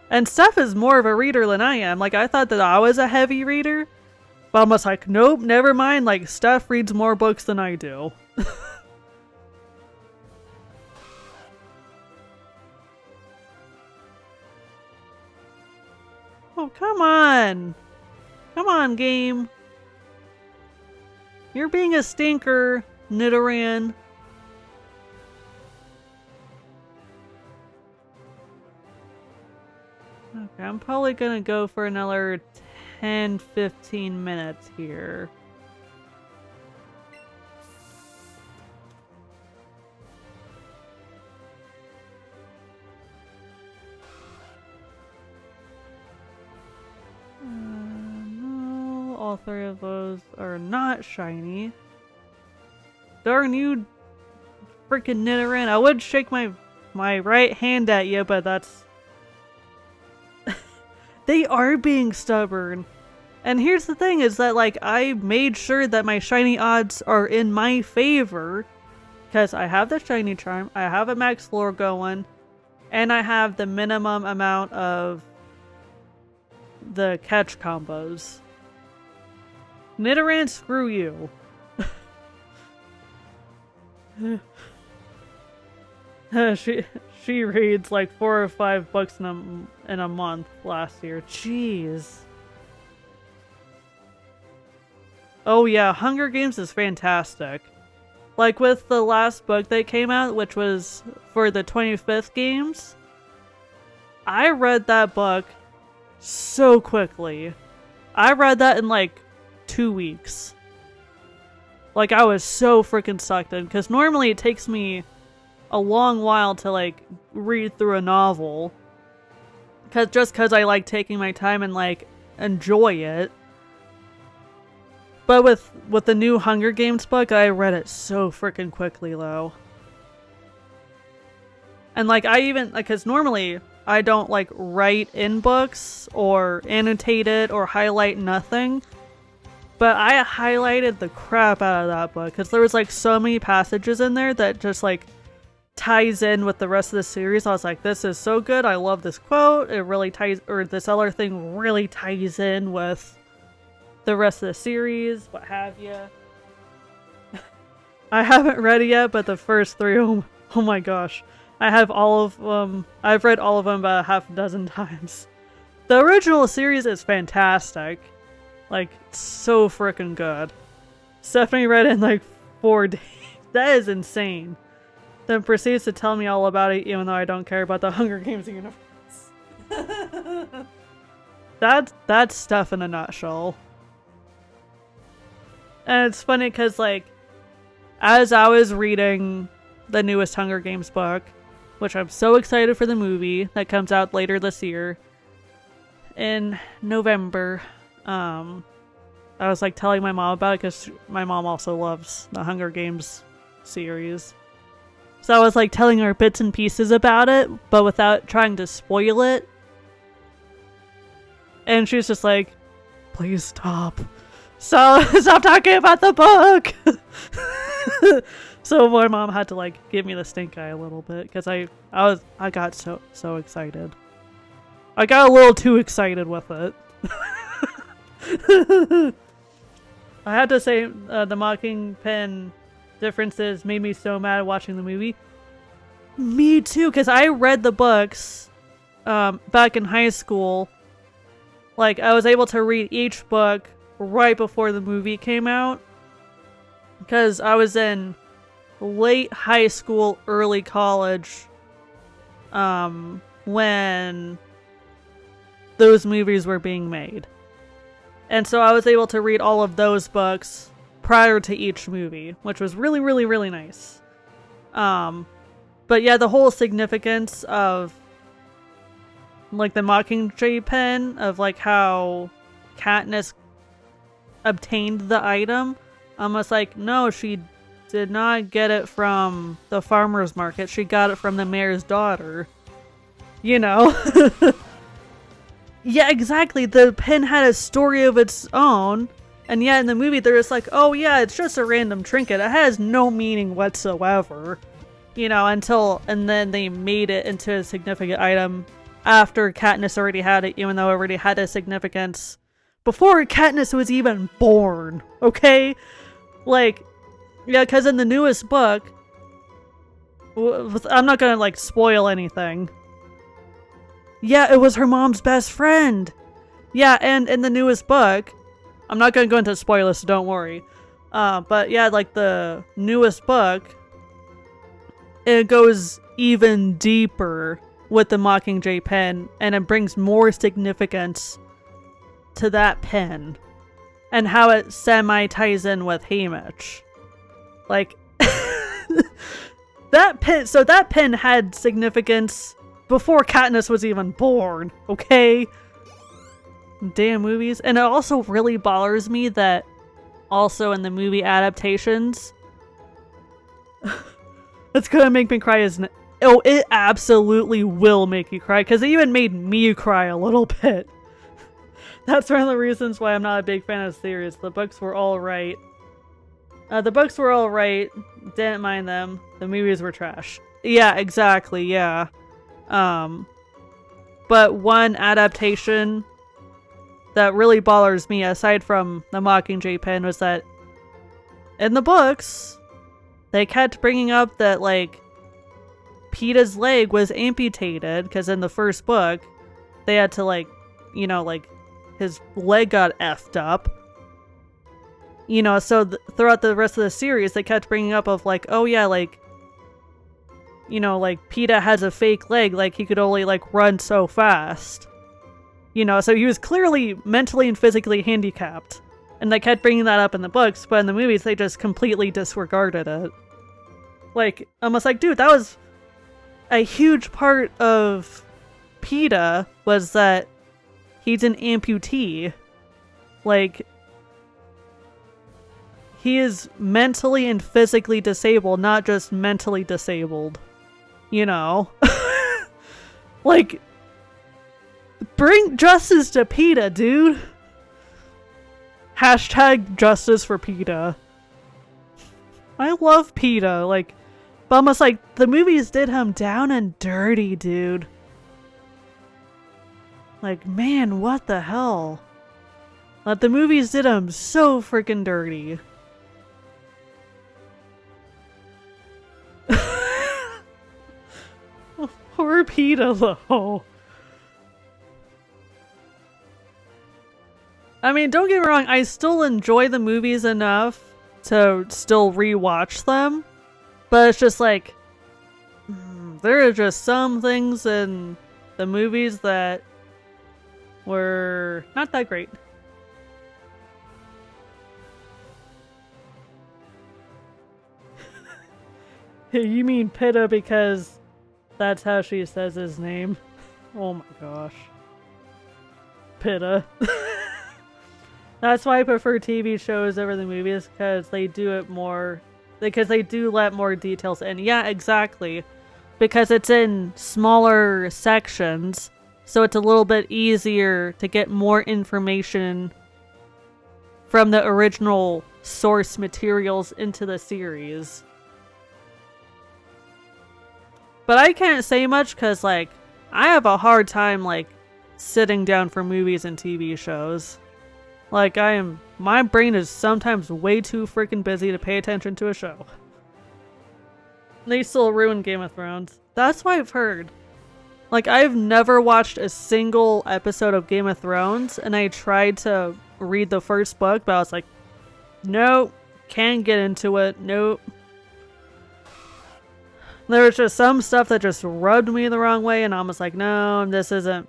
Speaker 2: And Steph is more of a reader than I am. Like, I thought that I was a heavy reader. But I'm just like, nope, never mind. Like, Steph reads more books than I do. Oh, come on. Come on, game. You're being a stinker, Nidoran. Okay, I'm probably gonna go for another 10-15 minutes here. No, all three of those are not shiny. Darn you, freaking Nidoran. I would shake my right hand at you, but that's... They are being stubborn. And here's the thing is that, like, I made sure that my shiny odds are in my favor. Because I have the shiny charm, I have a max lore going, and I have the minimum amount of the catch combos. Nidoran, screw you. She reads like 4 or 5 books in a month last year. Jeez. Oh yeah, Hunger Games is fantastic. Like with the last book that came out, which was for the 25th games, I read that book so quickly. I read that in like 2 weeks. Like, I was so freaking sucked in, because normally it takes me a long while to, like, read through a novel. Just because I like taking my time and, like, enjoy it. But with the new Hunger Games book, I read it so freaking quickly, though. And, like, I even, like, because normally I don't, like, write in books or annotate it or highlight nothing. But I highlighted the crap out of that book because there was, like, so many passages in there that just, like, ties in with the rest of the series. I was like, this is so good. I love this quote. It really ties, or this other thing really ties in with the rest of the series, what have you. I haven't read it yet, but the first 3, oh my gosh. I have all of them. I've read all of them about 6 times. The original series is fantastic. Like, so freaking good. Stephanie read it in like 4 days. That is insane. Then proceeds to tell me all about it, even though I don't care about the Hunger Games universe. That's stuff in a nutshell. And it's funny because, like, as I was reading the newest Hunger Games book, which I'm so excited for the movie that comes out later this year, in November, I was like telling my mom about it because my mom also loves the Hunger Games series. So I was like telling her bits and pieces about it, but without trying to spoil it. And she's just like, please stop. So stop talking about the book. So my mom had to like give me the stink eye a little bit because I got so excited. I got a little too excited with it. I had to say the mocking pen differences made me so mad watching the movie. Me too, because I read the books back in high school. Like, I was able to read each book right before the movie came out. Because I was in late high school, early college when those movies were being made. And so I was able to read all of those books prior to each movie, which was really, really, really nice. But yeah, the whole significance of like the Mockingjay pen, of like how Katniss obtained the item, I'm just like, no, she did not get it from the farmer's market. She got it from the mayor's daughter. You know? Yeah, exactly. The pen had a story of its own. And yet in the movie, they're just like, oh yeah, it's just a random trinket. It has no meaning whatsoever. You know, and then they made it into a significant item after Katniss already had it, even though it already had a significance before Katniss was even born. Okay? Like, yeah, because in the newest book, I'm not gonna like spoil anything. Yeah, it was her mom's best friend. Yeah, and in the newest book, I'm not going to go into spoilers, so don't worry. But yeah, like the newest book, it goes even deeper with the Mockingjay pen, and it brings more significance to that pen and how it semi-ties in with Haymitch. Like, that pen had significance before Katniss was even born, okay? Damn movies. And it also really bothers me that also in the movie adaptations, it's gonna make me cry, isn't it? Oh, it absolutely will make you cry, because it even made me cry a little bit. That's one of the reasons why I'm not a big fan of the series. The books were alright. Didn't mind them. The movies were trash. Yeah, exactly, yeah. But one adaptation that really bothers me, aside from the Mockingjay pen, was that in the books, they kept bringing up that, like, Peeta's leg was amputated, because in the first book, they had to, like, you know, like, his leg got effed up. You know, so throughout the rest of the series, they kept bringing up of, like, oh yeah, like, you know, like, Peeta has a fake leg, like, he could only, like, run so fast. You know, so he was clearly mentally and physically handicapped. And they kept bringing that up in the books, but in the movies, they just completely disregarded it. Like, almost like, dude, that was a huge part of Peeta, was that he's an amputee. Like, he is mentally and physically disabled, not just mentally disabled. You know? Like, bring justice to Peeta, dude. Hashtag justice for Peeta. I love Peeta, like, but almost like the movies did him down and dirty, dude. Like, man, what the hell? Like, the movies did him so freaking dirty. Poor Peeta, though. I mean, don't get me wrong, I still enjoy the movies enough to still rewatch them, but it's just like, there are just some things in the movies that were not that great. You mean Pitta because that's how she says his name? Oh my gosh. Pitta. That's why I prefer TV shows over the movies, because they do it more, because they do let more details in. Yeah, exactly. Because it's in smaller sections, so it's a little bit easier to get more information from the original source materials into the series. But I can't say much because, like, I have a hard time, like, sitting down for movies and TV shows. Like, my brain is sometimes way too freaking busy to pay attention to a show. They still ruin Game of Thrones. That's what I've heard. Like, I've never watched a single episode of Game of Thrones, and I tried to read the first book, but I was like, nope, can't get into it, nope. There was just some stuff that just rubbed me the wrong way, and I was like, no, this isn't,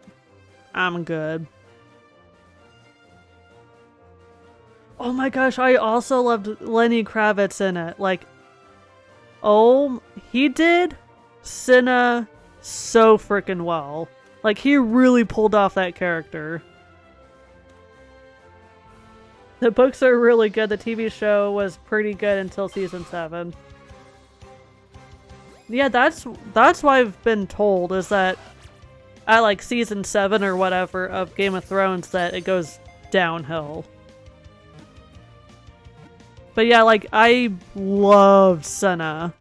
Speaker 2: I'm good. Oh my gosh, I also loved Lenny Kravitz in it. Like, oh, he did Cinna so freaking well. Like, he really pulled off that character. The books are really good. The TV show was pretty good until season 7. Yeah, that's what I've been told, is that at like season 7 or whatever of Game of Thrones that it goes downhill. But yeah, like, I loved Senna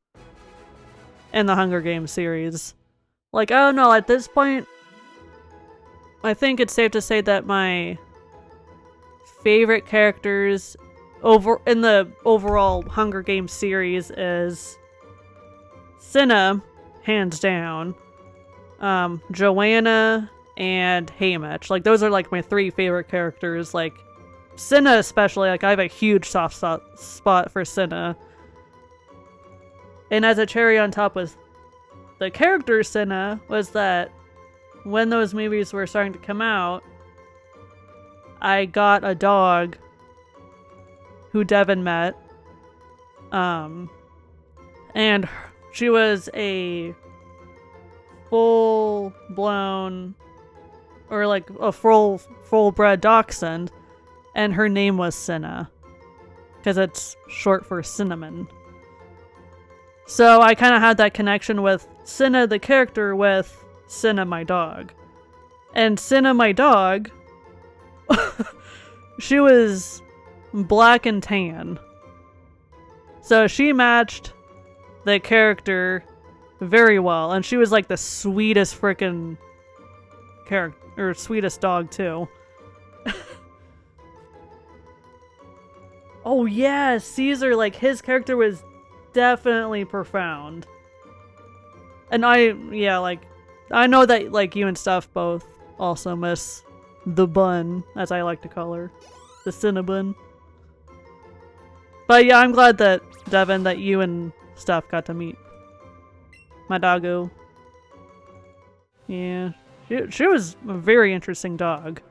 Speaker 2: in the Hunger Games series. Like, I don't know, at this point, I think it's safe to say that my favorite characters in the overall Hunger Games series is Senna, hands down, Joanna, and Haymitch. Like, those are like my 3 favorite characters. Like, Senna especially, like, I have a huge soft spot for Senna. And as a cherry on top with the character Senna was that when those movies were starting to come out, I got a dog who Devin met. And she was a full-blown, or like a full-bred dachshund, and her name was Senna, because it's short for cinnamon. So I kind of had that connection with Senna the character with Senna my dog. And Senna my dog, she was black and tan. So she matched the character very well, and she was like the sweetest freaking character, or sweetest dog too. Oh yeah, Caesar, like, his character was definitely profound. And I know that, like, you and Steph both also miss the bun, as I like to call her. The Cinnabon. But yeah, I'm glad that, Devin, that you and Steph got to meet my doggo. Yeah, she was a very interesting dog.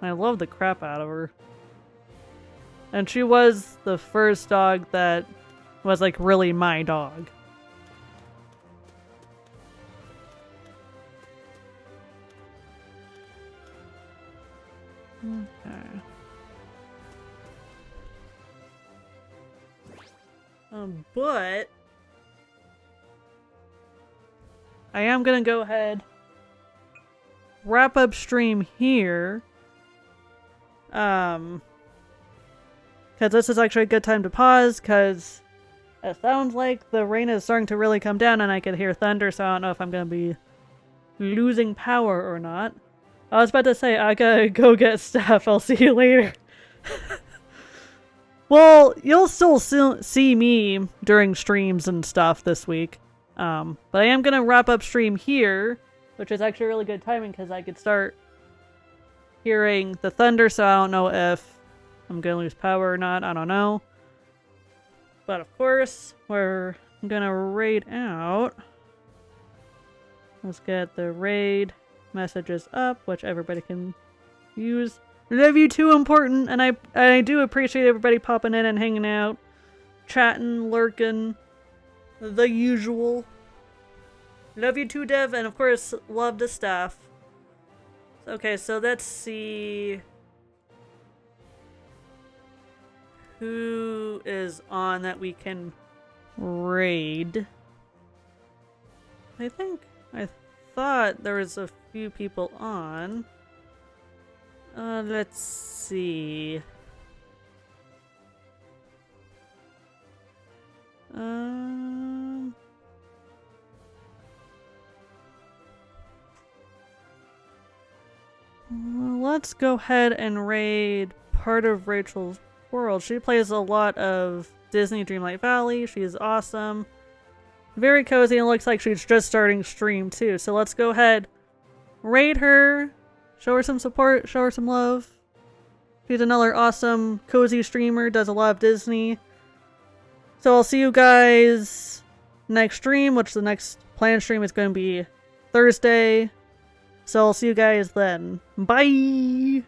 Speaker 2: I love the crap out of her. And she was the first dog that was, like, really my dog. Okay. But I am gonna go ahead, wrap up stream here. Because this is actually a good time to pause, because it sounds like the rain is starting to really come down and I can hear thunder, so I don't know if I'm going to be losing power or not. I was about to say, I gotta go get Steph, I'll see you later. Well, you'll still see me during streams and stuff this week. But I am going to wrap up stream here, which is actually really good timing because I could start hearing the thunder, so I don't know if I'm gonna lose power or not, I don't know. But of course, we're gonna raid out. Let's get the raid messages up, which everybody can use. Love you too, important, and I do appreciate everybody popping in and hanging out, chatting, lurking, the usual. Love you too, Dev, and of course, love to Steph. Okay, so let's see. who is on that we can raid. I thought there was a few people on. Let's see. Let's go ahead and raid part of Rachel's world. She plays a lot of Disney Dreamlight Valley. She is awesome. Very cozy, and looks like she's just starting stream too. So let's go ahead, raid her, show her some support, show her some love. She's another awesome, cozy streamer, does a lot of Disney. So I'll see you guys next stream, which the next planned stream is going to be Thursday. So I'll see you guys then. Bye!